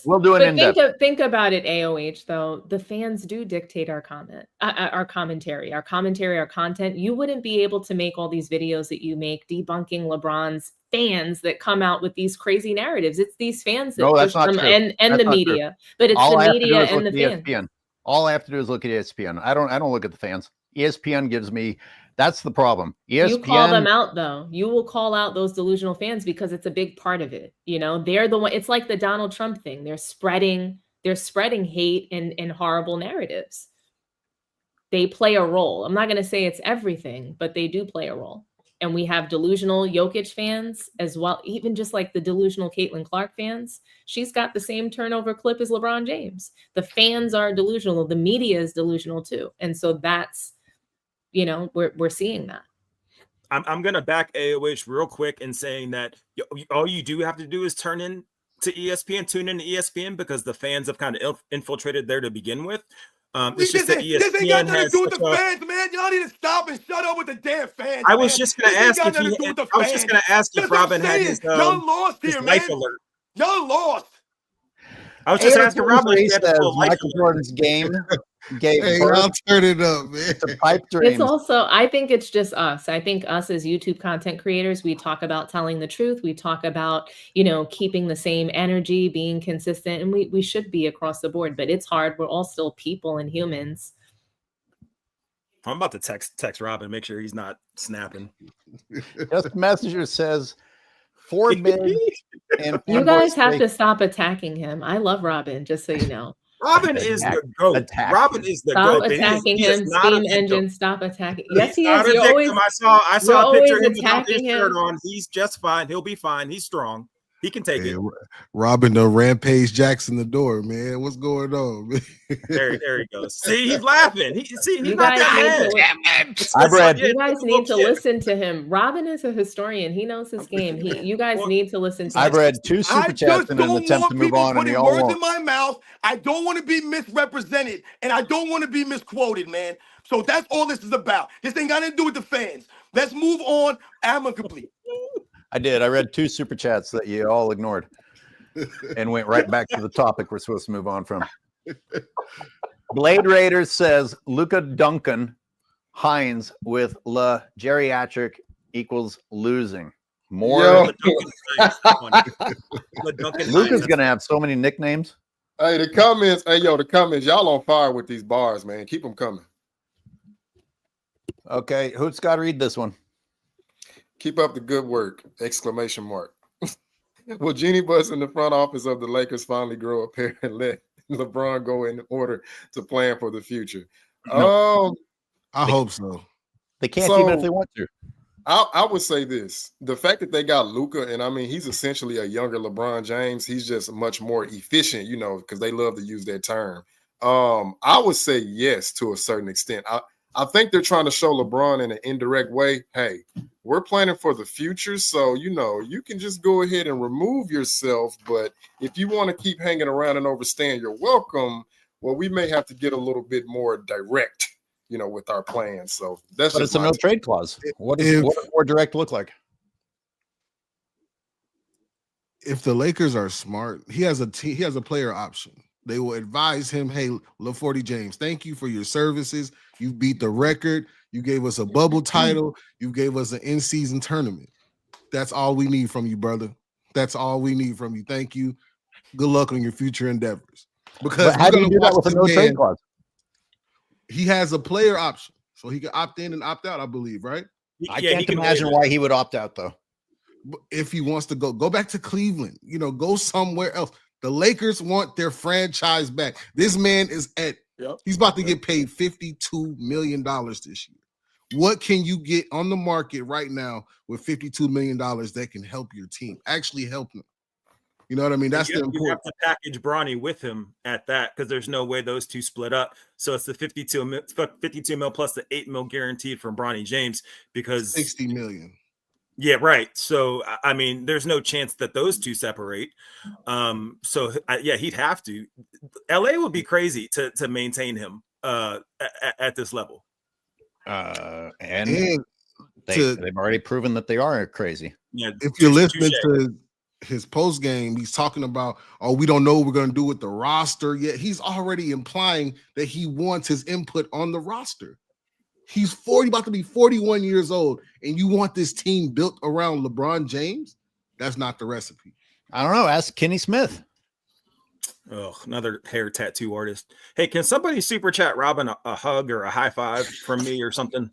we'll do an in-depth. Think about it, AOH, though. The fans do dictate our commentary, our content. You wouldn't be able to make all these videos that you make debunking LeBron's fans that come out with these crazy narratives. It's these fans that No, that's push not them true. and That's the not true. media. But it's All the I have to do media is and look the at fans. ESPN. All I have to do is look at ESPN. I don't look at the fans. ESPN gives me. That's the problem. ESPN. You call them out though. You will call out those delusional fans because it's a big part of it. You know, they're the one. It's like the Donald Trump thing. They're spreading hate and horrible narratives. They play a role. I'm not going to say it's everything, but they do play a role. And we have delusional Jokic fans as well, even just like the delusional Caitlin Clark fans. She's got the same turnover clip as LeBron James. The fans are delusional. The media is delusional too. And so that's, you know, we're seeing that. I'm going to back AOH real quick in saying that all you do have to do is tune in to ESPN because the fans have kind of infiltrated there to begin with. It's just that ESPN this ain't got nothing to do with the a, fans, man. Y'all need to stop and shut up with the damn fans. I was just going to ask if Robin had his y'all lost here, man. Life alert. Y'all lost. I was just asking Robin if he had Michael Jordan's game. Hey, I'll turn it up, man. It's a pipe dream. It's also, I think it's just us. I think us as YouTube content creators, we talk about telling the truth. We talk about, you know, keeping the same energy, being consistent, and we should be across the board, but it's hard. We're all still people and humans. I'm about to text Robin, make sure he's not snapping. Just Messenger says 4 big and you guys have to stop attacking him. I love Robin, just so you know. Robin is the GOAT. Robin is the GOAT. Stop attacking him. Steam Engine, stop attacking. Yes, he is. You're always, I saw a picture of him without his shirt on. He's just fine. He'll be fine. He's strong. He can take it. Robin the Rampage Jackson the door, man. What's going on, man? There he goes. See, he's laughing. He's you not guys that You guys need to listen to him. Robin is a historian. He knows his game. You guys need to listen to him. I've read 2 super chats in an attempt to move on, and they all words won't. in my mouth. I don't want to be misrepresented, and I don't want to be misquoted, man. So that's all this is about. This ain't got nothing to do with the fans. Let's move on amicably. I did. I read 2 super chats that you all ignored and went right back to the topic we're supposed to move on from. Blade Raiders says Luka Duncan Hines with La Geriatric equals losing. More. Luka's going to have so many nicknames. Hey, the comments. Y'all on fire with these bars, man. Keep them coming. Okay. Who's got to read this one? Keep up the good work! ! Will Jeannie Buss in the front office of the Lakers finally grow a pair and let LeBron go in order to plan for the future? No. I hope so. They can't even if they want to. I would say this. The fact that they got Luka, and I mean, he's essentially a younger LeBron James. He's just much more efficient, you know, because they love to use that term. I would say yes to a certain extent. I think they're trying to show LeBron in an indirect way, hey, we're planning for the future. So, you know, you can just go ahead and remove yourself. But if you want to keep hanging around and overstaying your welcome, well, we may have to get a little bit more direct, you know, with our plans. So that's But it's a no trade clause. What does more direct look like? If the Lakers are smart, he has a player option. They will advise him, hey, LaForty James, thank you for your services. You beat the record. You gave us a bubble title. You gave us an in-season tournament. That's all we need from you, brother. That's all we need from you. Thank you. Good luck on your future endeavors. Because how do you do that with a no trade clause? He has a player option, so he can opt in and opt out, I believe, right? I can't imagine why he would opt out, though. If he wants to go back to Cleveland, you know, go somewhere else. The Lakers want their franchise back. This man is he's about to get paid $52 million this year. What can you get on the market right now with $52 million that can help your team? Actually help them. You know what I mean? That's the important. You have to package Bronny with him at that because there's no way those two split up. So it's the 52 mil plus the $8 mil guaranteed from Bronny James because $60 million. Yeah, right. So, I mean, there's no chance that those two separate. He'd have to. LA would be crazy to maintain him at this level. They've already proven that they are crazy. Yeah, if you're listening to his post game, he's talking about, we don't know what we're going to do with the roster yet. He's already implying that he wants his input on the roster. He's about to be 41 years old, and you want this team built around LeBron James? That's not the recipe. I don't know. Ask Kenny Smith. Oh, another hair tattoo artist. Hey, can somebody super chat Robin a hug or a high five from me or something?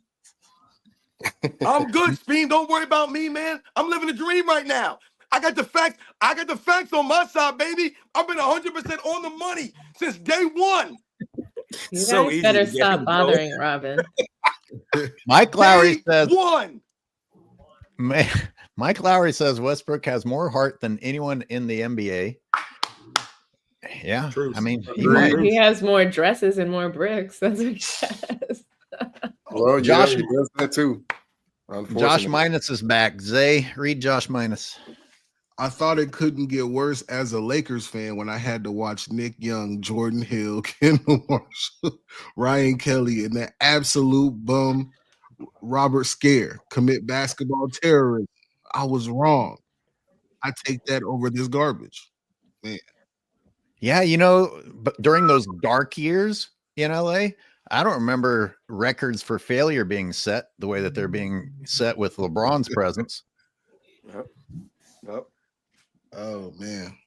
I'm good, Speen. Don't worry about me, man. I'm living a dream right now. I got the facts. I got the facts on my side, baby. I've been 100% on the money since day one. You So guys easy better to get stop him, bothering Robin. Mike Lowry Day says one. Mike Lowry says Westbrook has more heart than anyone in the NBA. Yeah, Truth. I mean, he Agreed. might. He has more dresses and more bricks. That's what he says. Well, Josh- yeah, he does that too. Josh Minus is back. Zay, read Josh Minus. I thought it couldn't get worse as a Lakers fan when I had to watch Nick Young, Jordan Hill, Kendall Marshall, Ryan Kelly, and that absolute bum Robert Scare commit basketball terrorism. I was wrong. I take that over this garbage. Man. Yeah, but during those dark years in LA, I don't remember records for failure being set the way that they're being set with LeBron's presence. Yep. Oh man.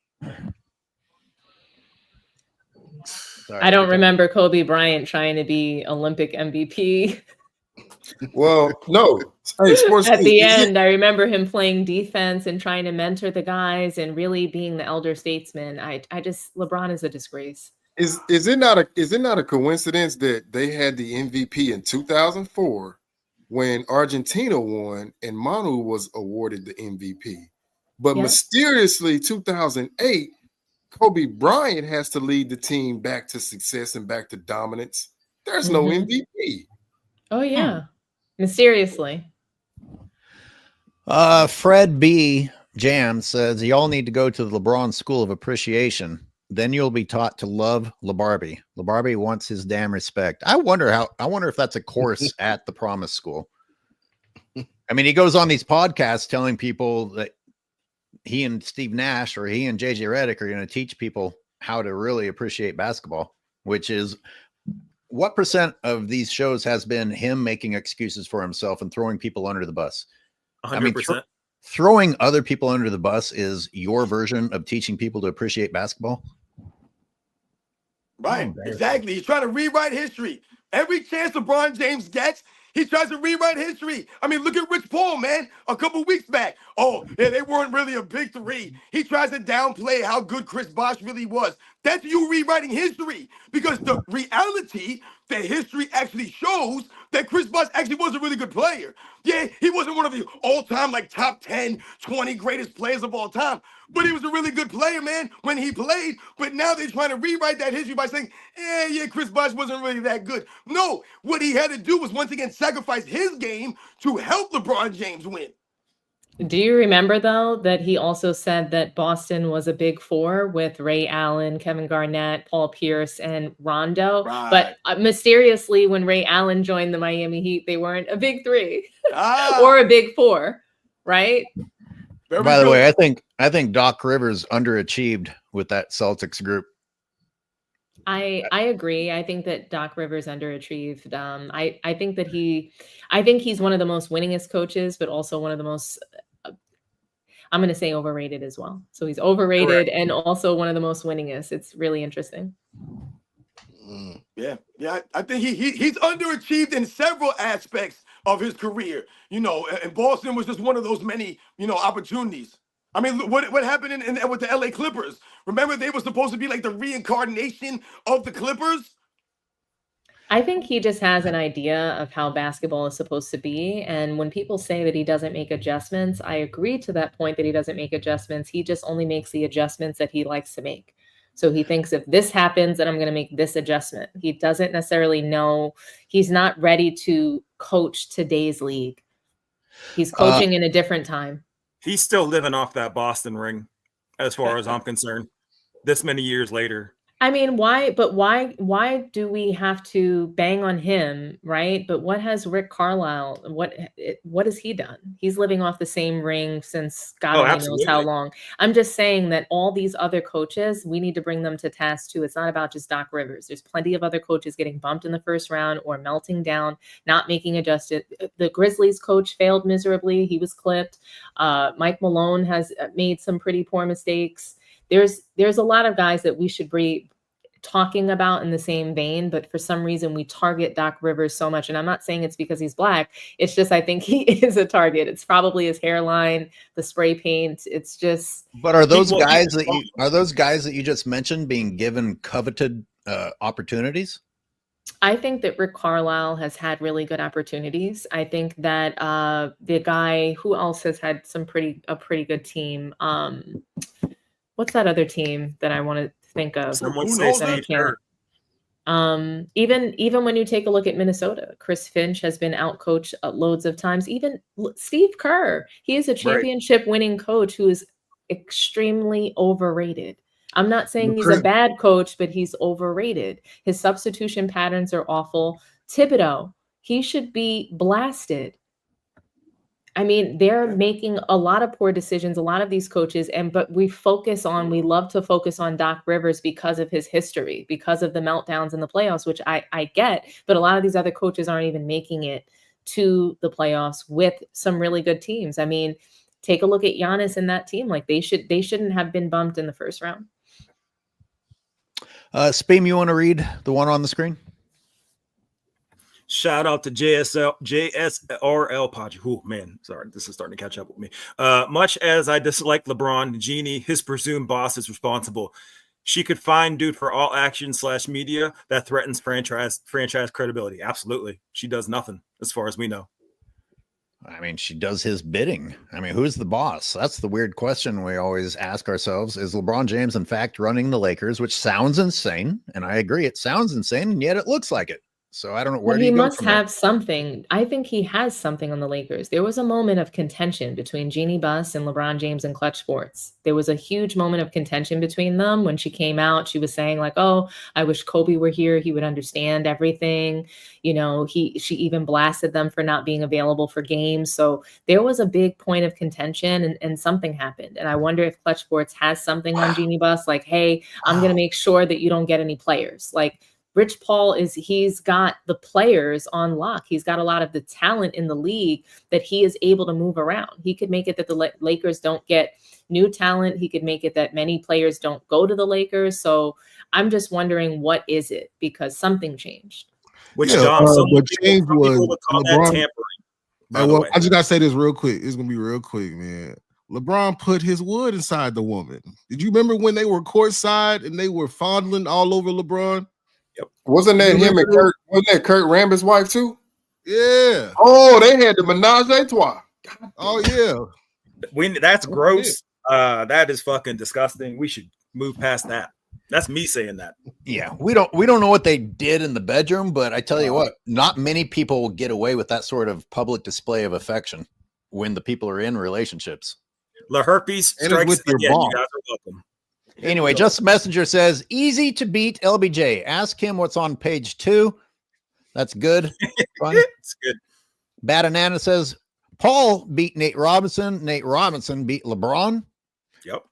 Sorry, I don't remember Kobe Bryant trying to be Olympic MVP. Well, no. Hey, sports At the end, I remember him playing defense and trying to mentor the guys and really being the elder statesman. LeBron is a disgrace. Is it not a coincidence that they had the MVP in 2004 when Argentina won and Manu was awarded the MVP? But mysteriously, 2008, Kobe Bryant has to lead the team back to success and back to dominance. There's no MVP. Oh, yeah. Mysteriously. Fred B. Jam says, y'all need to go to the LeBron School of Appreciation. Then you'll be taught to love LeBarbie. LeBarbie wants his damn respect. I wonder if that's a course at the Promise School. I mean, he goes on these podcasts telling people that he and Steve Nash or he and JJ Redick are going to teach people how to really appreciate basketball, which is what percent of these shows has been him making excuses for himself and throwing people under the bus? 100%. I mean, throwing other people under the bus is your version of teaching people to appreciate basketball. Right, exactly. He's trying to rewrite history. Every chance LeBron James gets, he tries to rewrite history. I mean, look at Rich Paul, man, a couple weeks back. Oh, yeah, they weren't really a big three. He tries to downplay how good Chris Bosh really was. That's you rewriting history, because the reality that history actually shows that Chris Bosh actually was a really good player. Yeah, he wasn't one of the all-time, like, top 10, 20 greatest players of all time, but he was a really good player, man, when he played. But now they're trying to rewrite that history by saying, yeah, Chris Bosh wasn't really that good. No, what he had to do was once again sacrifice his game to help LeBron James win. Do you remember, though, that he also said that Boston was a big four with Ray Allen, Kevin Garnett, Paul Pierce, and Rondo? Right. But mysteriously, when Ray Allen joined the Miami Heat, they weren't a big three Ah. or a big four, right? Very By the good. way, I think Doc Rivers underachieved with that Celtics group. I agree. I think that Doc Rivers underachieved. I think that he's one of the most winningest coaches, but also one of the most, I'm going to say overrated as well. So he's overrated and also one of the most winningest. It's really interesting. Yeah. I think he's underachieved in several aspects of his career. And Boston was just one of those many, opportunities. I mean, what happened with the LA Clippers? Remember, they were supposed to be like the reincarnation of the Clippers? I think he just has an idea of how basketball is supposed to be. And when people say that he doesn't make adjustments, I agree to that point that he doesn't make adjustments. He just only makes the adjustments that he likes to make. So he thinks if this happens, then I'm going to make this adjustment. He doesn't necessarily know. He's not ready to coach today's league. He's coaching in a different time. He's still living off that Boston ring, as far as I'm concerned, this many years later. I mean, why do we have to bang on him, right? But what has Rick Carlisle, what has he done? He's living off the same ring since God only knows how long. I'm just saying that all these other coaches, we need to bring them to task too. It's not about just Doc Rivers. There's plenty of other coaches getting bumped in the first round or melting down, not making adjusted. The Grizzlies coach failed miserably. He was clipped. Mike Malone has made some pretty poor mistakes. There's a lot of guys that we should be talking about in the same vein, but for some reason we target Doc Rivers so much. And I'm not saying it's because he's black. It's just I think he is a target. It's probably his hairline, the spray paint. It's just. But are those guys that you just mentioned being given coveted opportunities? I think that Rick Carlisle has had really good opportunities. I think that the guy who else has had a pretty good team. What's that other team that I want to think of? Someone say Steve Kerr. Even when you take a look at Minnesota, Chris Finch has been outcoached loads of times. Even Steve Kerr, he is a championship winning coach who is extremely overrated. I'm not saying he's a bad coach, but he's overrated. His substitution patterns are awful. Thibodeau, he should be blasted. I mean, they're making a lot of poor decisions, a lot of these coaches, but we love to focus on Doc Rivers because of his history, because of the meltdowns in the playoffs, which I get, but a lot of these other coaches aren't even making it to the playoffs with some really good teams. I mean, take a look at Giannis and that team. Like they shouldn't have been bumped in the first round. Speam, you want to read the one on the screen? Shout out to JSRL Podge. Oh, man. Sorry. This is starting to catch up with me. Much as I dislike LeBron, Jeannie, his presumed boss, is responsible. She could fine dude for all action / media that threatens franchise credibility. Absolutely. She does nothing as far as we know. I mean, she does his bidding. I mean, who's the boss? That's the weird question we always ask ourselves. Is LeBron James, in fact, running the Lakers, which sounds insane. And I agree. It sounds insane. And yet it looks like it. So I don't know where he must have something. I think he has something on the Lakers. There was a moment of contention between Jeannie Buss and LeBron James in Clutch Sports. There was a huge moment of contention between them. When she came out, she was saying like, "Oh, I wish Kobe were here. He would understand everything." You know, she even blasted them for not being available for games. So there was a big point of contention, and something happened. And I wonder if Clutch Sports has something on Jeannie Buss, like, "Hey, I'm going to make sure that you don't get any players." Like, Rich Paul he's got the players on lock. He's got a lot of the talent in the league that he is able to move around. He could make it that the Lakers don't get new talent. He could make it that many players don't go to the Lakers. So I'm just wondering, what is it? Because something changed. What changed was LeBron. Well, I just gotta say this real quick. It's gonna be real quick, man. LeBron put his wood inside the woman. Did you remember when they were courtside and they were fondling all over LeBron? Yep. Wasn't that him and Kurt? Wasn't that Kurt Rambis' wife too? Yeah. Oh, they had the menage a trois. Oh yeah. That's gross. That is fucking disgusting. We should move past that. That's me saying that. Yeah, we don't know what they did in the bedroom, but I tell you what, not many people will get away with that sort of public display of affection when the people are in relationships. La herpes strikes with your again. You guys are welcome. Anyway, Justin Messenger says, easy to beat LBJ. Ask him what's on page 2. That's good. Fun. It's good. Badanana says, Paul beat Nate Robinson. Nate Robinson beat LeBron. Yep.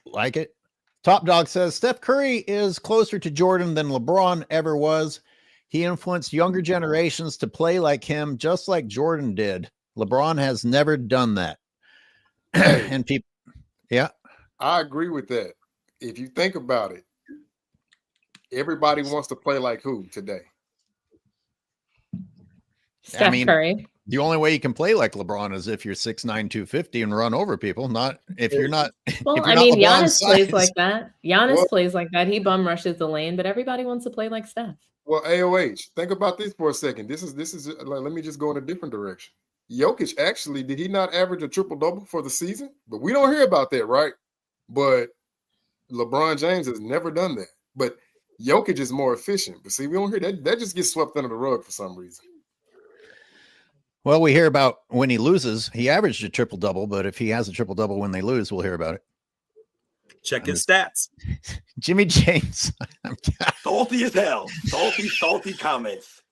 Like it. Top Dog says, Steph Curry is closer to Jordan than LeBron ever was. He influenced younger generations to play like him, just like Jordan did. LeBron has never done that. And people, yeah. I agree with that. If you think about it, everybody wants to play like who today? Steph Curry. The only way you can play like LeBron is if you're 6'9", 250 and run over people. Not if you're not. Well, I mean, Giannis plays like that. Giannis plays like that. He bum rushes the lane, but everybody wants to play like Steph. Well, AOH, think about this for a second. This is like, let me just go in a different direction. Jokic actually, did he not average a triple-double for the season? But we don't hear about that, right? But LeBron James has never done that. But Jokic is more efficient. But see, we don't hear that. That just gets swept under the rug for some reason. Well, we hear about when he loses. He averaged a triple-double, but if he has a triple-double when they lose, we'll hear about it. Check his stats. Jimmy James. Salty as hell. Salty comments.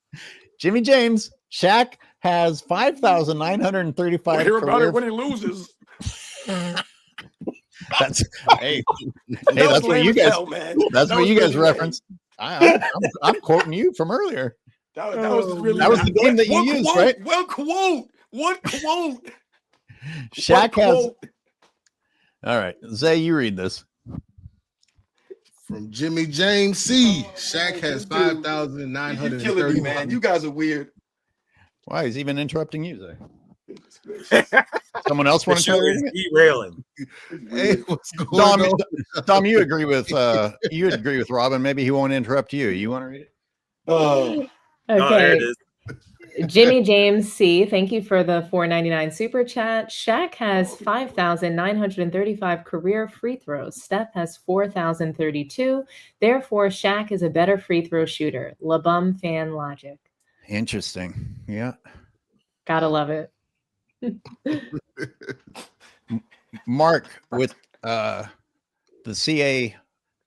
Jimmy James. Shaq has 5,935. Hear about it when he loses. That's hey, that's what you guys. man. That's what you guys referenced. I'm quoting you from earlier. That was really that was the game that you used, right? One quote. Shaq has. All right, Zay, you read this. From Jimmy James C. Shaq has 5,930. You're killing me, man. You guys are weird. Why? He's even interrupting you, Zay. Someone else want to tell you? Derailing. Hey, what's going on? Tom, you agree with Robin. Maybe he won't interrupt you. You want to read it? Okay. Oh, there it is. Jimmy James C. Thank you for the $4.99 super chat. Shaq has 5,935 career free throws. Steph has 4,032. Therefore, Shaq is a better free throw shooter. LeBum fan logic. Interesting. Yeah. Gotta love it. Mark, with the CA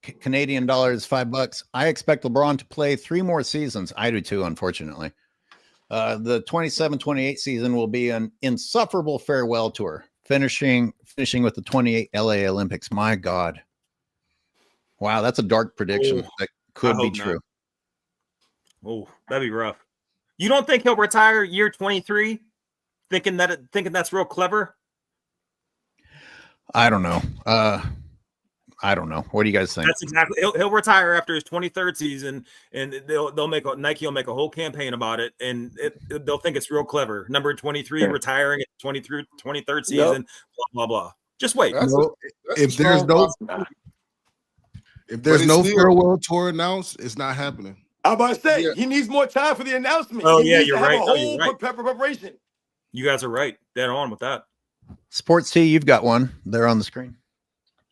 Canadian dollars $5, I expect LeBron to play 3 more seasons. I do too, unfortunately. The 27-28 season will be an insufferable farewell tour, finishing with the 28 LA Olympics. My God. Wow, that's a dark prediction that could be true. Oh, that'd be rough. You don't think he'll retire year 23? Thinking that's real clever? I don't know. I don't know. What do you guys think? That's exactly. He'll retire after his 23rd season, and Nike will make a whole campaign about it, and they'll think it's real clever. Number 23 retiring at 23rd season, blah blah blah. Just wait. If there's no farewell tour announced, it's not happening. I'm about to say he needs more time for the announcement. Oh he yeah, needs you're to have right. a whole preparation. You guys are right. Dead on with that. Sports T, you've got one there on the screen.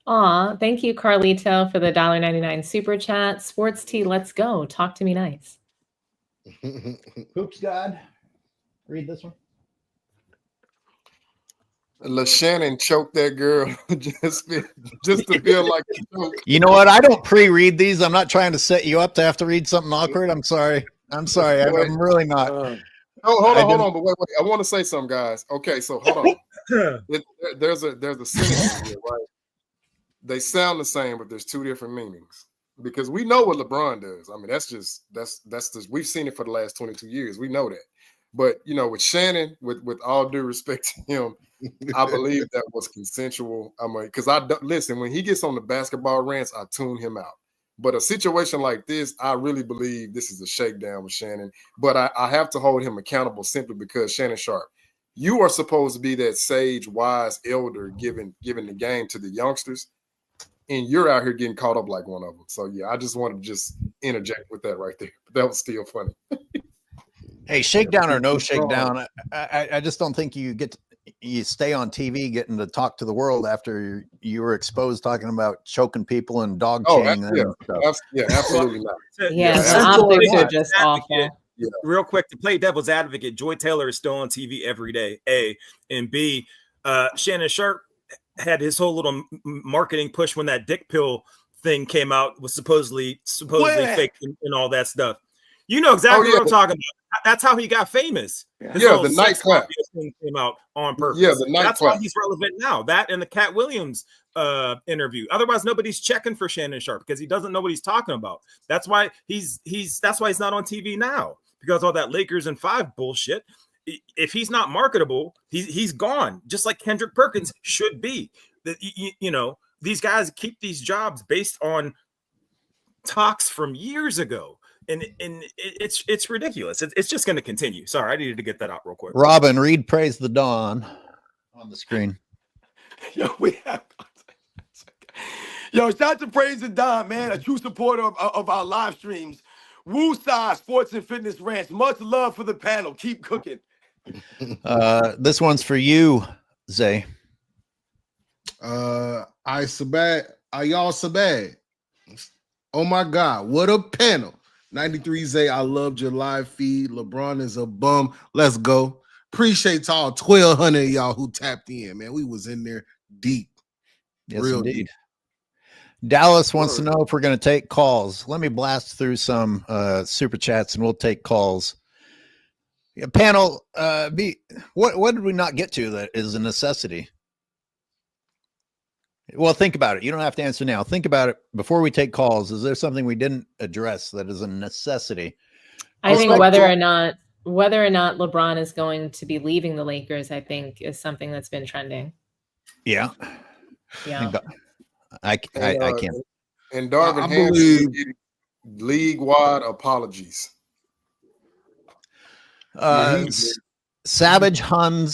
Aw, thank you, Carlito, for the $1.99 super chat. Sports T, let's go. Talk to me nice. Hoops God, read this one. LaShannon choked that girl just to feel like a joke. You know what? I don't pre-read these. I'm not trying to set you up to have to read something awkward. I'm sorry. I'm really not. Hold on. But wait. I want to say something, guys. Okay, so hold on. There's a sentence here, right? They sound the same, but there's 2 different meanings. Because we know what LeBron does. I mean, that's just we've seen it for the last 22 years. We know that. But with Shannon, with all due respect to him, I believe that was consensual. I mean, because listen, when he gets on the basketball rants, I tune him out. But a situation like this, I really believe this is a shakedown with Shannon. But I have to hold him accountable simply because Shannon Sharp, you are supposed to be that sage, wise elder giving the game to the youngsters. And you're out here getting caught up like one of them. So, yeah, I just wanted to interject with that right there. But that was still funny. Hey, shakedown or no shakedown, I just don't think you stay on TV getting to talk to the world after you were exposed talking about choking people and dog chaining them. Absolutely not. Yeah, the optics are just awful. Yeah. Real quick, to play devil's advocate, Joy Taylor is still on TV every day, A. And B, Shannon Sharp had his whole little marketing push when that dick pill thing came out, was supposedly fake and all that stuff. You know exactly what I'm talking about. That's how he got famous. The nightclub thing came out on purpose. Yeah, the nightclub. That's why he's relevant now. That and the Cat Williams interview. Otherwise, nobody's checking for Shannon Sharp because he doesn't know what he's talking about. That's why he's not on TV now, because all that Lakers and 5 bullshit. If he's not marketable, he's gone. Just like Kendrick Perkins should be. These guys keep these jobs based on talks from years ago. And it's ridiculous. It's just going to continue. Sorry, I needed to get that out real quick. Robin, read "Praise the Dawn" on the screen. Shout out to Praise the Dawn, man, a true supporter of our live streams. Woosah Sports and Fitness Rants. Much love for the panel. Keep cooking. This one's for you, Zay. Y'all Sabad. Oh my God, what a panel. 93 Zay, I loved your live feed. LeBron is a bum. Let's go. Appreciate to all 1,200 of y'all who tapped in, man. We was in there deep. Yes, real indeed. deep. Dallas wants to know if we're going to take calls. Let me blast through some super chats and we'll take calls. Panel, what did we not get to that is a necessity? Well, think about it. You don't have to answer now. Think about it before we take calls. Is there something we didn't address that is a necessity? I think whether or not LeBron is going to be leaving the Lakers, I think is something that's been trending. Yeah. I can't. And Darvin Ham league-wide apologies. Savage Shun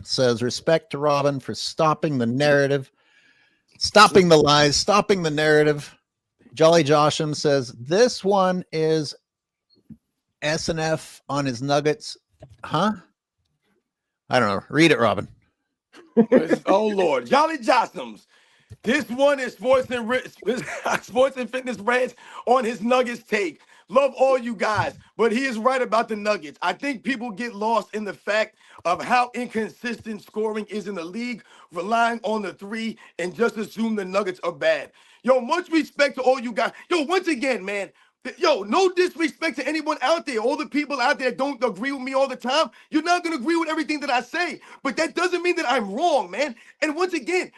says, respect to Robin for stopping the narrative, stopping the lies, stopping the narrative. Jolly Josham says, this one is SNF on his Nuggets. Huh? I don't know. Read it, Robin. Oh, Lord. Jolly Joshams. This one is sports and fitness rants on his Nuggets take. Love all you guys, but he is right about the Nuggets. I think people get lost in the fact of how inconsistent scoring is in the league, relying on the three, and just assume the Nuggets are bad. Yo, much respect to all you guys. Yo, once again, man, no disrespect to anyone out there. All the people out there don't agree with me all the time. You're not going to agree with everything that I say, but that doesn't mean that I'm wrong, man. And once again,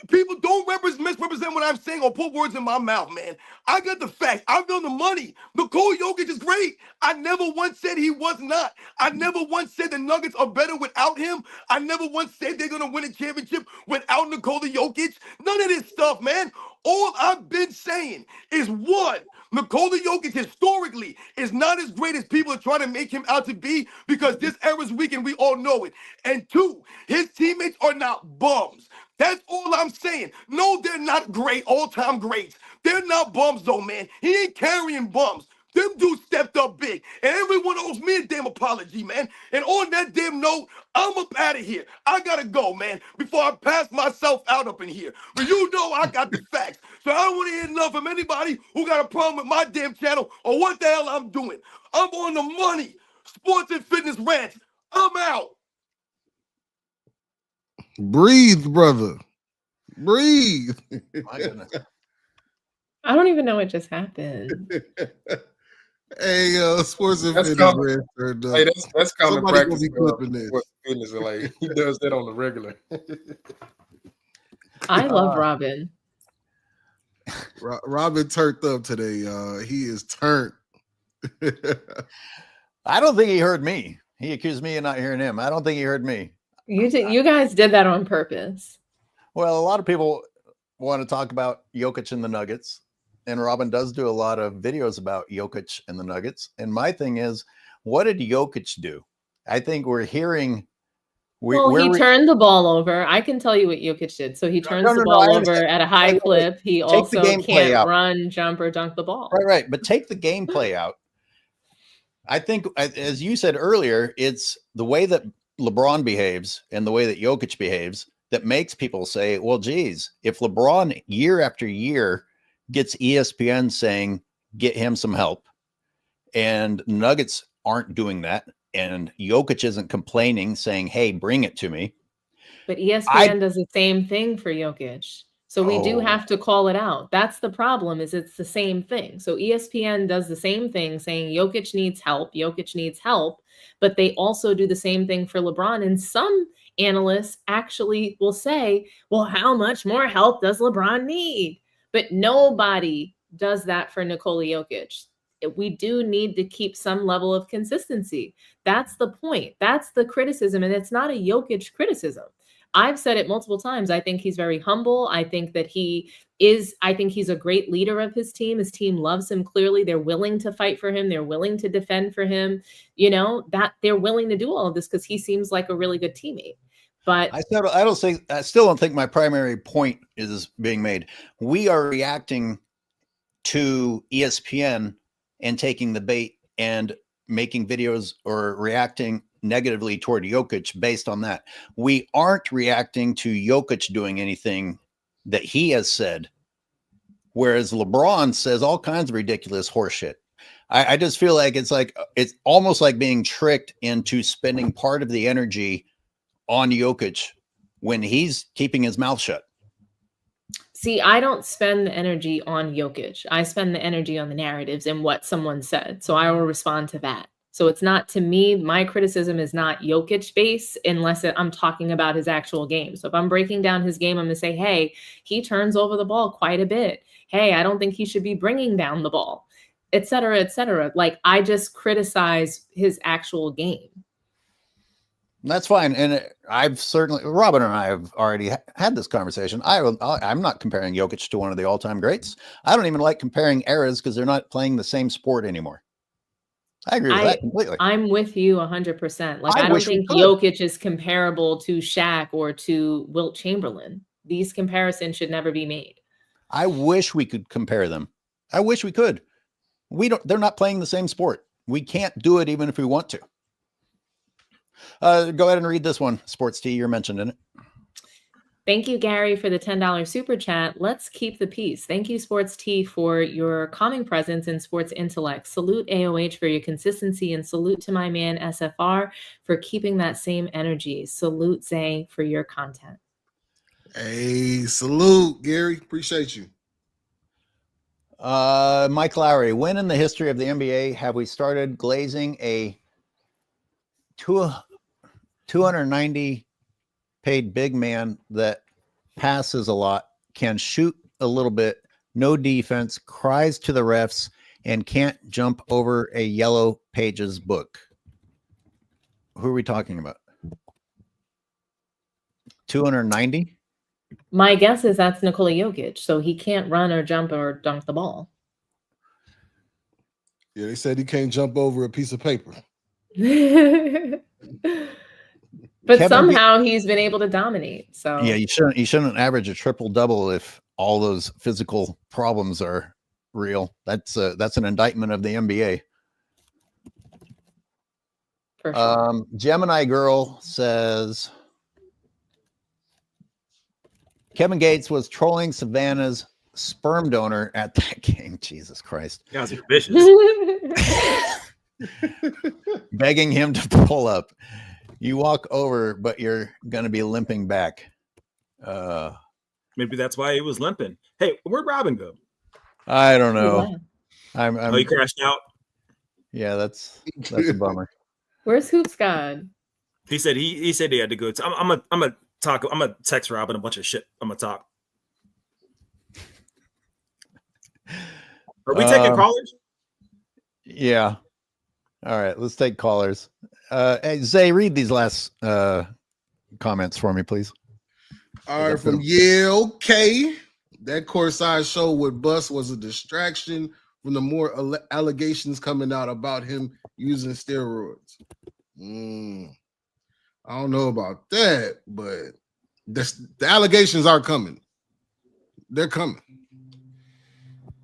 people don't misrepresent what I'm saying or put words in my mouth, man. I got the facts. I've done the money. Nikola Jokic is great. I never once said he was not. I never once said the Nuggets are better without him. I never once said they're going to win a championship without Nikola Jokic. None of this stuff, man. All I've been saying is, one, Nikola Jokic historically is not as great as people are trying to make him out to be, because this era's weak and we all know it. And two, his teammates are not bums. That's all I'm saying. No, they're not great, all-time greats. They're not bums, though, man. He ain't carrying bums. Them dudes stepped up big, and everyone owes me a damn apology, man. And on that damn note, I'm up out of here. I gotta go, man, before I pass myself out up in here. But you know I got the facts, so I don't want to hear enough from anybody who got a problem with my damn channel or what the hell I'm doing. I'm on the money. Sports and fitness rants. I'm out. Breathe, brother. Breathe. My goodness. I don't even know what just happened. Hey, sports and fitness rants. Hey, that's common Somebody practice. Be clipping this. Fitness, like he does that on the regular. I love Robin. Robin turned up today. He is turned. I don't think he heard me. He accused me of not hearing him. I don't think he heard me. You guys did that on purpose. Well, a lot of people want to talk about Jokic and the Nuggets, and Robin does do a lot of videos about Jokic and the Nuggets. And my thing is, what did Jokic do? I think we're hearing. He turned the ball over. I can tell you what Jokic did. So he turns the ball over at a high clip. He also can't run, jump, or dunk the ball. Right. But take the gameplay out. I think, as you said earlier, it's the way that LeBron behaves and the way that Jokic behaves that makes people say, well, geez, if LeBron year after year gets ESPN saying, get him some help, and Nuggets aren't doing that, and Jokic isn't complaining, saying, hey, bring it to me. But ESPN does the same thing for Jokic. So we do have to call it out. That's the problem, is it's the same thing. So ESPN does the same thing, saying Jokic needs help, but they also do the same thing for LeBron. And some analysts actually will say, well, how much more help does LeBron need? But nobody does that for Nikola Jokic. We do need to keep some level of consistency. That's the point. That's the criticism. And it's not a Jokic criticism. I've said it multiple times. I think he's very humble. I think he's a great leader of his team. His team loves him. Clearly, they're willing to fight for him. They're willing to defend for him. You know, that they're willing to do all of this because he seems like a really good teammate. But I still don't think my primary point is being made. We are reacting to ESPN and taking the bait and making videos or reacting negatively toward Jokic based on that. We aren't reacting to Jokic doing anything that he has said, whereas LeBron says all kinds of ridiculous horseshit. I just feel like it's almost like being tricked into spending part of the energy on Jokic when he's keeping his mouth shut. See, I don't spend the energy on Jokic. I spend the energy on the narratives and what someone said. So I will respond to that. So it's not, to me, my criticism is not Jokic based unless I'm talking about his actual game. So if I'm breaking down his game, I'm going to say, hey, he turns over the ball quite a bit. Hey, I don't think he should be bringing down the ball, et cetera, et cetera. Like, I just criticize his actual game. That's fine. And I've certainly, Robin and I have already had this conversation. I'm not comparing Jokic to one of the all-time greats. I don't even like comparing eras because they're not playing the same sport anymore. I agree with that completely. I'm with you 100%. Like, I don't think Jokic is comparable to Shaq or to Wilt Chamberlain. These comparisons should never be made. I wish we could compare them. I wish we could. They're not playing the same sport. We can't do it even if we want to. Go ahead and read this one, Sports T. You're mentioned in it. Thank you, Gary, for the $10 super chat. Let's keep the peace. Thank you, Sports T, for your calming presence and sports intellect. Salute AOH for your consistency, and salute to my man SFR for keeping that same energy. Salute Zay for your content. Hey, salute, Gary. Appreciate you. Mike Lowry, when in the history of the NBA have we started glazing a 290 paid big man that passes a lot, can shoot a little bit, no defense, cries to the refs, and can't jump over a Yellow Pages book? Who are we talking about? 290? My guess is that's Nikola Jokic, so he can't run or jump or dunk the ball. Yeah, they said he can't jump over a piece of paper. But somehow he's been able to dominate. So yeah, you shouldn't average a triple double if all those physical problems are real. That's an indictment of the NBA. For sure. Gemini Girl says Kevin Gates was trolling Savannah's sperm donor at that game. Jesus Christ. You guys are vicious. Begging him to pull up. You walk over, but you're going to be limping back. Maybe that's why he was limping. Hey, where'd Robin go? I don't know. Oh, he crashed out? Yeah, that's a bummer. Where's Hoops God? He said he had to go. I'm gonna talk. I'm gonna text Robin a bunch of shit. I'm gonna talk. Are we taking callers? Yeah. All right, let's take callers. Hey, Zay, read these last comments for me, please. All right, from Yale K. That courtside show with Bus was a distraction from the more allegations coming out about him using steroids. I don't know about that, but the allegations are coming. They're coming.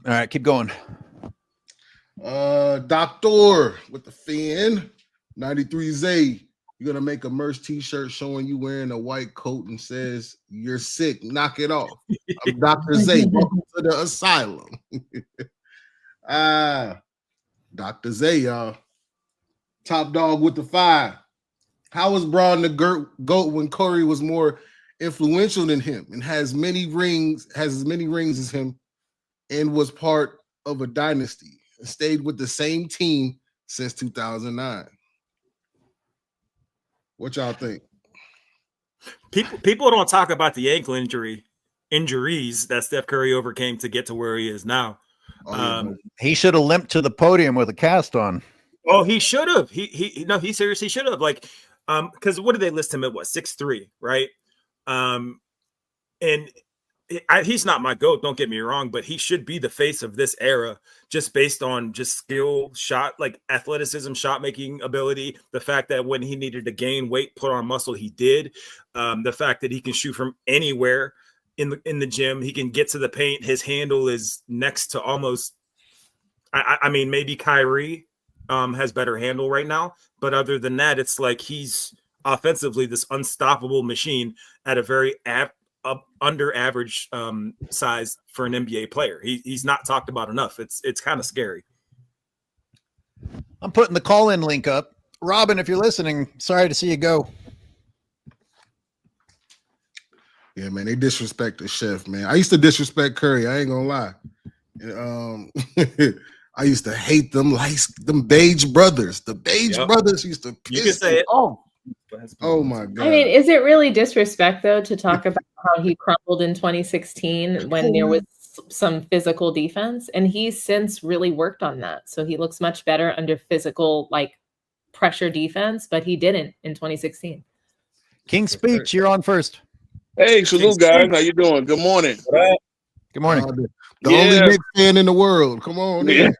All right, keep going. Doctor with the fan, 93Z. You're gonna make a merch t-shirt showing you wearing a white coat and says you're sick. Knock it off. I'm Dr. Zay. Welcome to the asylum. Dr. Zay, y'all. Top dog with the 5. How was Braun the GOAT when Curry was more influential than him and has as many rings as him and was part of a dynasty and stayed with the same team since 2009? What y'all think? People don't talk about the ankle injuries that Steph Curry overcame to get to where he is now. He should have limped to the podium with a cast on. Oh, he should have. He seriously should have. Like, because what did they list him at? What, 6'3", right? And he's not my GOAT, don't get me wrong, but he should be the face of this era just based on just skill, shot, like athleticism, shot making ability. The fact that when he needed to gain weight, put on muscle, he did. The fact that he can shoot from anywhere in the gym, he can get to the paint. His handle is next to almost. I mean, maybe Kyrie has better handle right now, but other than that, it's like he's offensively this unstoppable machine at a very under average size for an NBA player. He's not talked about enough. It's kind of scary. I'm putting the call-in link up. Robin, if you're listening, sorry to see you go. Yeah, man, they disrespect the chef, man. I used to disrespect Curry. I ain't gonna lie. I used to hate them beige brothers. The beige brothers used to piss me off. Oh my God. I mean, is it really disrespect though to talk about how he crumbled in 2016 when there was some physical defense, and he's since really worked on that. So he looks much better under physical, like pressure defense, but he didn't in 2016. King's Speech, you're on first. Hey, salute guys. How you doing? Good morning. Good morning. The only Knicks fan in the world. Come on. The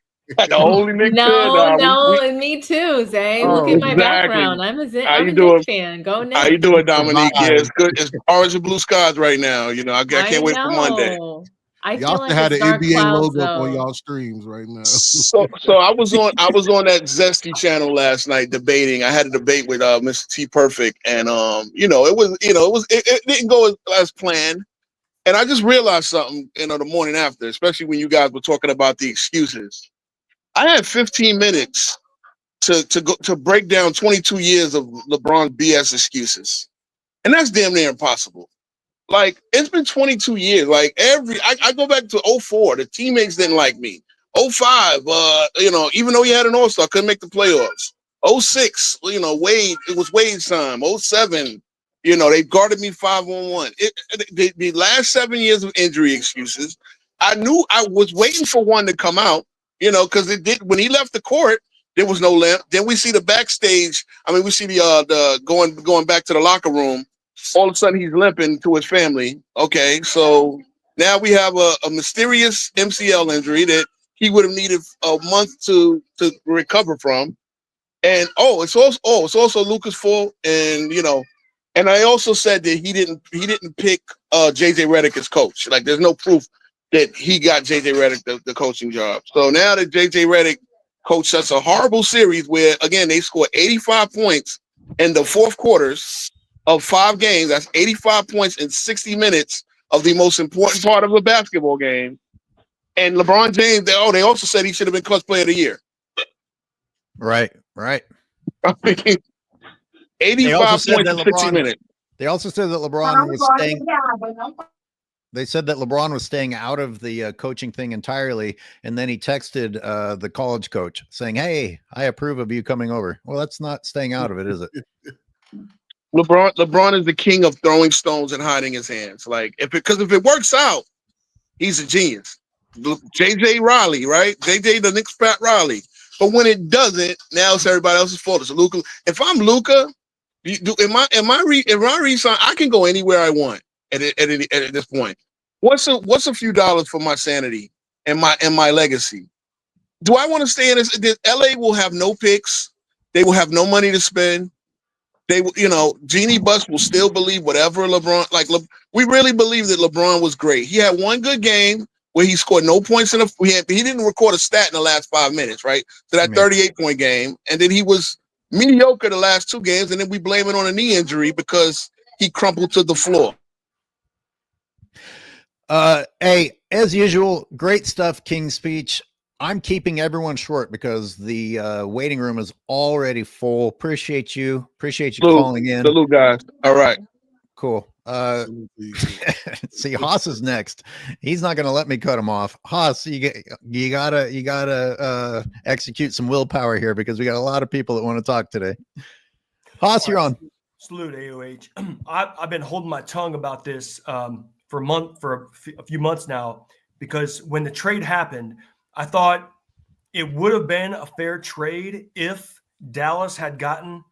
only Knicks fan. No, me too, Zay. Look at my background. I'm a Knicks fan. Go Knicks. How you doing, Dominique? Yeah, it's good. It's orange and blue skies right now. You know, I can't wait for Monday. Y'all still had an NBA logo on y'all streams right now. So I was on that Zesty channel last night debating. I had a debate with Mr. T Perfect, and it didn't go as planned. And I just realized something, the morning after, especially when you guys were talking about the excuses. I had 15 minutes to break down 22 years of LeBron's BS excuses, and that's damn near impossible. Like, it's been 22 years. Like, I go back to 04. The teammates didn't like me. 05, even though he had an all-star, couldn't make the playoffs. 06, Wade, it was Wade's time. 07, they guarded me 5-on-1. The last 7 years of injury excuses, I knew I was waiting for one to come out, because it did. When he left the court, there was no limp. Then we see the backstage. I mean, we see the going back to the locker room. All of a sudden, he's limping to his family. Okay, so now we have a mysterious MCL injury that he would have needed a month to recover from. And it's also Luka's fault. And and I also said that he didn't pick JJ Redick as coach. Like, there's no proof that he got JJ Redick the coaching job. So now that JJ Redick coached such a horrible series where, again, they scored 85 points in the fourth quarters of 5 games. That's 85 points in 60 minutes of the most important part of a basketball game. And LeBron James, they also said he should have been Clutch Player of the Year. Right. I mean, 85 points in 60 minutes. They also said that LeBron was staying. They said that LeBron was staying out of the coaching thing entirely, and then he texted the college coach saying, "Hey, I approve of you coming over." Well, that's not staying out of it, is it? LeBron is the king of throwing stones and hiding his hands. Like, because if it works out, he's a genius. JJ Riley, right? JJ the Knicks Pat Riley. But when it doesn't, now it's everybody else's fault. It's Luka. If I'm Luka, I can go anywhere I want at this point. What's a few dollars for my sanity and my legacy? Do I want to stay in this? LA will have no picks. They will have no money to spend. They, Jeannie Buss will still believe whatever LeBron. We really believe that LeBron was great. He had one good game where he scored no points he didn't record a stat in the last 5 minutes, right? So that 38-point game, and then he was mediocre the last 2 games, and then we blame it on a knee injury because he crumpled to the floor. Hey, as usual, great stuff, King's Speech. I'm keeping everyone short because the waiting room is already full. Appreciate you calling in. Salute, guys. All right. Cool. See, Haas is next. He's not going to let me cut him off. Haas, you gotta execute some willpower here because we got a lot of people that want to talk today. Haas, you're on. Salute, AOH. I've been holding my tongue about this for a few months now, because when the trade happened, I thought it would have been a fair trade if Dallas had gotten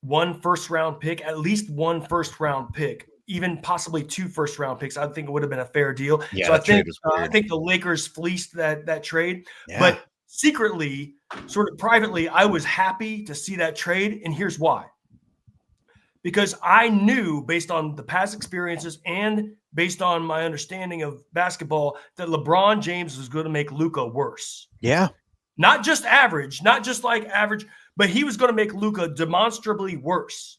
one first-round pick, at least one first-round pick, even possibly 2 first-round picks. I think it would have been a fair deal. Yeah, so I think the Lakers fleeced that trade. Yeah. But secretly, sort of privately, I was happy to see that trade, and here's why. Because I knew, based on the past experiences and based on my understanding of basketball, that LeBron James was going to make Luka worse. Yeah. Not just average, not just like average, but he was going to make Luka demonstrably worse.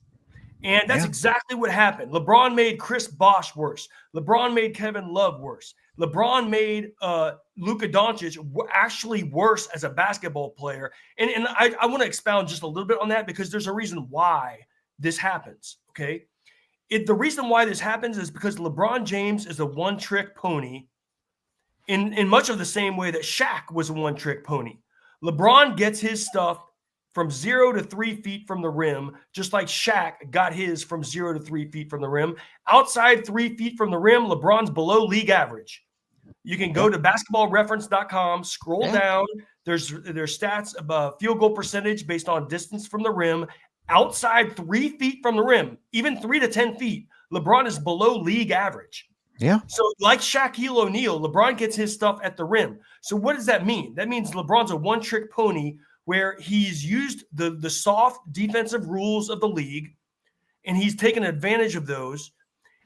And that's exactly what happened. LeBron made Chris Bosh worse. LeBron made Kevin Love worse. LeBron made Luka Doncic actually worse as a basketball player. And I want to expound just a little bit on that, because there's a reason why this happens, okay? The reason why this happens is because LeBron James is a one-trick pony in much of the same way that Shaq was a one-trick pony. LeBron gets his stuff from 0 to 3 feet from the rim, just like Shaq got his from 0 to 3 feet from the rim. Outside 3 feet from the rim, LeBron's below league average. You can go to basketballreference.com, scroll down. There's stats about field goal percentage based on distance from the rim. Outside 3 feet from the rim, even 3 to 10 feet, LeBron is below league average. Yeah. So like Shaquille O'Neal, LeBron gets his stuff at the rim. So what does that mean? That means LeBron's a one-trick pony where he's used the soft defensive rules of the league, and he's taken advantage of those.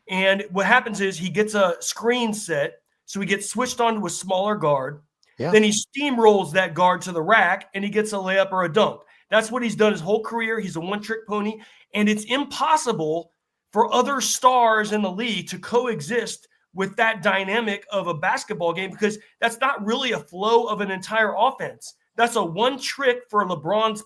And what happens is he gets a screen set, so he gets switched onto a smaller guard. Yeah. Then he steamrolls that guard to the rack, and he gets a layup or a dunk. That's what he's done his whole career. He's a one-trick pony, and it's impossible for other stars in the league to coexist with that dynamic of a basketball game because that's not really a flow of an entire offense. That's a one trick for LeBron's,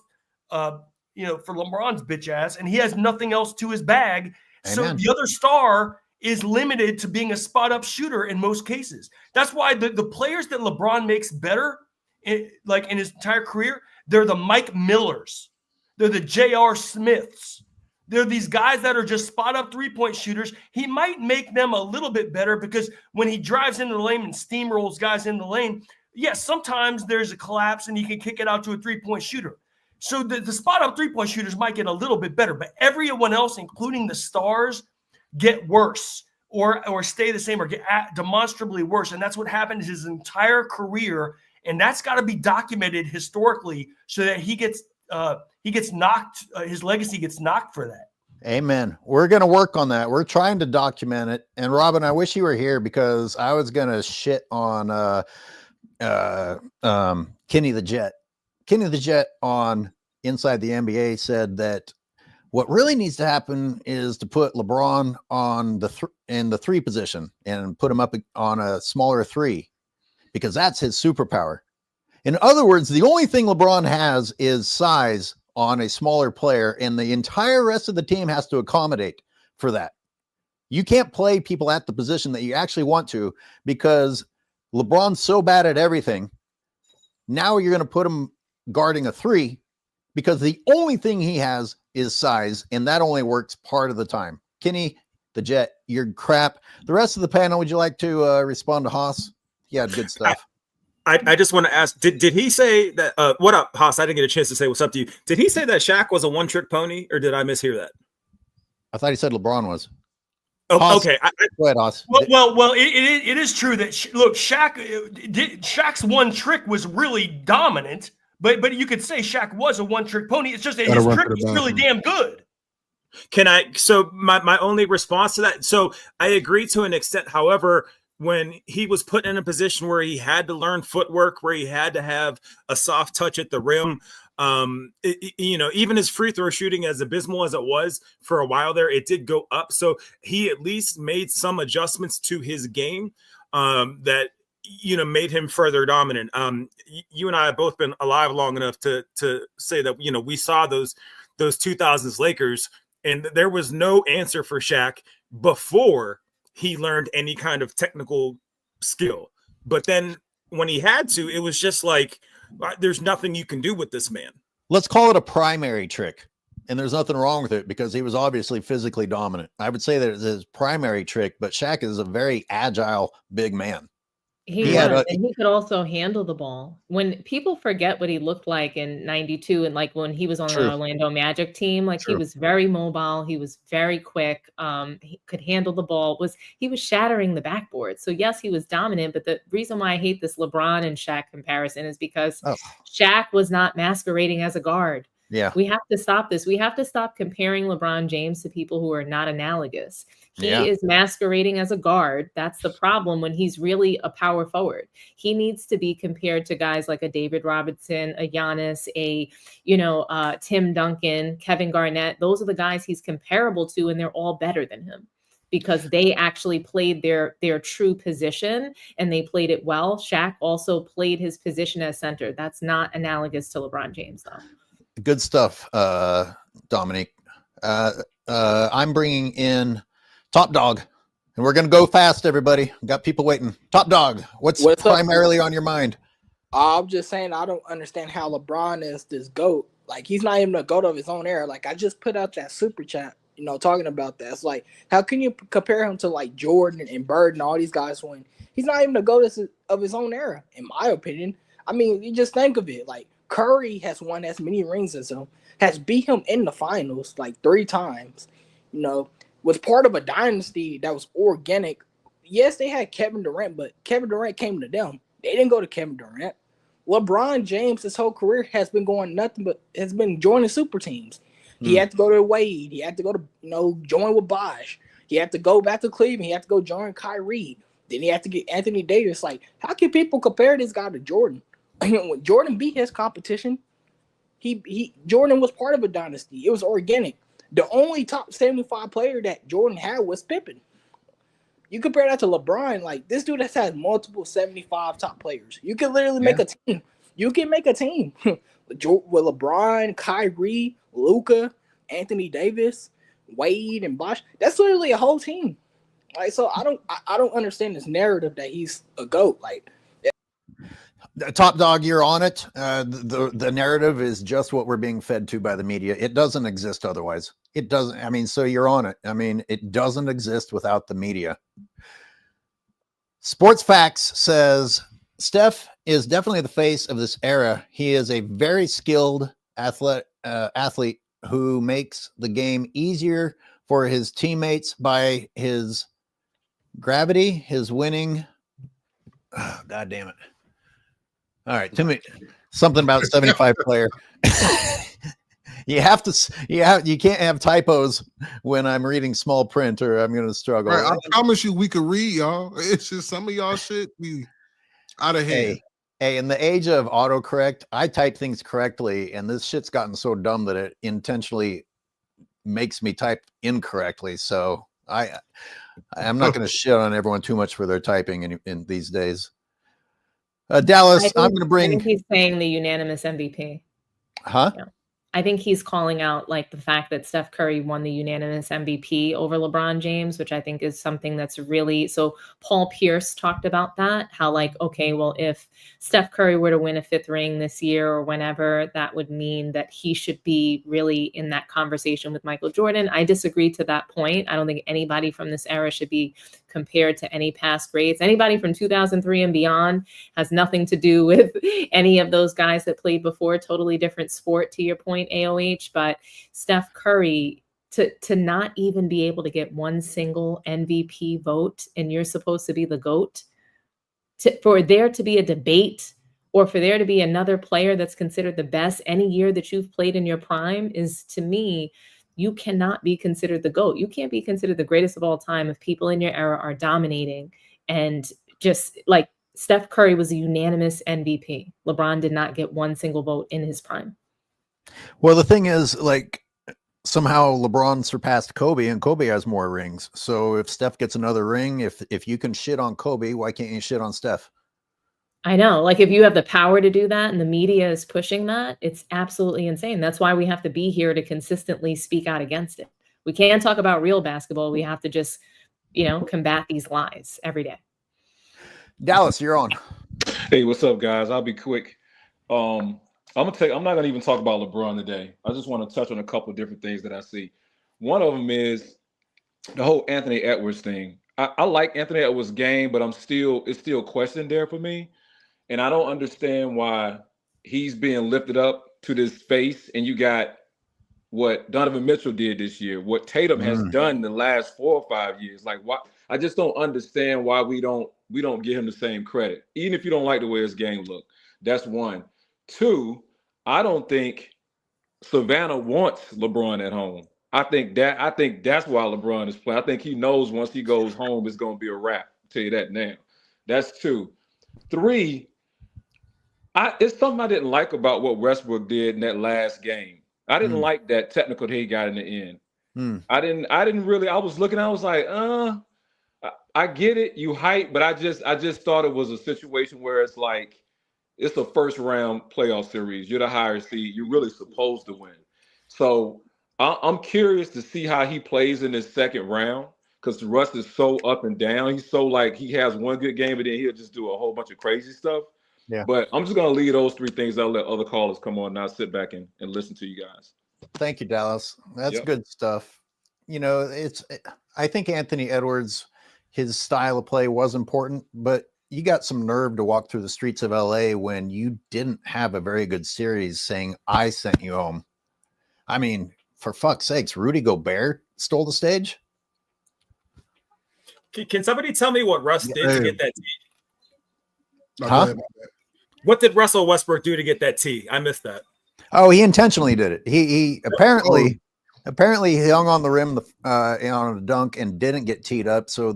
for LeBron's bitch ass, and he has nothing else to his bag. Amen. So the other star is limited to being a spot-up shooter in most cases. That's why the players that LeBron makes better, in his entire career, they're the Mike Millers. They're the J.R. Smiths. They're these guys that are just spot-up three-point shooters. He might make them a little bit better because when he drives into the lane and steamrolls guys in the lane, yes, sometimes there's a collapse and he can kick it out to a three-point shooter. So the spot-up three-point shooters might get a little bit better, but everyone else, including the stars, get worse or stay the same or get demonstrably worse. And that's what happened his entire career. And that's got to be documented historically so that he gets knocked. His legacy gets knocked for that. Amen. We're going to work on that. We're trying to document it. And Robin, I wish you were here because I was going to shit on Kenny the Jet. Kenny the Jet on Inside the NBA said that what really needs to happen is to put LeBron on in the three position and put him up on a smaller three because that's his superpower. In other words, the only thing LeBron has is size on a smaller player, and the entire rest of the team has to accommodate for that. You can't play people at the position that you actually want to because LeBron's so bad at everything. Now you're going to put him guarding a three because the only thing he has is size, and that only works part of the time. Kenny, the Jet, you're crap. The rest of the panel, would you like to respond to Haas? He had good stuff. I just want to ask, did he say that, what up, Haas? I didn't get a chance to say what's up to you. Did he say that Shaq was a one-trick pony, or did I mishear that? I thought he said LeBron was. Oh, Haas, okay. Go ahead, Haas. Well, it is true that, Shaq's one trick was really dominant, but you could say Shaq was a one-trick pony. It's just that his trick was really damn good. So my only response to that, so I agree to an extent. However, when he was put in a position where he had to learn footwork, where he had to have a soft touch at the rim, even his free throw shooting, as abysmal as it was for a while there, it did go up. So he at least made some adjustments to his game that made him further dominant. You and I have both been alive long enough to say that we saw those 2000s Lakers, and there was no answer for Shaq before he learned any kind of technical skill. But then when he had to, it was just like, there's nothing you can do with this man. Let's call it a primary trick. And there's nothing wrong with it because he was obviously physically dominant. I would say that it's his primary trick, but Shaq is a very agile big man. And he could also handle the ball. When people forget what he looked like in 92 and like when he was on the Orlando Magic team, he was very mobile. He was very quick. He could handle the ball. He was shattering the backboard. So yes, he was dominant. But the reason why I hate this LeBron and Shaq comparison is because Shaq was not masquerading as a guard. Yeah. We have to stop this. We have to stop comparing LeBron James to people who are not analogous. He is masquerading as a guard. That's the problem when he's really a power forward. He needs to be compared to guys like a David Robinson, a Giannis, Tim Duncan, Kevin Garnett. Those are the guys he's comparable to, and they're all better than him because they actually played their true position and they played it well. Shaq also played his position as center. That's not analogous to LeBron James, though. Good stuff, Dominique. I'm bringing in Top Dog, and we're going to go fast, everybody. Got people waiting. Top Dog, what's primarily on your mind? I'm just saying I don't understand how LeBron is this GOAT. Like, he's not even a GOAT of his own era. Like, I just put out that super chat, talking about that. It's like, how can you compare him to, like, Jordan and Bird and all these guys when he's not even a GOAT of his own era, in my opinion? I mean, you just think of it. Like, Curry has won as many rings as him, has beat him in the finals, like, 3 times, was part of a dynasty that was organic. Yes, they had Kevin Durant, but Kevin Durant came to them. They didn't go to Kevin Durant. LeBron James, his whole career has been going nothing but has been joining super teams. He had to go to Wade. He had to go to, join with Bosh. He had to go back to Cleveland. He had to go join Kyrie. Then he had to get Anthony Davis. Like, how can people compare this guy to Jordan? When Jordan beat his competition, Jordan was part of a dynasty. It was organic. The only top 75 player that Jordan had was Pippen. You compare that to LeBron, like, this dude has had multiple 75 top players. You can literally make a team. You can make a team with LeBron, Kyrie, Luka, Anthony Davis, Wade, and Bosh. That's literally a whole team. Like, so I don't understand this narrative that he's a GOAT. Like, Top Dog, you're on it. The narrative is just what we're being fed to by the media. It doesn't exist otherwise. It doesn't. I mean, so you're on it. I mean, it doesn't exist without the media. Sports Facts says Steph is definitely the face of this era. He is a very skilled athlete who makes the game easier for his teammates by his gravity, his winning. Oh, God damn it. All right, Timmy, something about 75 player. You can't have typos when I'm reading small print or I'm going to struggle. Right, I promise you we could read, y'all. It's just some of y'all shit be out of hand. Hey, in the age of autocorrect, I type things correctly, and this shit's gotten so dumb that it intentionally makes me type incorrectly. So I'm not going to shit on everyone too much for their typing in these days. Dallas, I'm going to bring. I think he's saying the unanimous MVP. Huh? Yeah. I think he's calling out, like, the fact that Steph Curry won the unanimous MVP over LeBron James, which I think is something that's really, so Paul Pierce talked about that, how, like, okay, well, if Steph Curry were to win a 5th ring this year or whenever, that would mean that he should be really in that conversation with Michael Jordan. I disagree to that point. I don't think anybody from this era should be compared to any past greats. Anybody from 2003 and beyond has nothing to do with any of those guys that played before. Totally different sport, to your point, AOH. But Steph Curry, to not even be able to get one single MVP vote, and you're supposed to be the GOAT, for there to be a debate or for there to be another player that's considered the best any year that you've played in your prime is, to me, you cannot be considered the GOAT. You can't be considered the greatest of all time if people in your era are dominating. And just like Steph Curry was a unanimous MVP. LeBron did not get one single vote in his prime. Well, the thing is, like, somehow LeBron surpassed Kobe, and Kobe has more rings. So if Steph gets another ring, if you can shit on Kobe, why can't you shit on Steph? I know, like, if you have the power to do that and the media is pushing that, it's absolutely insane. That's why we have to be here to consistently speak out against it. We can't talk about real basketball. We have to just, combat these lies every day. Dallas, you're on. Hey, what's up, guys? I'll be quick. I'm not gonna even talk about LeBron today. I just want to touch on a couple of different things that I see. One of them is the whole Anthony Edwards thing. I like Anthony Edwards' game, but it's still questioned there for me. And I don't understand why he's being lifted up to this face. And you got what Donovan Mitchell did this year, what Tatum has done the last 4 or 5 years. Like, why? I just don't understand why we don't give him the same credit, even if you don't like the way his game looked. That's one. Two, I don't think Savannah wants LeBron at home. I think that's why LeBron is playing. I think he knows once he goes home, it's going to be a wrap. I'll tell you that now. That's two. Three, it's something I didn't like about what Westbrook did in that last game. I didn't like that technical that he got in the end. I didn't really. I was looking. I was like, I get it. You hype, but I just thought it was a situation where it's like it's a first round playoff series. You're the higher seed. You're really supposed to win. So I'm curious to see how he plays in this second round because Russ is so up and down. He's so like he has one good game, but then he'll just do a whole bunch of crazy stuff. Yeah. But I'm just gonna leave those three things. I'll let other callers come on and I'll sit back and listen to you guys. Thank you, Dallas. That's Yep. good stuff. You know, I think Anthony Edwards, his style of play was important, but you got some nerve to walk through the streets of LA when you didn't have a very good series saying, I sent you home. I mean, for fuck's sakes, Rudy Gobert stole the stage. Can somebody tell me what Russ did to get that T? Huh? What did Russell Westbrook do to get that T? I missed that. Oh, he intentionally did it. He apparently he hung on the rim on a dunk and didn't get teed up. So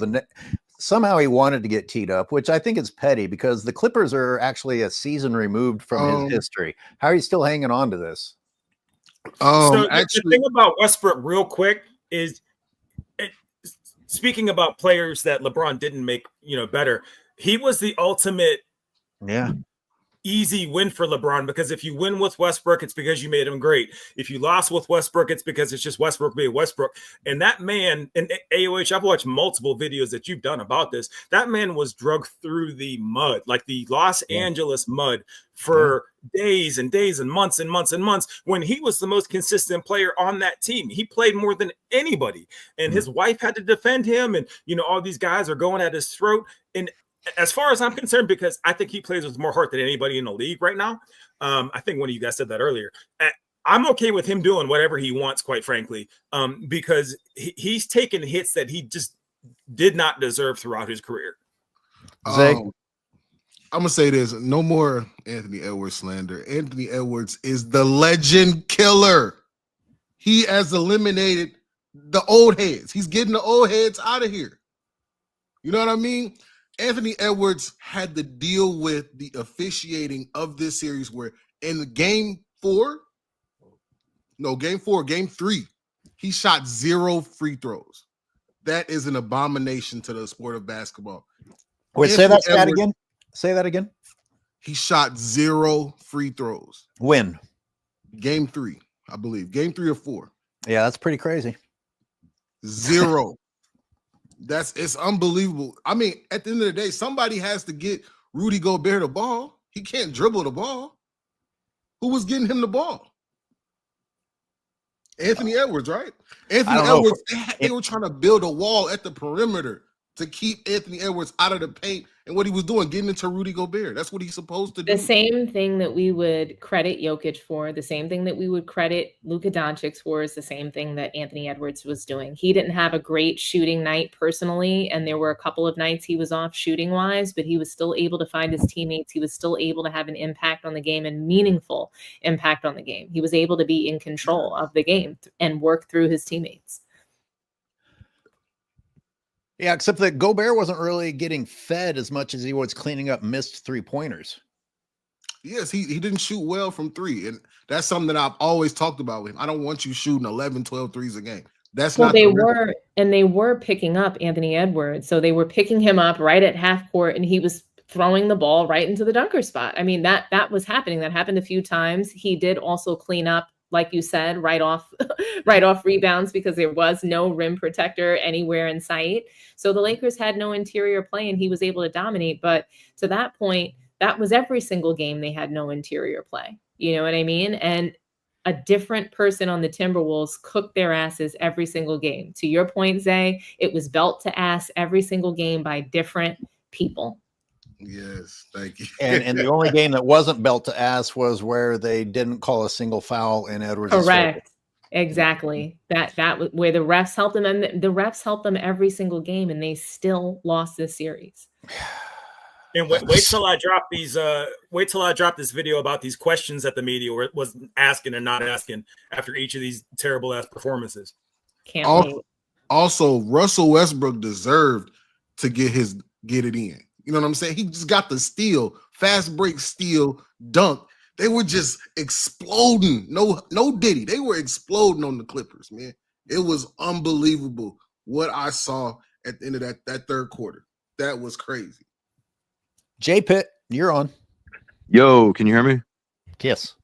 somehow he wanted to get teed up, which I think is petty because the Clippers are actually a season removed from his history. How are you still hanging on to this? So the thing about Westbrook, real quick, is speaking about players that LeBron didn't make, better. He was the ultimate, easy win for LeBron because if you win with Westbrook, it's because you made him great. If you lost with Westbrook, it's because it's just Westbrook being Westbrook. And that man, and AOH, I've watched multiple videos that you've done about this. That man was drugged through the mud, like the Los Angeles mud, for days and days and months and months and months when he was the most consistent player on that team. He played more than anybody. And his wife had to defend him. And, all these guys are going at his throat. And as far as I'm concerned, because I think he plays with more heart than anybody in the league right now. I think one of you guys said that earlier. I'm okay with him doing whatever he wants, quite frankly, because he's taken hits that he just did not deserve throughout his career. I'm going to say this. No more Anthony Edwards slander. Anthony Edwards is the legend killer. He has eliminated the old heads. He's getting the old heads out of here. You know what I mean? Anthony Edwards had to deal with the officiating of this series where in game 3, he shot 0 free throws. That is an abomination to the sport of basketball. Wait, say that again. Say that again. He shot 0 free throws. When? Game 3, I believe. Game 3 or 4. Yeah, that's pretty crazy. 0. It's unbelievable. I mean, at the end of the day, somebody has to get Rudy Gobert the ball. He can't dribble the ball. Who was getting him the ball? Anthony Edwards, right? Anthony Edwards, they were trying to build a wall at the perimeter to keep Anthony Edwards out of the paint. And what he was doing, getting into Rudy Gobert. That's what he's supposed to do. The same thing that we would credit Jokic for, the same thing that we would credit Luka Doncic for is the same thing that Anthony Edwards was doing. He didn't have a great shooting night personally, and there were a couple of nights he was off shooting-wise, but he was still able to find his teammates. He was still able to have an impact on the game and meaningful impact on the game. He was able to be in control of the game and work through his teammates. Yeah, except that Gobert wasn't really getting fed as much as he was cleaning up missed 3-pointers. Yes, he didn't shoot well from 3. And that's something that I've always talked about with him. I don't want you shooting 11, 12 threes a game. That's not they were picking up Anthony Edwards. So they were picking him up right at half court and he was throwing the ball right into the dunker spot. I mean, that was happening. That happened a few times. He did also clean up, like you said, right off rebounds because there was no rim protector anywhere in sight. So the Lakers had no interior play and he was able to dominate. But to that point, that was every single game they had no interior play. You know what I mean? And a different person on the Timberwolves cooked their asses every single game. To your point, Zay, it was belt to ass every single game by different people. Yes, thank you. And the only game that wasn't belt to ass was where they didn't call a single foul in Edwards. Correct. Favor. Exactly. That where the refs helped them, and the refs helped them every single game, and they still lost this series. And wait till I drop these. Wait till I drop this video about these questions that the media was asking and not asking after each of these terrible ass performances. Can't wait. Also, Russell Westbrook deserved to get it in. You know what I'm saying? He just got the steal, fast break steal, dunk. They were just exploding. No Diddy. They were exploding on the Clippers, man. It was unbelievable what I saw at the end of that third quarter. That was crazy. J Pitt, you're on. Yo, can you hear me? Yes.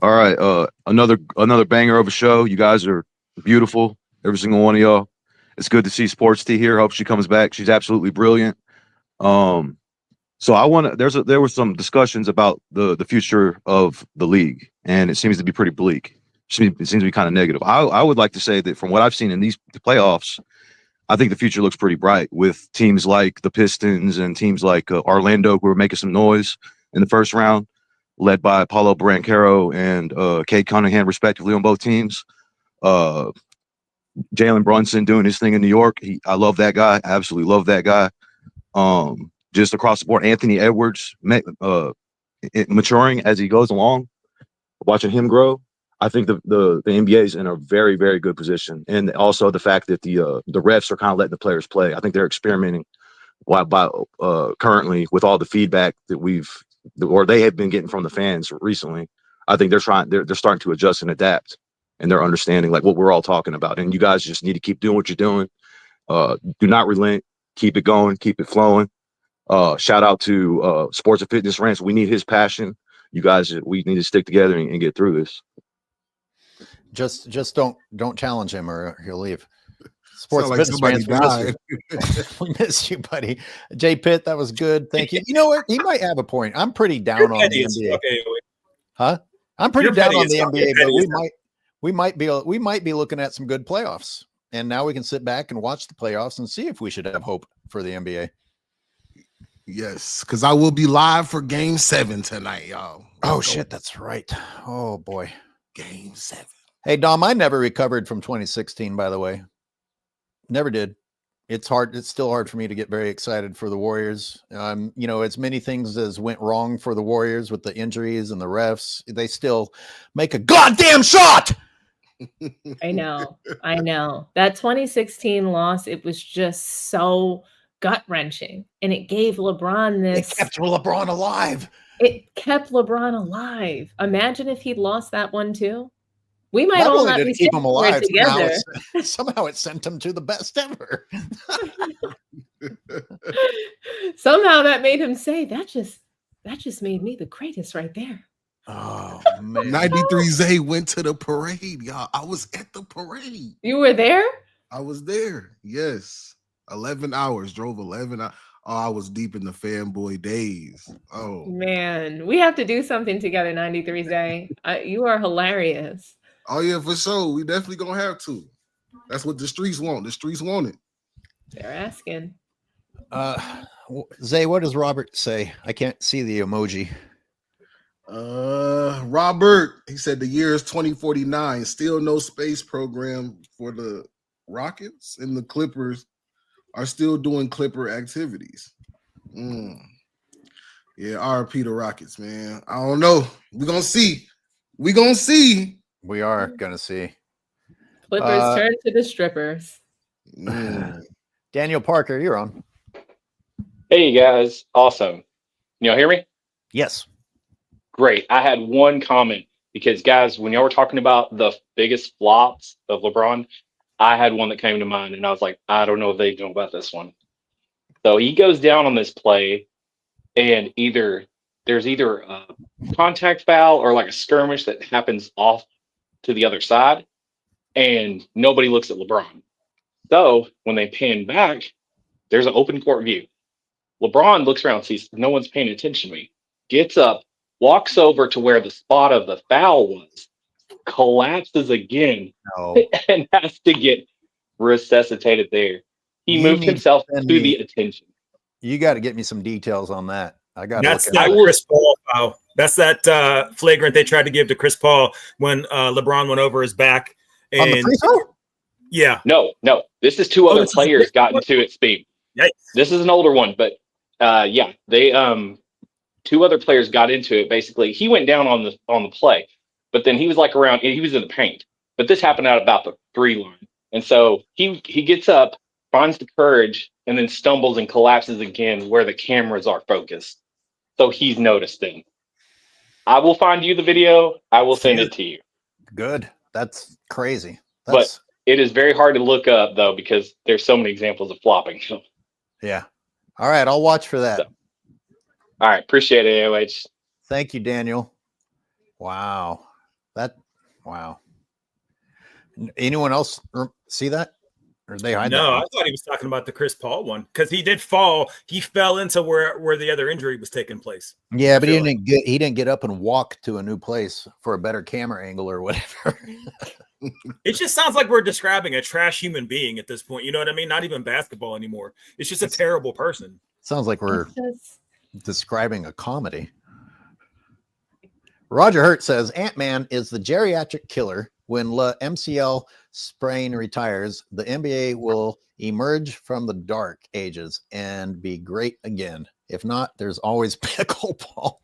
All right. Another banger of a show. You guys are beautiful, every single one of y'all. It's good to see Sports T here. Hope she comes back. She's absolutely brilliant. So I want to. There were some discussions about the future of the league, and it seems to be pretty bleak. It seems to be kind of negative. I would like to say that from what I've seen in these playoffs, I think the future looks pretty bright with teams like the Pistons and teams like Orlando, who are making some noise in the first round, led by Paulo Banchero and Cade Cunningham, respectively, on both teams. Jalen Brunson doing his thing in New York. I love that guy. I absolutely love that guy. Just across the board, Anthony Edwards maturing as he goes along, watching him grow. I think the NBA is in a very, very good position. And also the fact that the refs are kind of letting the players play. I think they're experimenting currently with all the feedback that they have been getting from the fans recently. I think they're starting to adjust and adapt, and they're understanding like what we're all talking about. And you guys just need to keep doing what you're doing. Do not relent. Keep it going. Keep it flowing. Shout out to Sports and Fitness Rants. We need his passion. You guys, we need to stick together and get through this. Just don't challenge him or he'll leave. Sports like Fitness Rants, died. we missed you, buddy. Jay Pitt, that was good. Thank you. You know what? He might have a point. I'm pretty down on the NBA. Okay. Huh? I'm pretty down on the NBA, but we might be looking at some good playoffs. And now we can sit back and watch the playoffs and see if we should have hope for the NBA. Yes, because I will be live for Game 7 tonight, y'all. Oh shit, that's right. Oh boy, Game 7. Hey Dom, I never recovered from 2016. By the way, never did. It's hard. It's still hard for me to get very excited for the Warriors. As many things as went wrong for the Warriors with the injuries and the refs, they still make a goddamn shot. I know. That 2016 loss, it was just so gut-wrenching, and it gave LeBron this. It kept LeBron alive. Imagine if he'd lost that one too. We might not all only not did be it keep him alive together. Somehow it sent him to the best ever. Somehow that made him say, that just made me the greatest right there. Oh man. 93 Zay went to the parade, y'all. I was at the parade. You were there? I was there. Yes. 11 hours. Drove 11 hours. Oh, I was deep in the fanboy days. Oh man, we have to do something together, 93 Zay. You are hilarious. Oh yeah, for sure. We definitely gonna have to. That's what the streets want. The streets want it. They're asking. Zay, what does Robert say? I can't see the emoji. Robert, he said the year is 2049. Still no space program for the Rockets, and the Clippers are still doing Clipper activities. Yeah, RP the Rockets, man. I don't know. We're gonna see. We are gonna see. Clippers turn to the strippers. Daniel Parker, you're on. Hey guys, awesome. Y'all hear me? Yes. Great. I had one comment because guys, when y'all were talking about the biggest flops of LeBron, I had one that came to mind, and I was like, I don't know if they know about this one. So he goes down on this play, and there's either a contact foul or like a skirmish that happens off to the other side, and nobody looks at LeBron. So when they pan back, there's an open court view. LeBron looks around, sees no one's paying attention to me, gets up, walks over to where the spot of the foul was, collapses again, and has to get resuscitated there. He moved himself to the attention. You got to get me some details on that. I got. That's that Chris Paul foul. That's that flagrant they tried to give to Chris Paul when LeBron went over his back. And on the free throw? Yeah. No. This is two other players got into it. Speed. Yikes. This is an older one, but they two other players got into it. Basically, he went down on the play, but then he was like around. He was in the paint, but this happened out about the 3 line, and so he gets up, finds the courage, and then stumbles and collapses again where the cameras are focused. So he's noticed them. I will find you the video. I will send it to you. Good. That's crazy. But it is very hard to look up though because there's so many examples of flopping. Yeah. All right, I'll watch for that. So, all right, appreciate it, AOH. Thank you, Daniel. Wow. Anyone else see that? Or they hide that? No, I thought he was talking about the Chris Paul one because he did fall. He fell into where the other injury was taking place. Yeah, but he didn't get up and walk to a new place for a better camera angle or whatever. It just sounds like we're describing a trash human being at this point. You know what I mean? Not even basketball anymore. It's just a terrible person. Sounds like we're describing a comedy. Roger Hurt says Ant-Man is the geriatric killer. When MCL sprain retires, the NBA will emerge from the dark ages and be great again. If not, there's always pickleball.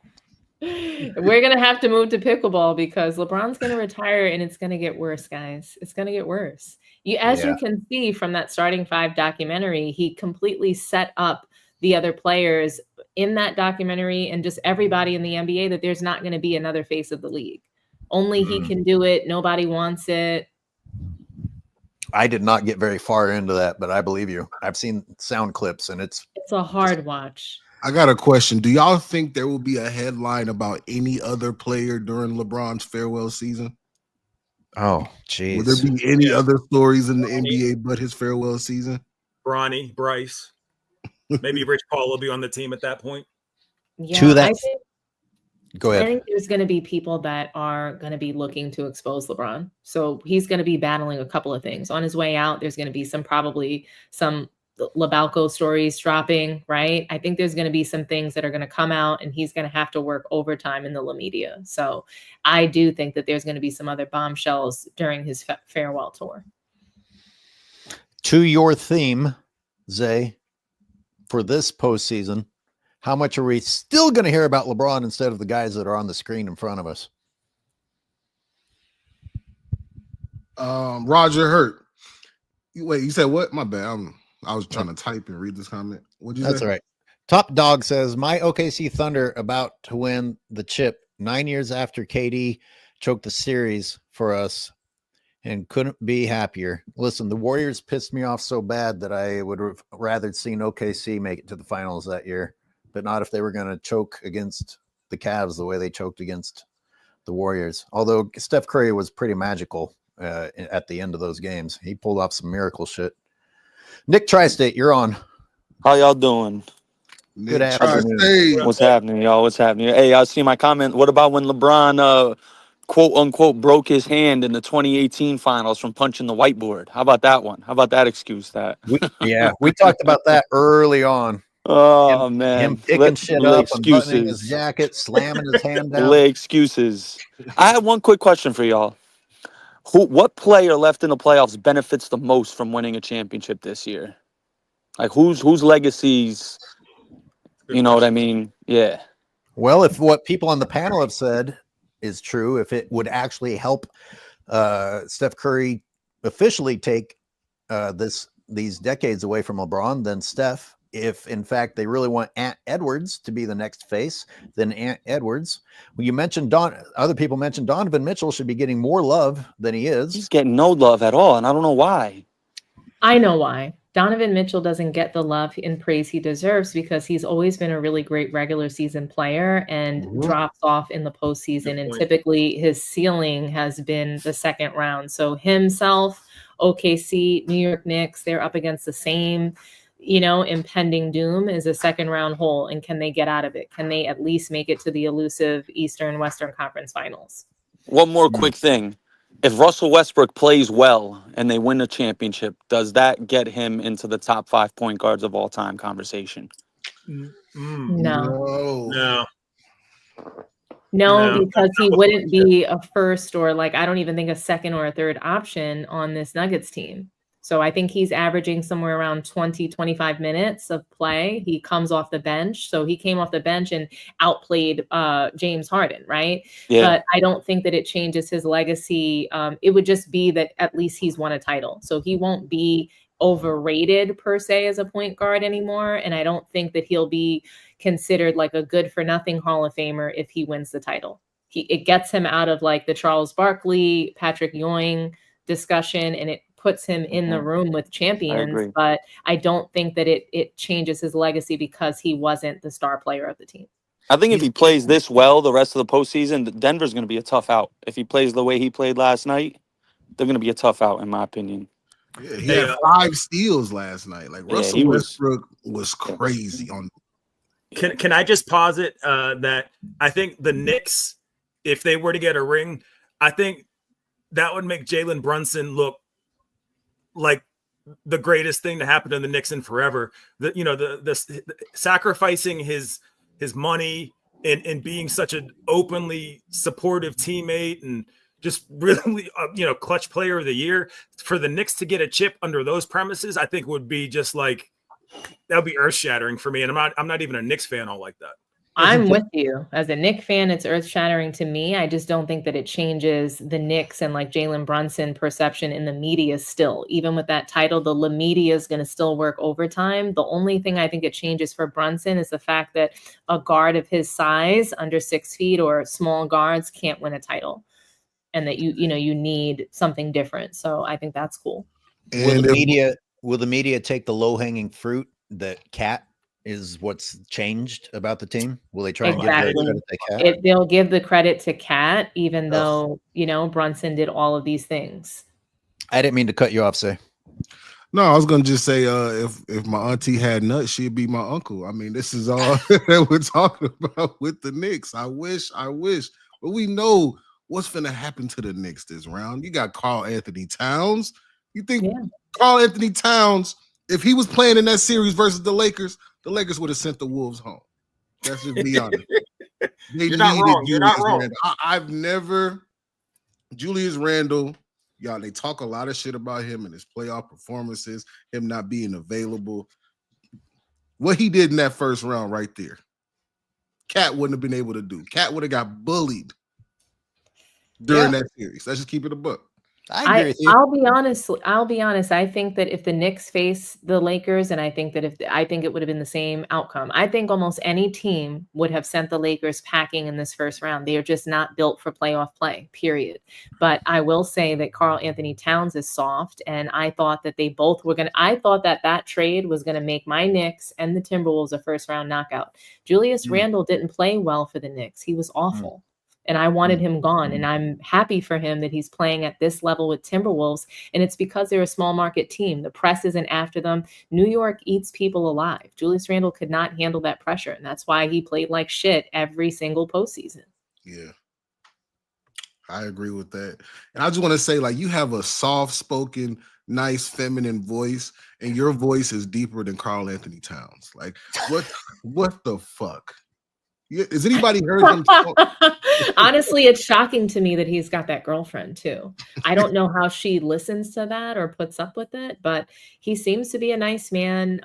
We're going to have to move to pickleball because LeBron's going to retire and it's going to get worse, guys. It's going to get worse. You can see from that Starting Five documentary, he completely set up the other players in that documentary and just everybody in the NBA that there's not going to be another face of the league. Only he can do it. Nobody wants it. I did not get very far into that, but I believe you. I've seen sound clips and it's a hard watch. I got a question. Do y'all think there will be a headline about any other player during LeBron's farewell season? Oh, geez. Will there be any other stories in the NBA but his farewell season? Bronny, Bryce. Maybe Rich Paul will be on the team at that point. Yeah, Go ahead. I think there's going to be people that are going to be looking to expose LeBron. So he's going to be battling a couple of things. On his way out, there's going to be probably some Labalco stories dropping, right? I think there's going to be some things that are going to come out and he's going to have to work overtime in the La Media. So I do think that there's going to be some other bombshells during his farewell tour. To your theme, Zay, for this postseason, how much are we still going to hear about LeBron instead of the guys that are on the screen in front of us? Roger Hurt. Wait, you said what? My bad. I was trying to type and read this comment. What'd you say? That's all right. Top Dog says, my OKC Thunder about to win the chip 9 years after KD choked the series for us and couldn't be happier. Listen, the Warriors pissed me off so bad that I would have rather seen OKC make it to the finals that year, but not if they were going to choke against the Cavs the way they choked against the Warriors. Although Steph Curry was pretty magical at the end of those games. He pulled off some miracle shit. Nick Tri-State, you're on. How y'all doing? Good afternoon. What's happening, y'all? What's happening? Hey, y'all see my comment? What about when LeBron, quote unquote, broke his hand in the 2018 finals from punching the whiteboard? How about that one? How about that excuse? We talked about that early on. Oh, man. Him picking shit up, unbuttoning his jacket, slamming his hand down. Excuses. I have one quick question for y'all. What player left in the playoffs benefits the most from winning a championship this year? Like whose legacies, you know what I mean? Yeah. Well, if what people on the panel have said is true, if it would actually help Steph Curry officially take these decades away from LeBron, then Steph. If in fact they really want Ant Edwards to be the next face, then Ant Edwards. Well, you mentioned other people mentioned Donovan Mitchell should be getting more love than he is. He's getting no love at all, and I don't know why. I know why. Donovan Mitchell doesn't get the love and praise he deserves because he's always been a really great regular season player and drops off in the postseason. And typically his ceiling has been the second round. So himself, OKC, New York Knicks, they're up against the same impending doom is a second round hole. And can they get out of it? Can they at least make it to the elusive Western Conference Finals? One more quick thing. If Russell Westbrook plays well and they win a championship, does that get him into the top 5 point guards of all time conversation? No, because he wouldn't be a first or I don't even think a second or a third option on this Nuggets team. So I think he's averaging somewhere around 20, 25 minutes of play. He comes off the bench. So he came off the bench and outplayed James Harden, right? Yeah. But I don't think that it changes his legacy. It would just be that at least he's won a title. So he won't be overrated per se as a point guard anymore. And I don't think that he'll be considered like a good for nothing Hall of Famer if he wins the title. It gets him out of the Charles Barkley, Patrick Ewing discussion, and it puts him in the room with champions, but I don't think that it changes his legacy because he wasn't the star player of the team. I think if he plays this well the rest of the postseason, Denver's going to be a tough out. If he plays the way he played last night, they're going to be a tough out, in my opinion. Yeah, he had 5 steals last night. Like Russell Westbrook was crazy on. Can I just posit that I think the Knicks, if they were to get a ring, I think that would make Jalen Brunson look like the greatest thing to happen to the Knicks in forever. The sacrificing his money and being such an openly supportive teammate and just really clutch player of the year, for the Knicks to get a chip under those premises, I think would be just like, that would be earth shattering for me. And I'm not even a Knicks fan all like that. I'm with you. As a Knicks fan, it's earth-shattering to me. I just don't think that it changes the Knicks and like Jalen Brunson perception in the media still. Even with that title, the media is going to still work overtime. The only thing I think it changes for Brunson is the fact that a guard of his size, under 6 feet, or small guards can't win a title. And that you need something different. So I think that's cool. And will the media take the low-hanging fruit that Cat is what's changed about the team? Will they try and give the credit to Cat? They'll give the credit to Cat, even though Brunson did all of these things. I didn't mean to cut you off, say. No, I was gonna just say if my auntie had nuts, she'd be my uncle. I mean, this is all that we're talking about with the Knicks. I wish, but we know what's finna happen to the Knicks this round. You got Karl Anthony Towns. You think Karl Anthony Towns, if he was playing in that series versus the Lakers would have sent the Wolves home. Let's just be honest. You're not wrong. You're not wrong. I've never Julius Randle. Y'all, they talk a lot of shit about him and his playoff performances, him not being available. What he did in that first round right there, Cat wouldn't have been able to do. Cat would have got bullied during that series. Let's just keep it a book. I agree with you. I'll be honest. I think that if the Knicks face the Lakers, and I think it would have been the same outcome. I think almost any team would have sent the Lakers packing in this first round. They are just not built for playoff play, period. But I will say that Karl Anthony Towns is soft, and I thought that I thought that trade was going to make my Knicks and the Timberwolves a first round knockout. Julius Randle didn't play well for the Knicks. He was awful. And I wanted him gone. And I'm happy for him that he's playing at this level with Timberwolves. And it's because they're a small market team. The press isn't after them. New York eats people alive. Julius Randle could not handle that pressure. And that's why he played like shit every single postseason. Yeah. I agree with that. And I just want to say, like, you have a soft-spoken, nice, feminine voice, and your voice is deeper than Karl Anthony Towns. Like, what the fuck? Has anybody heard him talk? Honestly, it's shocking to me that he's got that girlfriend too. I don't know how she listens to that or puts up with it, but he seems to be a nice man.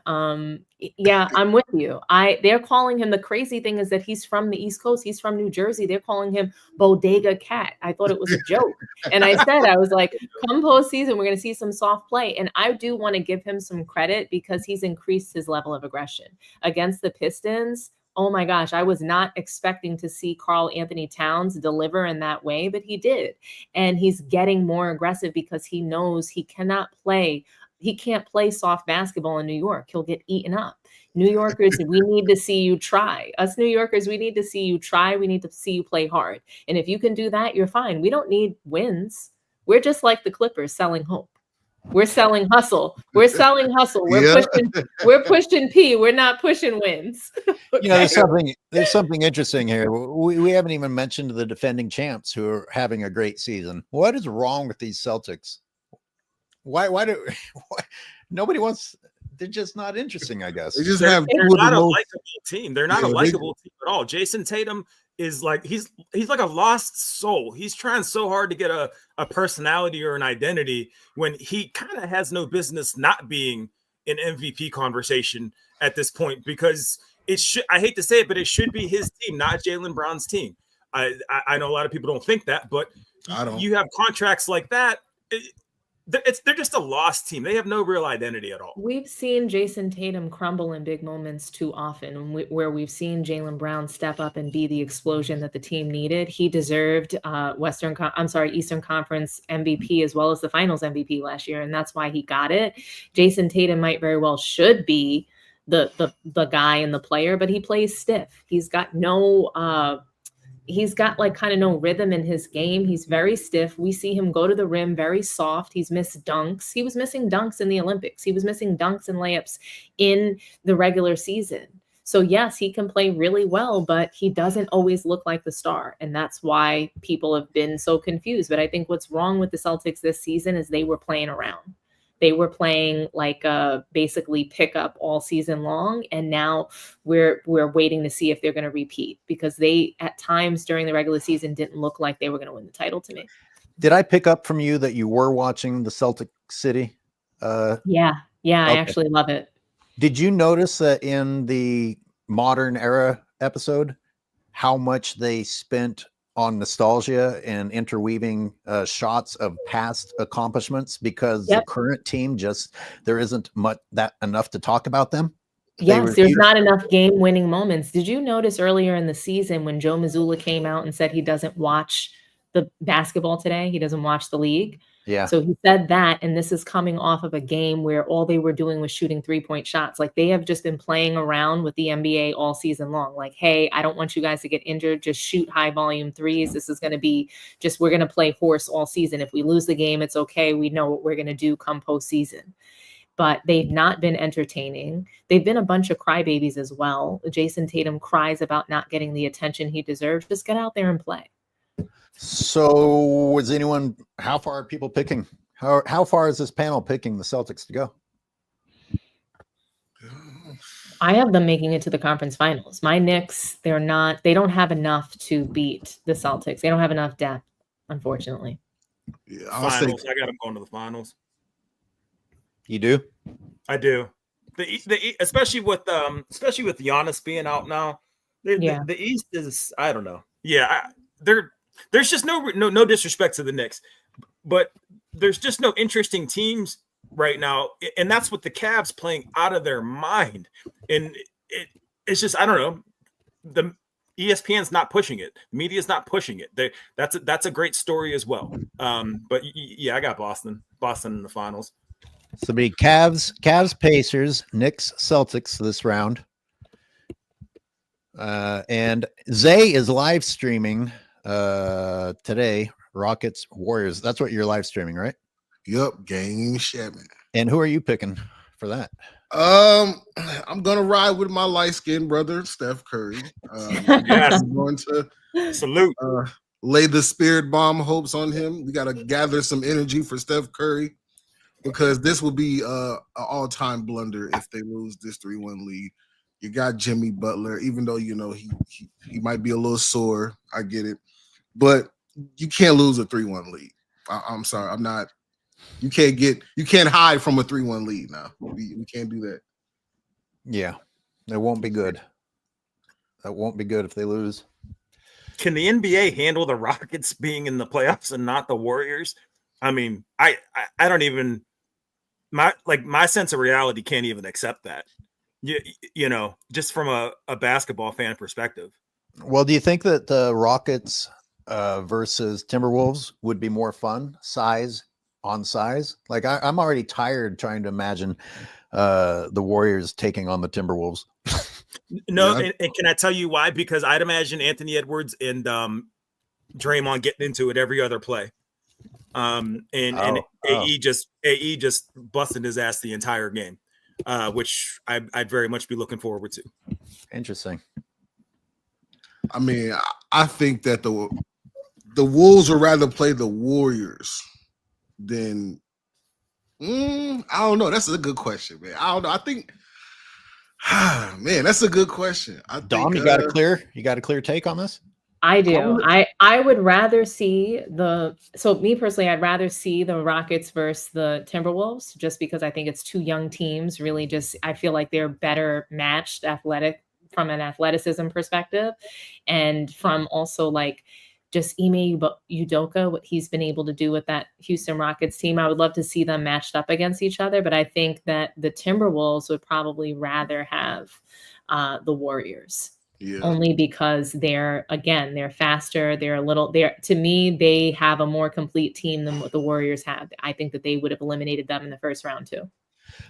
Yeah, I'm with you. They're calling him, the crazy thing is that he's from the East Coast. He's from New Jersey. They're calling him Bodega Cat. I thought it was a joke. And I was like, come postseason, we're going to see some soft play. And I do want to give him some credit because he's increased his level of aggression against the Pistons. Oh my gosh, I was not expecting to see Karl Anthony Towns deliver in that way, but he did. And he's getting more aggressive because he knows he can't play soft basketball in New York. He'll get eaten up. New Yorkers, we need to see you try. Us New Yorkers, we need to see you try. We need to see you play hard. And if you can do that, you're fine. We don't need wins. We're just like the Clippers selling hope. We're selling hustle. We're pushing P. We're not pushing wins. There's something interesting here. We haven't even mentioned the defending champs who are having a great season. What is wrong with these Celtics? Why nobody wants? They're just not interesting, I guess. They're not a likable team. They're not a likable team at all. Jason Tatum is like he's like a lost soul. He's trying so hard to get a personality or an identity when he kind of has no business not being an MVP conversation at this point, because I hate to say it, but it should be his team, not Jaylen Brown's team. I know a lot of people don't think that, but you have contracts like that. They're just a lost team. They have no real identity at all. We've seen Jason Tatum crumble in big moments too often, where we've seen Jaylen Brown step up and be the explosion that the team needed. He deserved Eastern Conference MVP as well as the Finals MVP last year, and that's why he got it. Jason Tatum might very well should be the guy and the player, but he plays stiff. He's got no he's got like kind of no rhythm in his game. He's very stiff. We see him go to the rim very soft. He's missed dunks. He was missing dunks in the Olympics. He was missing dunks and layups in the regular season. So yes, he can play really well, but he doesn't always look like the star. And that's why people have been so confused. But I think what's wrong with the Celtics this season is they were playing around. They were playing like basically pickup all season long. And now we're waiting to see if they're going to repeat, because they at times during the regular season didn't look like they were going to win the title to me. Did I pick up from you that you were watching the Celtic City? Yeah. Okay. I actually love it. Did you notice that in the modern era episode, how much they spent on nostalgia and interweaving shots of past accomplishments, because the current team there isn't much enough to talk about them? Yes, there's not enough game-winning moments. Did you notice earlier in the season when Joe Mazzulla came out and said he doesn't watch the basketball today? He doesn't watch the league. Yeah. So he said that, and this is coming off of a game where all they were doing was shooting 3-point shots. Like, they have just been playing around with the NBA all season long. Like, hey, I don't want you guys to get injured. Just shoot high volume threes. This is going to be we're going to play horse all season. If we lose the game, it's okay. We know what we're going to do come postseason. But they've not been entertaining. They've been a bunch of crybabies as well. Jason Tatum cries about not getting the attention he deserves. Just get out there and play. So how far are people picking? How far is this panel picking the Celtics to go? I have them making it to the conference finals. My Knicks, they don't have enough to beat the Celtics. They don't have enough depth, unfortunately. Yeah, finals. I got them going to the finals. You do? I do. Especially with Giannis being out now. The East is, I don't know. Yeah, there's just no disrespect to the Knicks, but there's just no interesting teams right now, and that's what the Cavs playing out of their mind. And it's just, I don't know. The ESPN's not pushing it. The media's not pushing it. That's a great story as well. But yeah, I got Boston in the finals. So be Cavs, Pacers, Knicks, Celtics this round. And Zay is live streaming today, Rockets, Warriors. That's what you're live streaming, right? Yep, Game Chapman. And who are you picking for that? I'm gonna ride with my light-skinned brother, Steph Curry. I'm going to salute, lay the spirit bomb hopes on him. We gotta gather some energy for Steph Curry, because this will be an all-time blunder if they lose this 3-1 lead. You got Jimmy Butler, even though he might be a little sore. I get it, but you can't lose a 3-1 lead. I'm sorry, I'm not. You can't hide from a 3-1 lead now. We can't do that. Yeah, it won't be good. That won't be good if they lose. Can the NBA handle the Rockets being in the playoffs and not the Warriors? I mean, I don't even my sense of reality can't even accept that. You know, just from a basketball fan perspective. Well, do you think that the Rockets versus Timberwolves would be more fun, size on size? Like, I'm already tired trying to imagine the Warriors taking on the Timberwolves. No, yeah. And can I tell you why? Because I'd imagine Anthony Edwards and Draymond getting into it every other play. And AE just busted his ass the entire game, which I'd very much be looking forward to. Interesting. I mean, I think that the Wolves would rather play the Warriors than I don't know. That's a good question, man. I don't know. I think man, that's a good question. Dom, you got a clear take on this? I do. I would rather see me personally, I'd rather see the Rockets versus the Timberwolves, just because I think it's two young teams. Really, I feel like they're better matched from an athleticism perspective, and from also like just Ime Udoka, what he's been able to do with that Houston Rockets team. I would love to see them matched up against each other, but I think that the Timberwolves would probably rather have the Warriors. Yeah. Only because they're faster. To me, they have a more complete team than what the Warriors have. I think that they would have eliminated them in the first round too.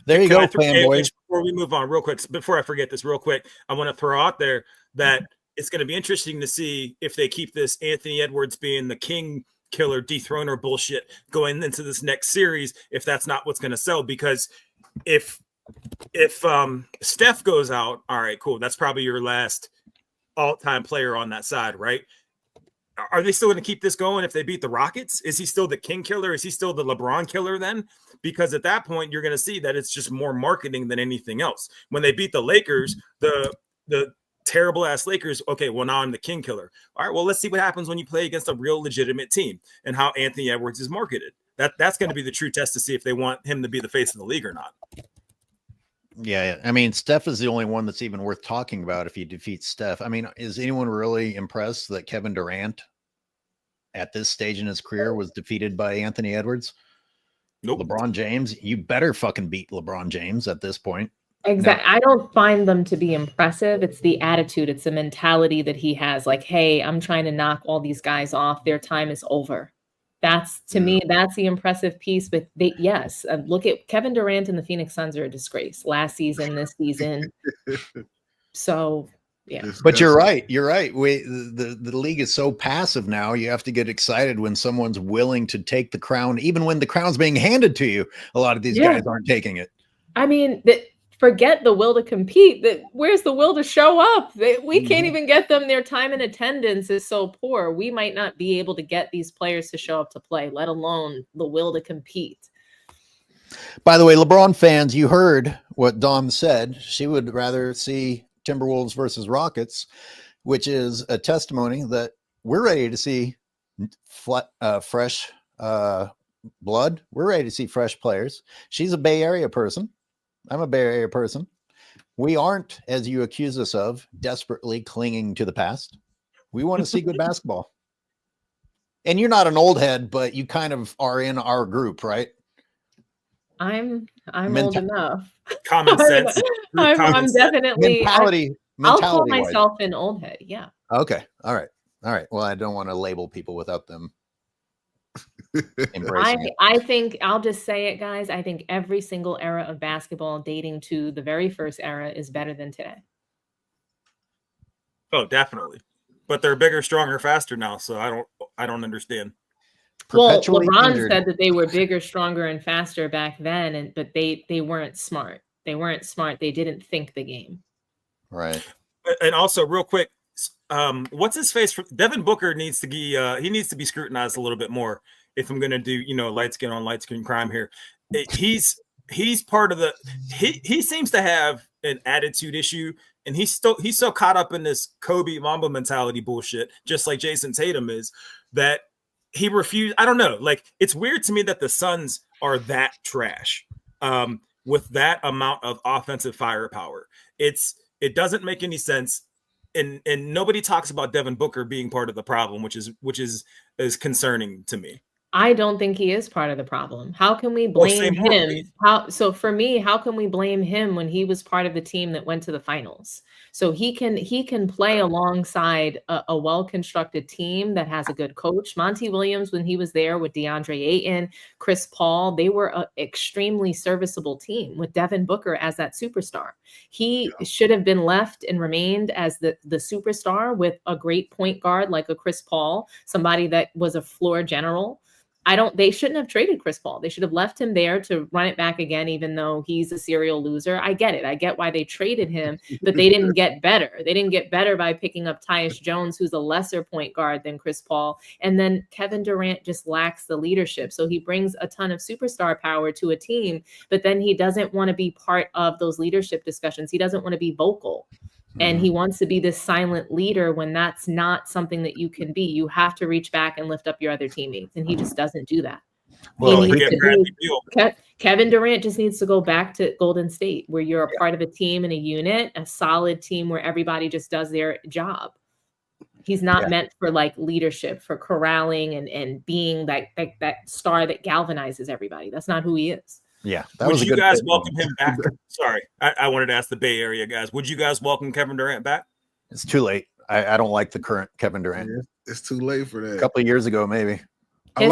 There you go, fanboys. Before we move on real quick, before I forget this real quick, I want to throw out there that it's going to be interesting to see if they keep this Anthony Edwards being the king killer dethroner bullshit going into this next series, if that's not what's going to sell. Because if Steph goes out, all right, cool, that's probably your last all-time player on that side, right? Are they still going to keep this going if they beat the Rockets? Is he still the king killer? Is he still the LeBron killer then? Because at that point, you're going to see that it's just more marketing than anything else. When they beat the Lakers, the terrible ass Lakers, okay, well, now I'm the king killer. All right, well, let's see what happens when you play against a real legitimate team and how Anthony Edwards is marketed. That's going to be the true test to see if they want him to be the face of the league or not. Yeah, I mean, Steph is the only one that's even worth talking about if you defeat Steph. I mean, is anyone really impressed that Kevin Durant at this stage in his career was defeated by Anthony Edwards? Nope. LeBron James, you better fucking beat LeBron James at this point. Exactly. No. I don't find them to be impressive. It's the attitude. It's the mentality that he has. Like, hey, I'm trying to knock all these guys off. Their time is over. That's, to me, that's the impressive piece. But look at Kevin Durant and the Phoenix Suns are a disgrace last season, this season. So, yeah. But you're right. You're right. The league is so passive now. You have to get excited when someone's willing to take the crown, even when the crown's being handed to you. A lot of these guys aren't taking it. I mean, forget the will to compete. Where's the will to show up? We can't even get them. Their time in attendance is so poor. We might not be able to get these players to show up to play, let alone the will to compete. By the way, LeBron fans, you heard what Dawn said. She would rather see Timberwolves versus Rockets, which is a testimony that we're ready to see fresh blood. We're ready to see fresh players. She's a Bay Area person. I'm a Bay Area person. We aren't, as you accuse us of, desperately clinging to the past. We want to see good basketball. And you're not an old head, but you kind of are in our group, right? I'm old enough. Common sense. I'm definitely mentality. I'll call myself an old head. Yeah. Okay. All right. Well, I don't want to label people without them. I think I'll just say it, guys. I think every single era of basketball dating to the very first era is better than today. Oh, definitely. But they're bigger, stronger, faster now. So I don't understand. Well, LeBron said that they were bigger, stronger, and faster back then, but they weren't smart. They weren't smart. They didn't think the game. Right. And also, real quick, what's his face? Devin Booker needs to be he needs to be scrutinized a little bit more. If I'm gonna do light skin on light skin crime here, he's part of the. He seems to have an attitude issue, and he's so caught up in this Kobe Mamba mentality bullshit, just like Jason Tatum is, that he refused. I don't know. Like, it's weird to me that the Suns are that trash with that amount of offensive firepower. It doesn't make any sense. And nobody talks about Devin Booker being part of the problem, which is concerning to me. I don't think he is part of the problem. How can we blame him? For me, how can we blame him when he was part of the team that went to the finals? So he can play alongside a well-constructed team that has a good coach. Monty Williams, when he was there with DeAndre Ayton, Chris Paul, they were an extremely serviceable team with Devin Booker as that superstar. He should have been left and remained as the superstar with a great point guard like a Chris Paul, somebody that was a floor general. They shouldn't have traded Chris Paul. They should have left him there to run it back again, even though he's a serial loser. I get it. I get why they traded him, but they didn't get better. They didn't get better by picking up Tyus Jones, who's a lesser point guard than Chris Paul. And then Kevin Durant just lacks the leadership. So he brings a ton of superstar power to a team, but then he doesn't want to be part of those leadership discussions. He doesn't want to be vocal. And he wants to be this silent leader when that's not something that you can be. You have to reach back and lift up your other teammates. And he just doesn't do that. Well, Kevin Durant just needs to go back to Golden State, where you're a part of a team and a unit, a solid team where everybody just does their job. He's not meant for like leadership, for corralling and being that star that galvanizes everybody. That's not who he is. Yeah. Would you guys welcome him back? Sorry, I wanted to ask the Bay Area guys. Would you guys welcome Kevin Durant back? It's too late. I don't like the current Kevin Durant. Yeah, it's too late for that. A couple of years ago, maybe. His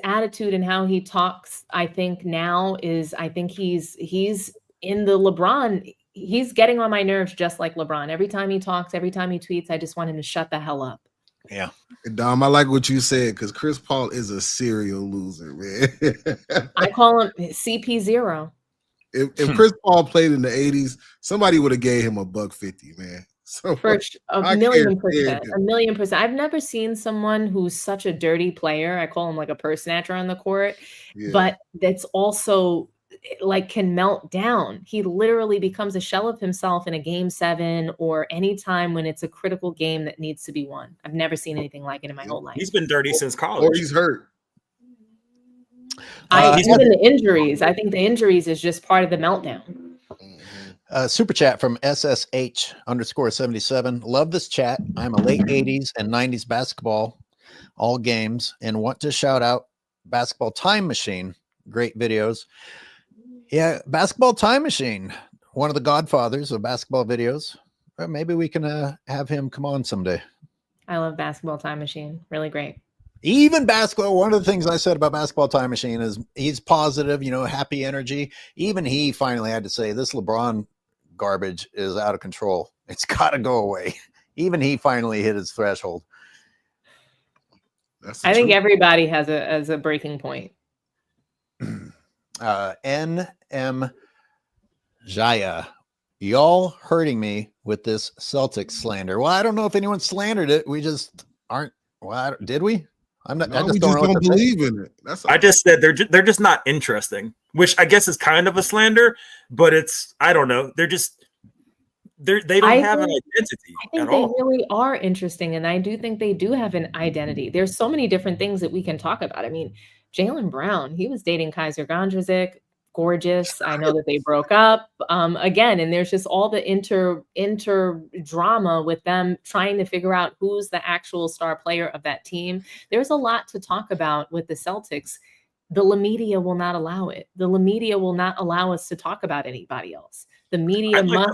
attitude and how he talks, I think now is, I think he's in the LeBron he's getting on my nerves just like LeBron. Every time he talks, every time he tweets, I just want him to shut the hell up. Yeah. Dom, I like what you said because Chris Paul is a serial loser, man. I call him CP0. If Chris Paul played in the 80s, somebody would have gave him $150, man. So For a million %. I've never seen someone who's such a dirty player. I call him like a purse snatcher on the court, but that's also like can melt down. He literally becomes a shell of himself in a game 7 or any time when it's a critical game that needs to be won. I've never seen anything like it in my whole life. He's been dirty since college. Or he's hurt. Even the injuries. I think the injuries is just part of the meltdown. Super chat from SSH_77. Love this chat. I'm a late 80s and 90s basketball, all games, and want to shout out Basketball Time Machine. Great videos. Yeah, Basketball Time Machine, one of the godfathers of basketball videos. Maybe we can have him come on someday. I love Basketball Time Machine. Really great. Even basketball, one of the things I said about Basketball Time Machine is he's positive, happy energy. Even he finally had to say this LeBron garbage is out of control. It's got to go away. Even he finally hit his threshold. I think everybody has a breaking point. NM Jaya, y'all hurting me with this Celtics slander. Well, I don't know if anyone slandered it. We just aren't. Well, did we? I'm not. No, I just we don't believe in it. That's all. I just said they're just not interesting, which I guess is kind of a slander, but it's I don't know. They don't have an identity. I think they really are interesting, and I do think they do have an identity. There's so many different things that we can talk about. I mean, Jaylen Brown, he was dating Kaiser Gondrezick. Gorgeous. I know that they broke up again, and there's just all the inter drama with them trying to figure out who's the actual star player of that team. There's a lot to talk about with the Celtics. The media will not allow it. The media will not allow us to talk about anybody else. The media must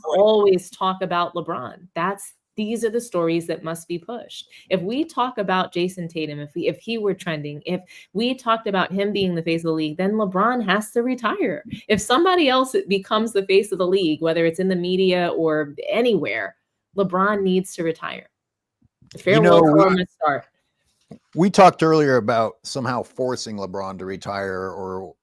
always talk about LeBron. These are the stories that must be pushed. If we talk about Jason Tatum, if he were trending, if we talked about him being the face of the league, then LeBron has to retire. If somebody else becomes the face of the league, whether it's in the media or anywhere, LeBron needs to retire. Farewell to start. We talked earlier about somehow forcing LeBron to retire, or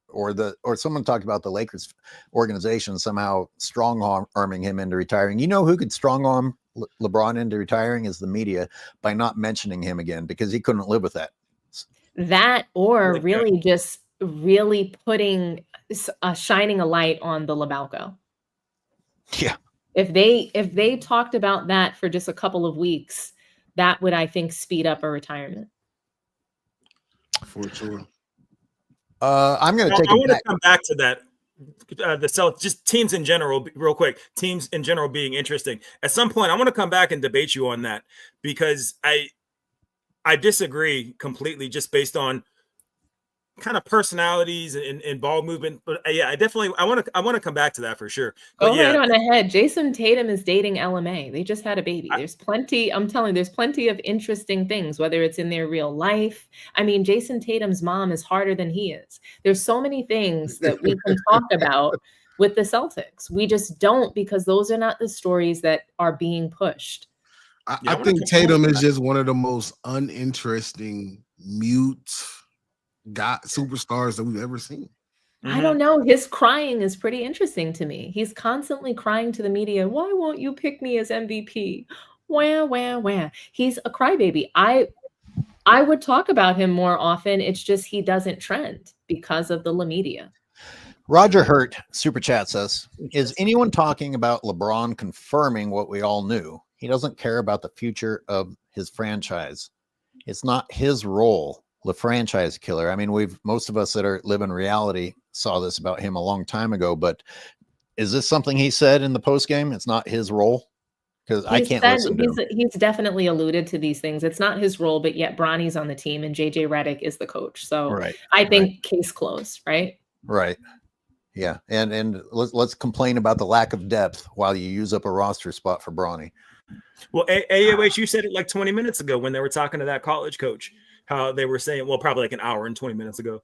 someone talked about the Lakers organization somehow strong arming him into retiring. You know who could strong arm LeBron into retiring is the media by not mentioning him again, because he couldn't live with that. That or really just really putting shining a light on the Labalco. Yeah. If they talked about that for just a couple of weeks, that would, I think, speed up a retirement. For sure. I'm going to take. I want to come back to that. The Celtics, just teams in general, real quick. Teams in general being interesting. At some point, I want to come back and debate you on that, because I disagree completely, just based on kind of personalities and ball movement. But yeah, I want to come back to that for sure. But right on ahead. Jason Tatum is dating LMA. They just had a baby. There's plenty. I'm telling you, there's plenty of interesting things, whether it's in their real life. I mean, Jason Tatum's mom is harder than he is. There's so many things that we can talk about with the Celtics. We just don't, because those are not the stories that are being pushed. I think Tatum is just one of the most uninteresting mute superstars that we've ever seen. I don't know. His crying is pretty interesting to me. He's constantly crying to the media. Why won't you pick me as MVP? Wah, wah, wah. He's a crybaby. I would talk about him more often. It's just he doesn't trend because of the media. Roger Hurt super chat says, is anyone talking about LeBron confirming what we all knew? He doesn't care about the future of his franchise. It's not his role. The franchise killer. I mean, most of us that live in reality saw this about him a long time ago, but is this something he said in the post game? It's not his role, because I can't listen to him. He's definitely alluded to these things. It's not his role, but yet Bronny's on the team and JJ Redick is the coach. So I think case closed, right? Right. Yeah. And let's complain about the lack of depth while you use up a roster spot for Bronny. Well, AOH, you said it like 20 minutes ago when they were talking to that college coach. How they were saying, well, probably like an hour and 20 minutes ago,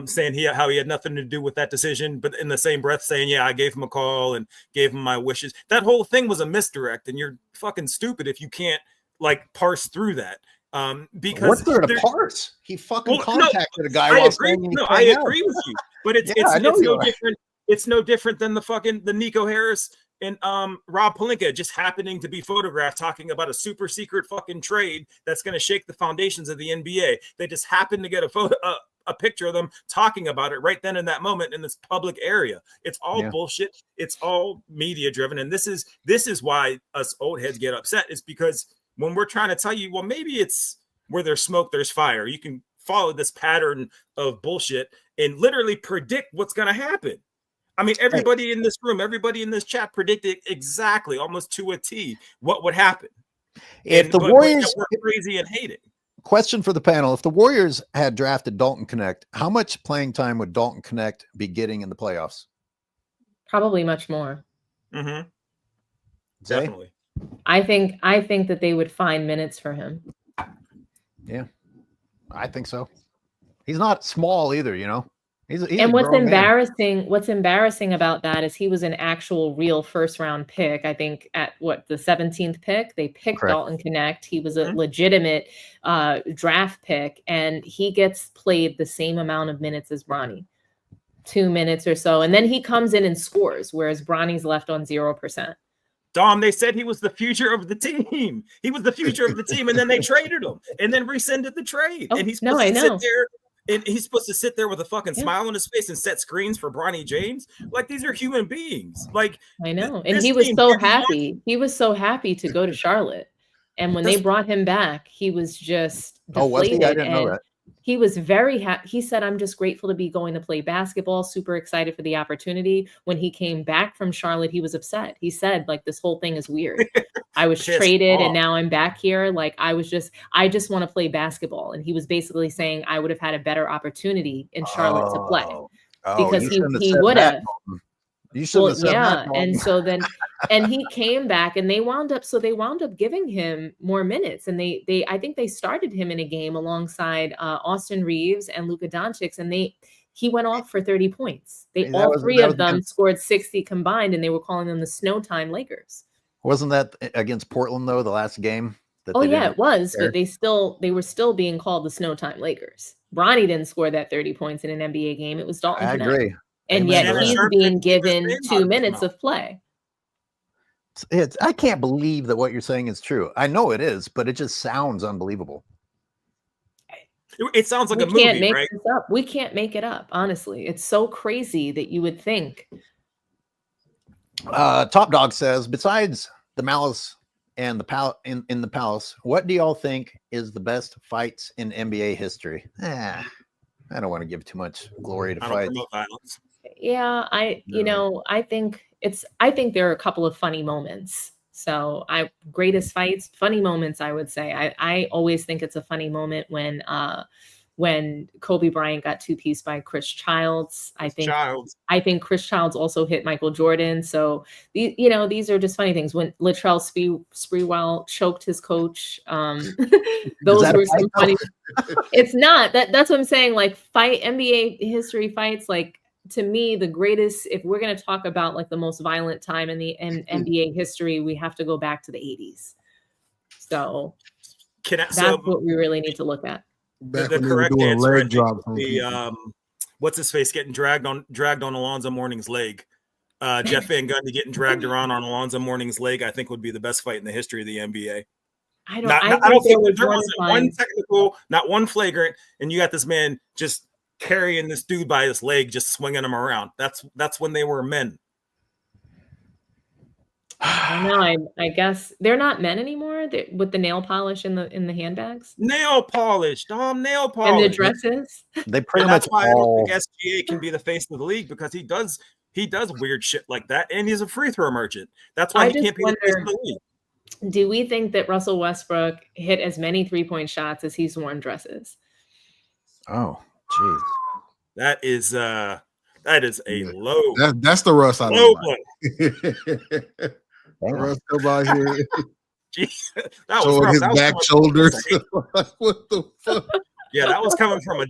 saying how he had nothing to do with that decision, but in the same breath saying, yeah, I gave him a call and gave him my wishes. That whole thing was a misdirect, and you're fucking stupid if you can't like parse through that. Because what's there to parse? He fucking contacted a guy. I agree with you, but it's no different. It's no different than the Nico Harris and Rob Pelinka just happening to be photographed talking about a super secret fucking trade that's going to shake the foundations of the NBA. They just happen to get a picture of them talking about it right then in that moment in this public area. It's all bullshit. It's all media driven, and this is why us old heads get upset. Is because when we're trying to tell you, well, maybe it's where there's smoke, there's fire. You can follow this pattern of bullshit and literally predict what's going to happen. I mean, everybody in this room, everybody in this chat predicted exactly, almost to a T, what would happen. If the Warriors were crazy and hate it. Question for the panel: if the Warriors had drafted Dalton Connect, how much playing time would Dalton Connect be getting in the playoffs? Probably much more. Mm-hmm. Definitely. I think that they would find minutes for him. Yeah, I think so. He's not small either, you know. He's and what's embarrassing about that is he was an actual real first round pick. I think at the 17th pick, they picked Dalton Connect. He was a legitimate draft pick, and he gets played the same amount of minutes as Bronny, 2 minutes or so. And then he comes in and scores, whereas Bronny's left on 0%. Dom, they said he was the future of the team. He was the future of the team, and then they traded him and then rescinded the trade. And he's supposed to sit there. And he's supposed to sit there with a fucking smile on his face and set screens for Bronny James. Like, these are human beings. Like, I know. And he was so happy. He was so happy to go to Charlotte. And when they brought him back, he was just deflated. Oh, was he? I didn't know that. He was very happy. He said, I'm just grateful to be going to play basketball, super excited for the opportunity. When he came back from Charlotte, he was upset. He said, like, this whole thing is weird. I was traded and now I'm back here. Like, I just want to play basketball. And he was basically saying I would have had a better opportunity in Charlotte to play because he would have. You should have said that. And so then, and he came back, and they wound up giving him more minutes, and I think they started him in a game alongside Austin Reeves and Luka Doncic, and he went off for 30 points. All three of them scored 60 combined, and they were calling them the Snow Time Lakers. Wasn't that against Portland though, the last game? It was, but they were still being called the Snow Time Lakers. Bronny didn't score that 30 points in an NBA game. It was Dalton Connect. I agree. And yet he's being given 2 minutes of play. I can't believe that what you're saying is true. I know it is, but it just sounds unbelievable. It sounds like a movie, right? We can't make it up. Honestly, it's so crazy that you would think. Top Dog says, besides the Malice and the in the Palace, what do y'all think is the best fights in NBA history? I don't want to give too much glory to fights. Violence. Yeah, I think there are a couple of funny moments. So greatest fights, funny moments, I would say. I always think it's a funny moment when Kobe Bryant got two-pieced by Chris Childs. I think Chris Childs also hit Michael Jordan. So these are just funny things. When Latrell Sprewell choked his coach, those were some funny. It's not that's what I'm saying. Like NBA history fights, like, to me, the greatest, if we're going to talk about like the most violent time in the NBA history, we have to go back to the 80s. So that's what we really need to look at. The correct answer, what's his face getting dragged on Alonzo Mourning's leg. Jeff Van Gundy getting dragged around on Alonzo Mourning's leg, I think would be the best fight in the history of the NBA. I don't think there wasn't one technical, not one flagrant, and you got this man just carrying this dude by his leg, just swinging him around. That's when they were men. I know. I guess they're not men anymore. With the nail polish in the handbags. Nail polish, nail polish, and the dresses. They pretty much. That's why I don't think SGA can be the face of the league, because he does weird shit like that, and he's a free throw merchant. That's why he can't be the face of the league. Do we think that Russell Westbrook hit as many 3-point shots as he's worn dresses? Oh, jeez. That is a low. That's the Russ I low blow. Russ come out here. Jeez, that was showing rough. his back shoulders. What the fuck? Yeah, that was coming from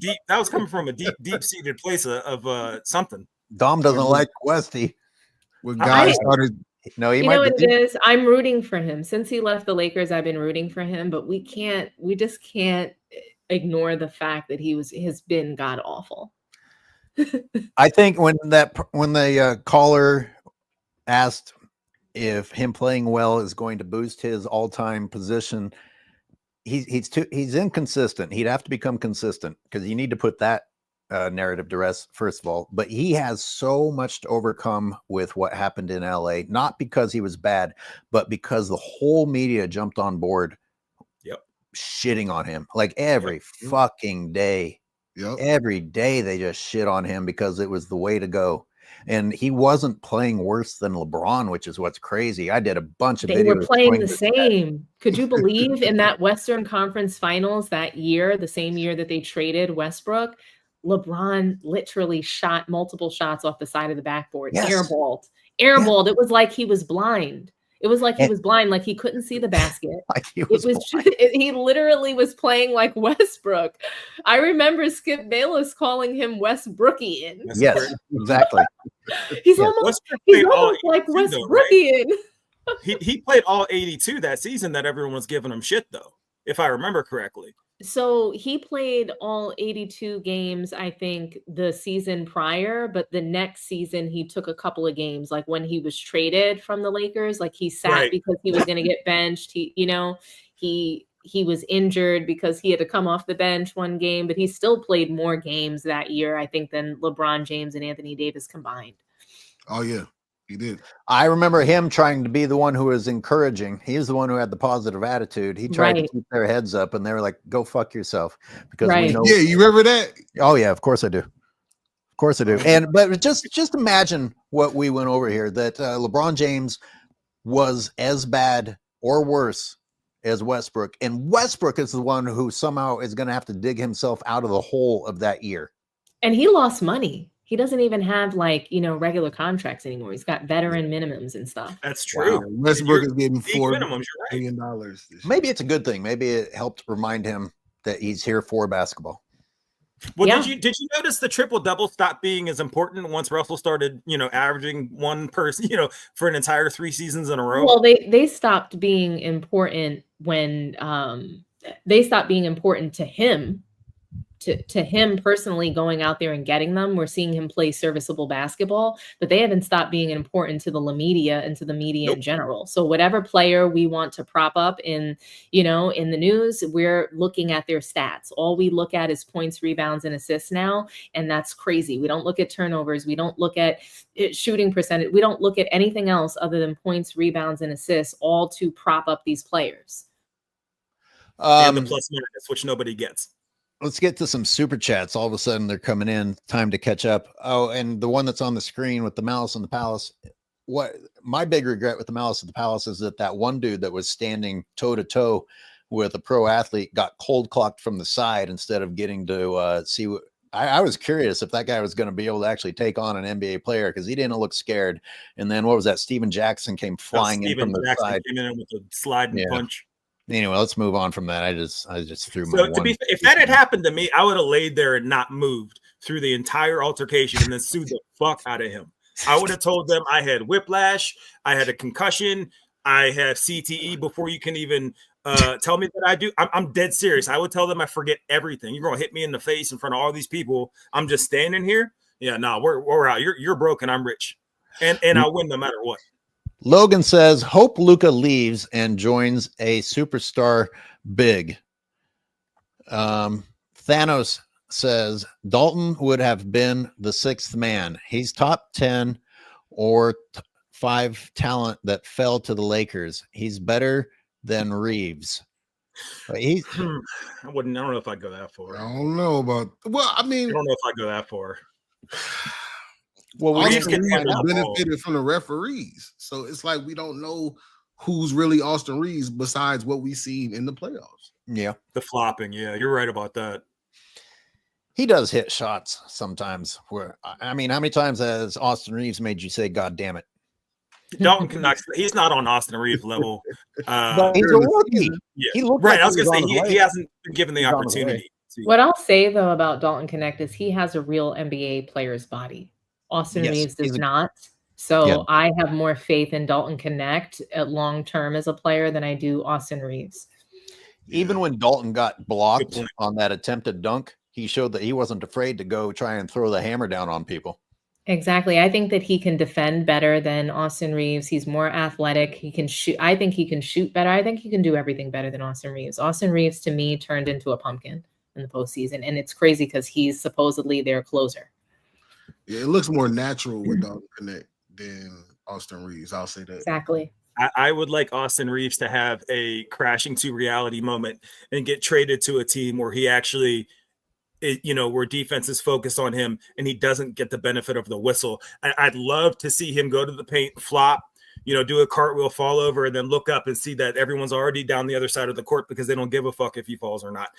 a deep seated place of something. Dom doesn't like Westy. When guys started, no, he you might know what be. it is. I'm rooting for him since he left the Lakers. I've been rooting for him, but we just can't ignore the fact that has been god awful. I think when the caller asked if him playing well is going to boost his all-time position, he's inconsistent. He'd have to become consistent because you need to put that narrative to rest, first of all. But he has so much to overcome with what happened in LA, not because he was bad, but because the whole media jumped on board. Yep. Shitting on him like every fucking day. Yep. Every day they just shit on him because it was the way to go. And he wasn't playing worse than LeBron, which is what's crazy. I did a bunch of videos. They were playing the same. Could you believe in that Western Conference Finals that year, the same year that they traded Westbrook, LeBron literally shot multiple shots off the side of the backboard, airballed. It was like he was blind. It was like he was blind, like he couldn't see the basket. He literally was playing like Westbrook. I remember Skip Bayless calling him Westbrookian. Yes, exactly. He's almost like Westbrookian. Though, right? He played all 82 that season that everyone was giving him shit, though, if I remember correctly. So he played all 82 games, I think, the season prior, but the next season he took a couple of games, like when he was traded from the Lakers, like he sat because he was going to get benched. He was injured because he had to come off the bench one game, but he still played more games that year, I think, than LeBron James and Anthony Davis combined. Oh yeah. He did. I remember him trying to be the one who was encouraging. He's the one who had the positive attitude. He tried to keep their heads up, and they were like, "Go fuck yourself." Because we know. Yeah, you remember that? Oh yeah, of course I do. Of course I do. But just imagine what we went over here. That LeBron James was as bad or worse as Westbrook, and Westbrook is the one who somehow is going to have to dig himself out of the hole of that year. And he lost money. He doesn't even have regular contracts anymore. He's got veteran minimums and stuff. That's true. Wow. Westbrook is getting $4 million. Maybe it's a good thing. Maybe it helped remind him that he's here for basketball. Well, did you notice the triple double stopped being as important once Russell started, averaging one person, for an entire 3 seasons in a row? Well, they stopped being important when they stopped being important to him. To him personally going out there and getting them. We're seeing him play serviceable basketball, but they haven't stopped being important to the media and to the media in general. So whatever player we want to prop up in the news, we're looking at their stats. All we look at is points, rebounds, and assists now. And that's crazy. We don't look at turnovers. We don't look at shooting percentage. We don't look at anything else other than points, rebounds, and assists, all to prop up these players. And the plus minus, which nobody gets. Let's get to some super chats. All of a sudden they're coming in. Time to catch up. Oh, and the one that's on the screen with the Malice in the Palace. What my big regret with the Malice in the Palace is that one dude that was standing toe to toe with a pro athlete got cold clocked from the side instead of getting to see what. I was curious if that guy was going to be able to actually take on an NBA player because he didn't look scared. And then what was that? Steven Jackson came flying in from the side. Came in with a sliding punch. Anyway, let's move on from that. I just threw my. So if that had happened to me, I would have laid there and not moved through the entire altercation and then sued the fuck out of him. I would have told them I had whiplash, I had a concussion, I have CTE before you can even tell me that I do. I'm dead serious. I would tell them I forget everything. You're gonna hit me in the face in front of all these people. I'm just standing here. Yeah, no, we're out. You're broken. I'm rich, and I'll win no matter what. Logan says, hope Luka leaves and joins a superstar big. Thanos says, Dalton would have been the 6th man. He's top 10 or 5 talent that fell to the Lakers. He's better than Reeves. I don't know if I'd go that far. I don't know about. Well, I mean, I don't know if I'd go that far. Well, we benefited from the referees, so it's like we don't know who's really Austin Reeves besides what we've seen in the playoffs. Yeah, the flopping. Yeah, you're right about that. He does hit shots sometimes. Where I mean, how many times has Austin Reeves made you say, "God damn it"? Dalton connects. He's not on Austin Reeves level. But he's a rookie. Yeah, he looked right. like I was gonna say he hasn't been given the opportunity. What I'll say though about Dalton Connect is he has a real NBA player's body. Austin Reeves does not. So I have more faith in Dalton Connect at long term as a player than I do Austin Reeves. Even when Dalton got blocked on that attempted dunk, he showed that he wasn't afraid to go try and throw the hammer down on people. Exactly. I think that he can defend better than Austin Reeves. He's more athletic. He can shoot. I think he can shoot better. I think he can do everything better than Austin Reeves. Austin Reeves, to me, turned into a pumpkin in the postseason. And it's crazy because he's supposedly their closer. Yeah, it looks more natural with Dalton Connect than Austin Reeves. I'll say that. Exactly. I would like Austin Reeves to have a crashing to reality moment and get traded to a team where he actually – where defense is focused on him and he doesn't get the benefit of the whistle. I'd love to see him go to the paint, flop, do a cartwheel, fall over, and then look up and see that everyone's already down the other side of the court because they don't give a fuck if he falls or not.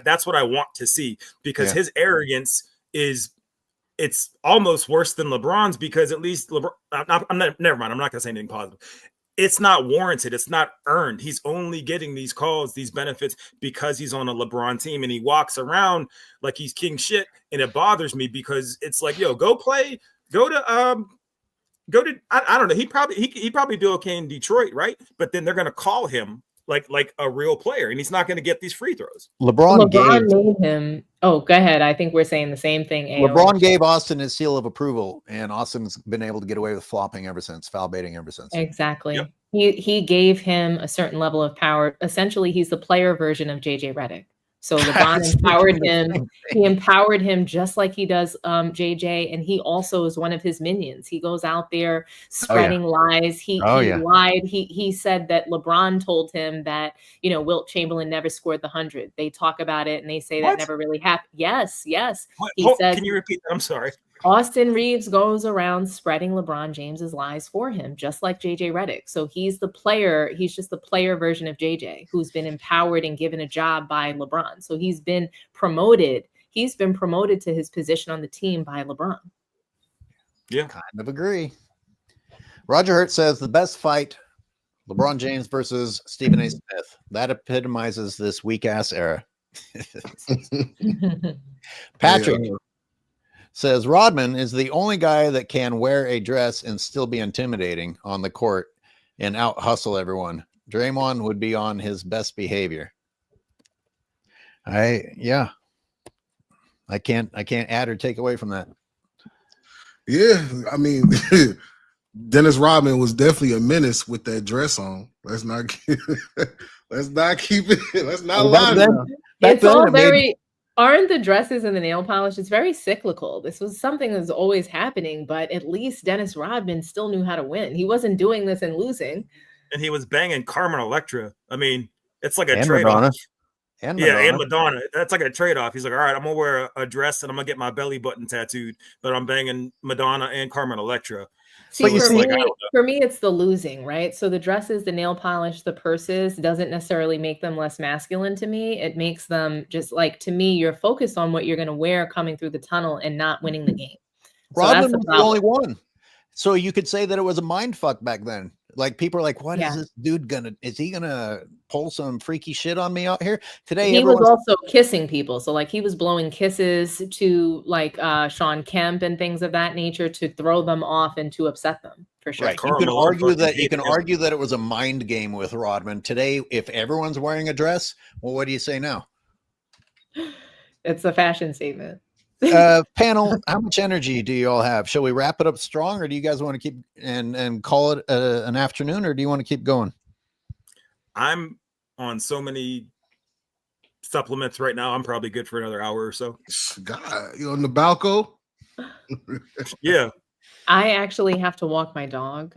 That's what I want to see because his arrogance it's almost worse than LeBron's because at least LeBron, never mind. I'm not going to say anything positive. It's not warranted. It's not earned. He's only getting these calls, these benefits because he's on a LeBron team and he walks around like he's king shit. And it bothers me because it's like, yo, go play, go to, I don't know. He probably do okay in Detroit. Right. But then they're going to call him like a real player and he's not going to get these free throws. LeBron made him. Oh, go ahead. I think we're saying the same thing. LeBron gave Austin his seal of approval, and Austin's been able to get away with flopping ever since, foul baiting ever since. Exactly. Yep. He gave him a certain level of power. Essentially, he's the player version of JJ Redick. So LeBron empowered him. He empowered him just like he does JJ, and he also is one of his minions. He goes out there spreading lies. He lied. He said that LeBron told him that Wilt Chamberlain never scored the 100. They talk about it and they say that never really happened. Yes. He said. Can you repeat that? I'm sorry. Austin Reeves goes around spreading LeBron James's lies for him, just like JJ Redick. So he's the player. He's just the player version of JJ, who's been empowered and given a job by LeBron. So he's been promoted. He's been promoted to his position on the team by LeBron. Yeah, kind of agree. Roger Hurt says the best fight, LeBron James versus Stephen A. Smith. That epitomizes this weak ass era. Patrick. Says Rodman is the only guy that can wear a dress and still be intimidating on the court and out hustle everyone. Draymond would be on his best behavior. I can't add or take away from that. Yeah, I mean, Dennis Rodman was definitely a menace with that dress on. Let's not keep it. Let's not lie. It's all very. Aren't the dresses and the nail polish? It's very cyclical. This was something that's always happening, but at least Dennis Rodman still knew how to win. He wasn't doing this and losing. And he was banging Carmen Electra. I mean, it's like a trade-off. And Madonna. That's like a trade-off. He's like, all right, I'm going to wear a dress and I'm going to get my belly button tattooed, but I'm banging Madonna and Carmen Electra. See, for me, it's the losing, right? So the dresses, the nail polish, the purses doesn't necessarily make them less masculine to me. It makes them just like, to me, you're focused on what you're going to wear coming through the tunnel and not winning the game. Rodman was the only one. So you could say that it was a mind fuck back then. Like people are like, what is this dude is he gonna pull some freaky shit on me out here today? He was also kissing people. So like he was blowing kisses to like Sean Kemp and things of that nature to throw them off and to upset them for sure. Right. You can argue that it was a mind game with Rodman. Today, if everyone's wearing a dress, well, what do you say now? It's a fashion statement. Panel, how much energy do you all have? Shall we wrap it up strong, or do you guys want to keep and call it an afternoon, or do you want to keep going? I'm on so many supplements right now. I'm probably good for another hour or so. God, you on the balcony? Yeah. I actually have to walk my dog.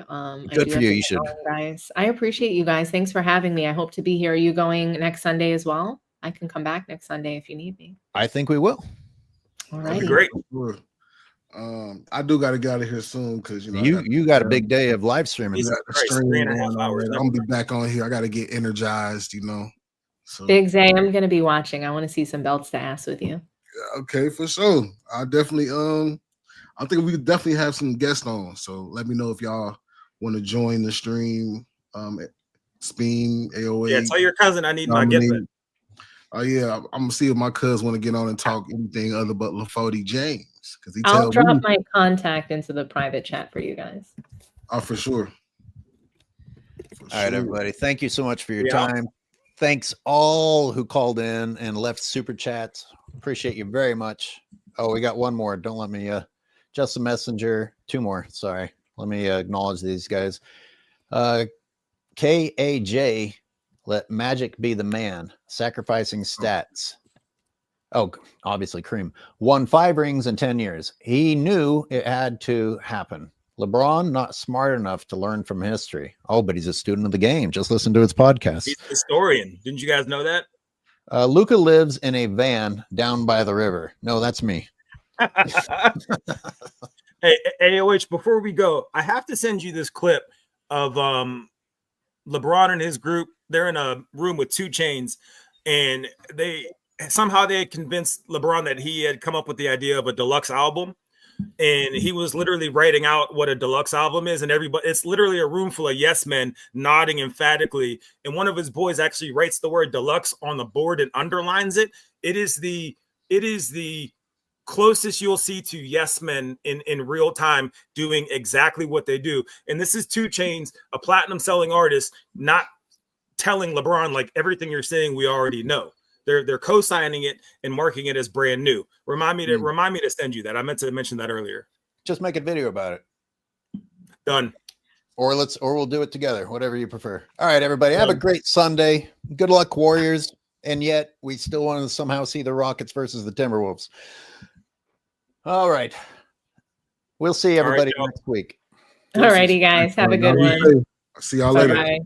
Good for you. You should. Guys, I appreciate you guys. Thanks for having me. I hope to be here. Are you going next Sunday as well? I can come back next Sunday if you need me. I think we will. All right. Great. I do got to get out of here soon because you got a big day of live streaming. I'm gonna be back on here. I got to get energized, So Big Zay, I'm gonna be watching. I want to see some belts to ass with you. Okay, for sure. I definitely I think we could definitely have some guests on. So let me know if y'all want to join the stream. Speen, AOA. Yeah, tell your cousin I need my get. Oh yeah, I'm gonna see if my cuz want to get on and talk anything other but LaFody James because I'll drop my contact into the private chat for you guys. Oh, for sure. All right, everybody. Thank you so much for your time. Thanks all who called in and left super chats. Appreciate you very much. Oh, we got one more. Don't let me just a messenger. Two more. Sorry. Let me acknowledge these guys. KAJ, let Magic be the man. Sacrificing stats. Oh, obviously Cream. Won 5 rings in 10 years. He knew it had to happen. LeBron, not smart enough to learn from history. Oh, but he's a student of the game. Just listen to his podcast. He's a historian. Didn't you guys know that? Luka lives in a van down by the river. No, that's me. Hey, AOH, before we go, I have to send you this clip of LeBron and his group. They're in a room with 2 Chainz, and they had convinced LeBron that he had come up with the idea of a deluxe album. And he was literally writing out what a deluxe album is, and it's literally a room full of yes men nodding emphatically. And one of his boys actually writes the word deluxe on the board and underlines it. It is the closest you'll see to yes men in real time doing exactly what they do. And this is 2 Chainz, a platinum selling artist, not telling LeBron like everything you're saying we already know. They're co-signing it and marking it as brand new. Remind me to send you that. I meant to mention that earlier. Just make a video about it. Done. Or we'll do it together, whatever you prefer. All right, everybody, have a great Sunday. Good luck, Warriors. And yet we still want to somehow see the Rockets versus the Timberwolves. All right. We'll see everybody next week. All righty, guys. Have a good one. See y'all later. Bye-bye.